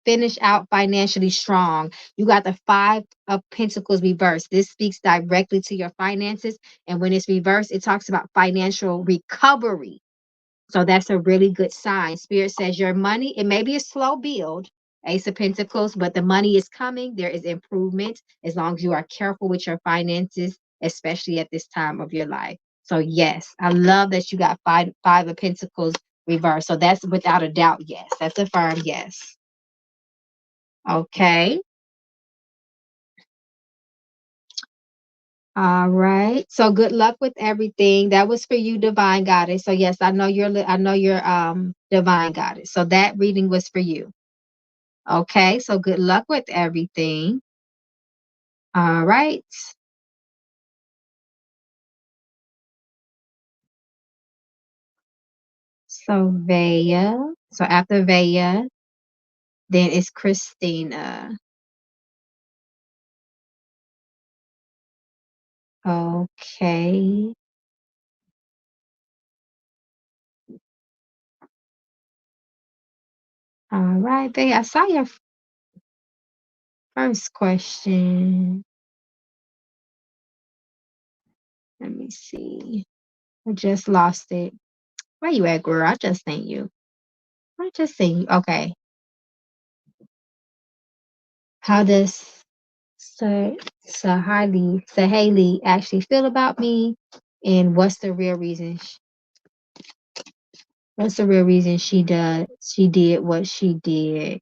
finish out financially strong. You got the 5 of Pentacles reversed. This speaks directly to your finances. And when it's reversed, it talks about financial recovery. So that's a really good sign. Spirit says your money, it may be a slow build, Ace of Pentacles, but the money is coming. There is improvement as long as you are careful with your finances, especially at this time of your life. So yes, I love that you got five of Pentacles reversed. So that's without a doubt, yes. That's a firm yes. Okay. All right. So good luck with everything. That was for you, Divine Goddess. So yes, I know you're Divine Goddess. So that reading was for you. Okay, so good luck with everything. All right. So Vea. So after Vea, then it's Christina. Okay. All right, Vea. I saw your first question. Let me see. I just lost it. Where you at, girl? I just sent you. I just sent you. Okay. How does Sahali actually feel about me? And what's the real reason? What's the real reason she did what she did?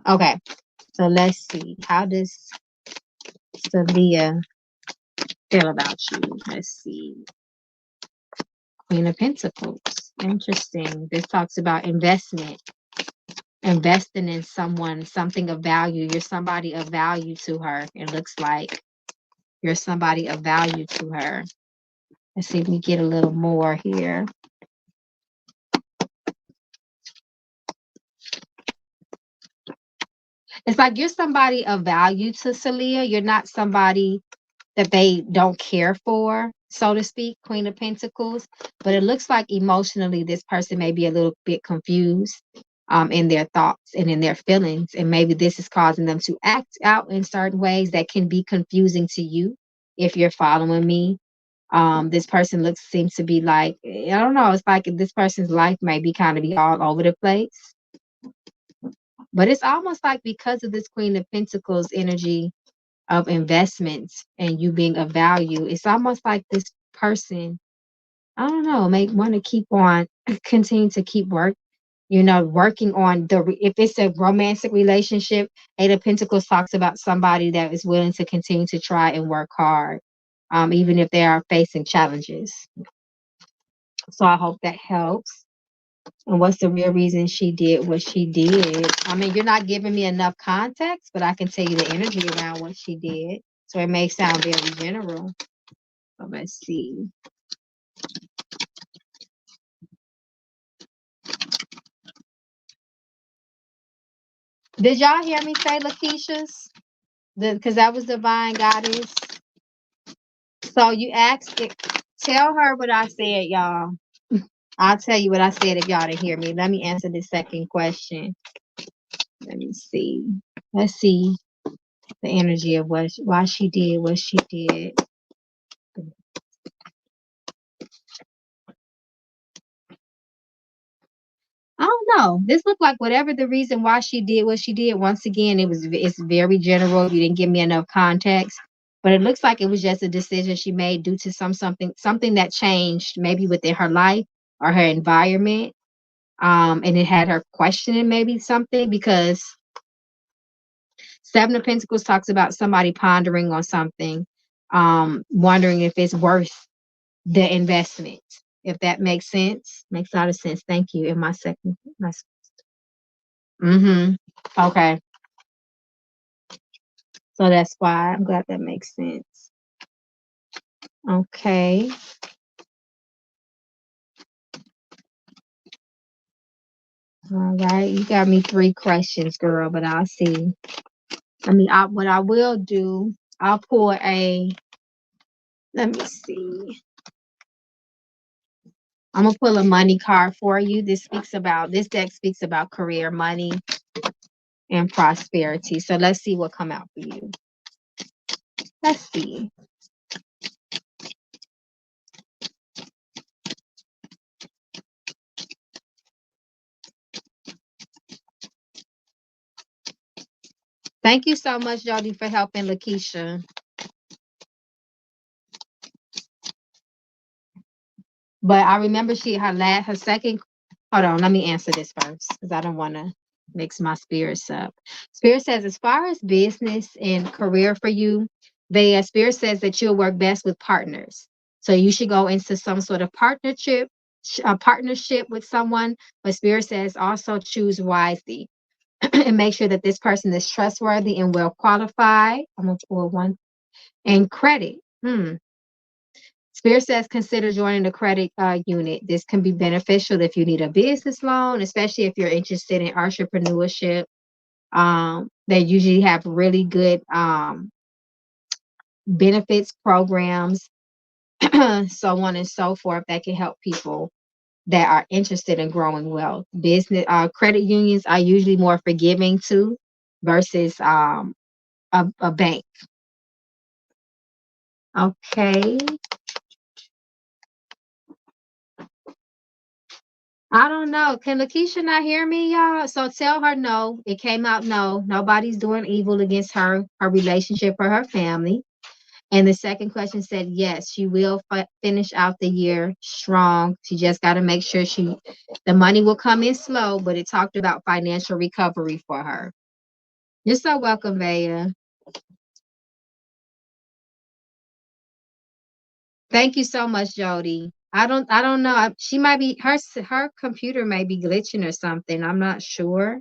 Okay, so let's see. How does Celia feel about you? Let's see. Queen of Pentacles. Interesting. This talks about investment. Investing in someone, something of value. You're somebody of value to her. It looks like you're somebody of value to her. Let's see if we get a little more here. It's like you're somebody of value to Celia. You're not somebody that they don't care for, so to speak, Queen of Pentacles. But it looks like emotionally, this person may be a little bit confused in their thoughts and in their feelings. And maybe this is causing them to act out in certain ways that can be confusing to you if you're following me. This person seems to be like, I don't know, it's like this person's life may be kind of be all over the place. But it's almost like because of this Queen of Pentacles energy of investments and you being of value, it's almost like this person, I don't know, may want to keep on, continue to keep working on if it's a romantic relationship. Eight of Pentacles talks about somebody that is willing to continue to try and work hard, even if they are facing challenges. So I hope that helps. And what's the real reason she did what she did? I mean, you're not giving me enough context, but I can tell you the energy around what she did. So it may sound very general. So let's see. Did y'all hear me say Lakeisha's? Because that was Divine Goddess. So you asked it. Tell her what I said, y'all. I'll tell you what I said if y'all didn't hear me. Let me answer the second question. Let me see. Let's see the energy of why she did what she did. I don't know. This looked like whatever the reason why she did what she did. Once again, it's very general. You didn't give me enough context, but it looks like it was just a decision she made due to something that changed maybe within her life or her environment. And it had her questioning maybe something because Seven of Pentacles talks about somebody pondering on something, wondering if it's worth the investment. If that makes sense, makes a lot of sense. Thank you. In my second, mm-hmm. Okay. So that's why I'm glad that makes sense. Okay. All right. You got me 3 questions, girl, but I'll see. What I will do, I'll pull let me see. I'm gonna pull a money card for you. This deck speaks about career, money, and prosperity. So let's see what come out for you. Let's see. Thank you so much, Jody, for helping Lakeisha. But I remember her second. Hold on, let me answer this first because I don't want to mix my spirits up. Spirit says, as far as business and career for you, Spirit says that you'll work best with partners. So you should go into some sort of partnership with someone. But Spirit says also choose wisely and make sure that this person is trustworthy and well qualified. I'm gonna pull one and credit. Spirit says consider joining the credit unit. This can be beneficial if you need a business loan, especially if you're interested in entrepreneurship. They usually have really good benefits programs, so on and so forth, that can help people that are interested in growing wealth. Business credit unions are usually more forgiving too, versus a bank. Okay. I don't know. Can Lakeisha not hear me, y'all? So tell her no. It came out no. Nobody's doing evil against her relationship, or her family. And the second question said yes, she will finish out the year strong. She just got to make sure the money will come in slow, but it talked about financial recovery for her. You're so welcome, Vaya. Thank you so much, Jody. I don't know. She might be her computer may be glitching or something. I'm not sure.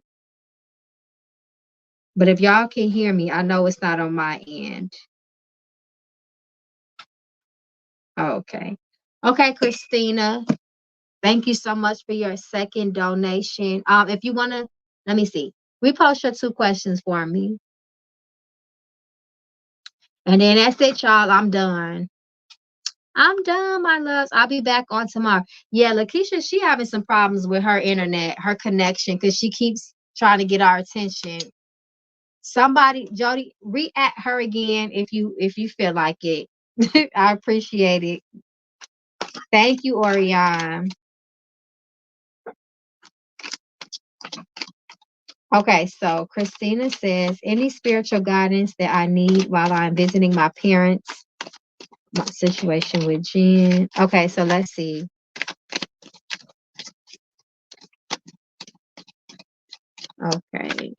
But if y'all can hear me, I know it's not on my end. Okay. Okay, Christina. Thank you so much for your second donation. If you want to, let me see. Repost your 2 questions for me. And then that's it, y'all. I'm done. I'm done, my loves. I'll be back on tomorrow. Yeah, Lakeisha, she having some problems with her internet, her connection, because she keeps trying to get our attention. Somebody, Jody, re-at her again if you feel like it. I appreciate it. Thank you, Orion. Okay, so Christina says, any spiritual guidance that I need while I'm visiting my parents, my situation with Jen. Okay, so let's see. Okay.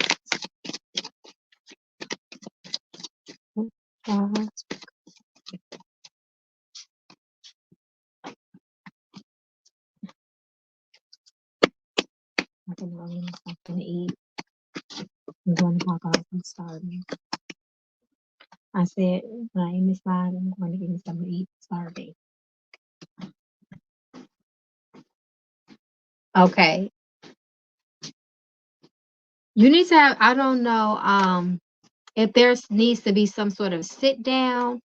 to go get me something to eat. I'm going to talk off. I'm starving. I said, when I end this live, I'm going to get me something to eat. Starving. Okay. You need to have, I don't know, if there needs to be some sort of sit down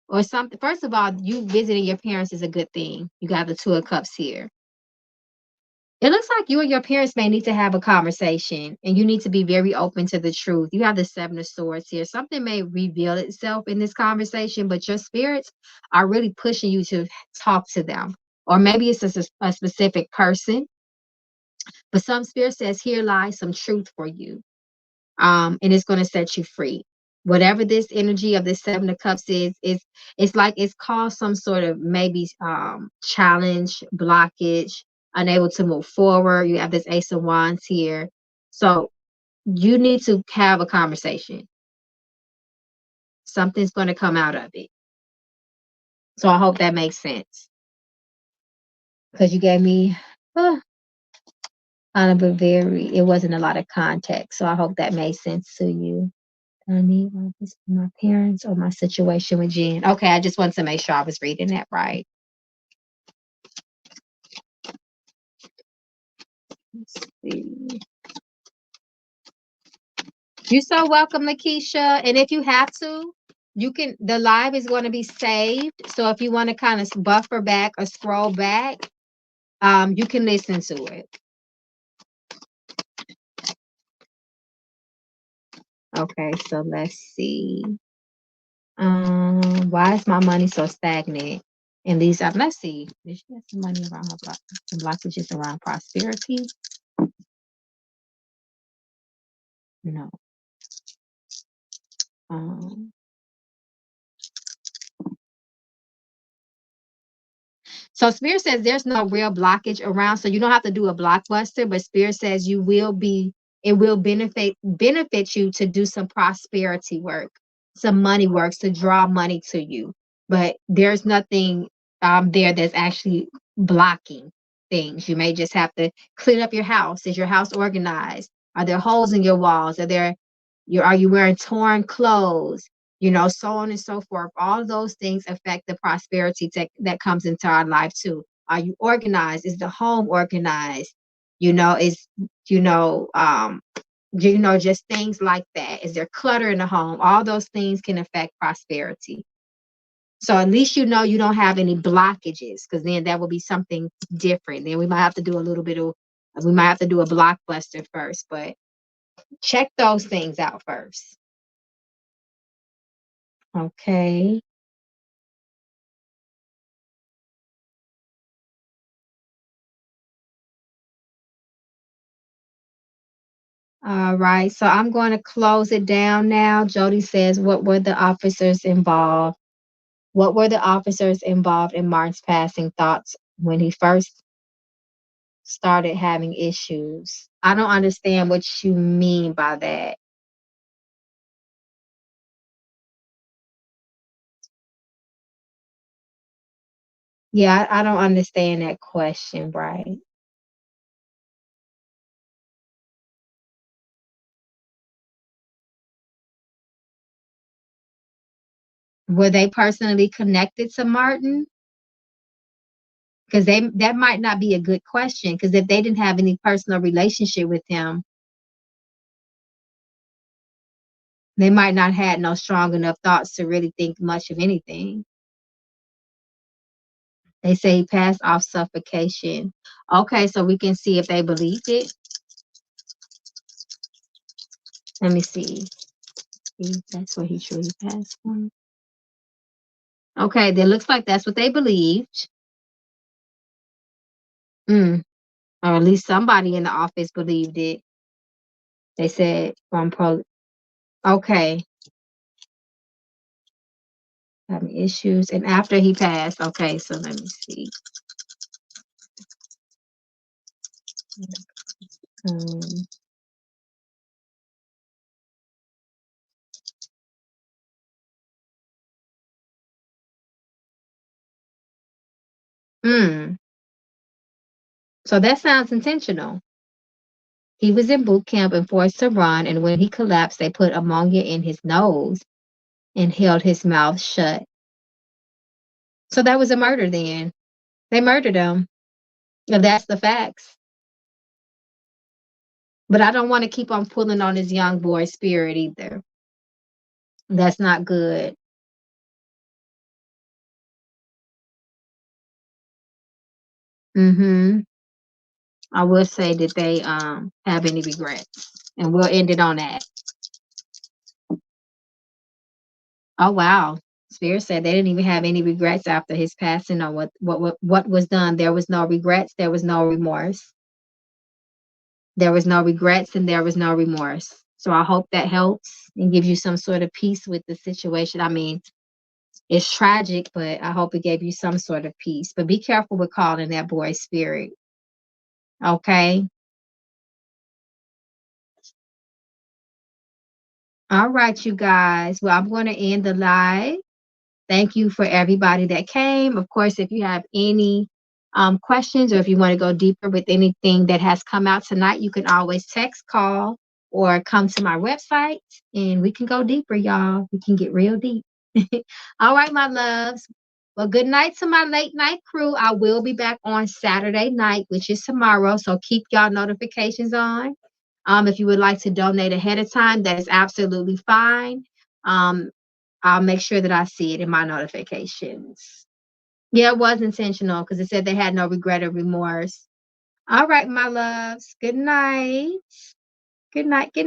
or something. First of all, you visiting your parents is a good thing. You got the Two of Cups here. It looks like you and your parents may need to have a conversation, and you need to be very open to the truth. You have the Seven of Swords here. Something may reveal itself in this conversation, but your spirits are really pushing you to talk to them. Or maybe it's a specific person, but some spirit says, here lies some truth for you. And it's going to set you free. Whatever this energy of this Seven of Cups is it's like it's caused some sort of maybe challenge, blockage, unable to move forward. You have this Ace of Wands here, so you need to have a conversation. Something's going to come out of it. So I hope that makes sense, because you gave me kind of a very, it wasn't a lot of context. So I hope that made sense to you. I need this for my parents or my situation with Jen. Okay, I just wanted to make sure I was reading that right. Let's see. You're so welcome, Lakeisha. And if you have to, you can, the live is going to be saved. So if you want to kind of buffer back or scroll back, you can listen to it. Okay, so let's see. Why is my money so stagnant? And these are, let's see. Did she have some money around her block? Some blockages around prosperity? No. So Spirit says there's no real blockage around, so you don't have to do a blockbuster, but Spirit says you will be, it will benefit you to do some prosperity work, some money works to draw money to you. But there's nothing there that's actually blocking things. You may just have to clean up your house. Is your house organized? Are there holes in your walls? Are you wearing torn clothes? So on and so forth. All those things affect the prosperity that comes into our life too. Are you organized? Is the home organized? Is just things like that. Is there clutter in the home? All those things can affect prosperity. So at least you don't have any blockages, because then that will be something different. Then we might have to do a blockbuster first, but check those things out first. Okay. All right. So I'm going to close it down now. Jody says, what were the officers involved? What were the officers involved in Martin's passing thoughts when he first started having issues? I don't understand what you mean by that. Yeah, I don't understand that question, right? Were they personally connected to Martin? Because that might not be a good question, because if they didn't have any personal relationship with him, they might not had no strong enough thoughts to really think much of anything. They say he passed off suffocation. Okay, so we can see if they believed it. Let me see. That's what he truly passed from. Okay, that looks like that's what they believed. Or at least somebody in the office believed it. They said from pro. Okay, having issues, and after he passed. Okay, so let me see. Um, so that sounds intentional. He was in boot camp and forced to run, and when he collapsed, they put ammonia in his nose and held his mouth shut. So that was a murder then. They murdered him. If that's the facts. But I don't want to keep on pulling on this young boy's spirit either. That's not good. Hmm. I will say that they have any regrets. And we'll end it on that. Oh wow. Spirit said they didn't even have any regrets after his passing on what was done. There was no regrets, there was no remorse. There was no regrets and there was no remorse. So I hope that helps and gives you some sort of peace with the situation. I mean, it's tragic, but I hope it gave you some sort of peace. But be careful with calling that boy's spirit. Okay. All right, you guys. Well, I'm going to end the live. Thank you for everybody that came. Of course, if you have any questions or if you want to go deeper with anything that has come out tonight, you can always text, call, or come to my website and we can go deeper, y'all. We can get real deep. All right, my loves. Well, good night to my late night crew. I will be back on Saturday night, which is tomorrow. So keep y'all notifications on. If you would like to donate ahead of time, that is absolutely fine. Um, I'll make sure that I see it in my notifications. Yeah, it was intentional because it said they had no regret or remorse. All right, my loves. Good night. Good night. Good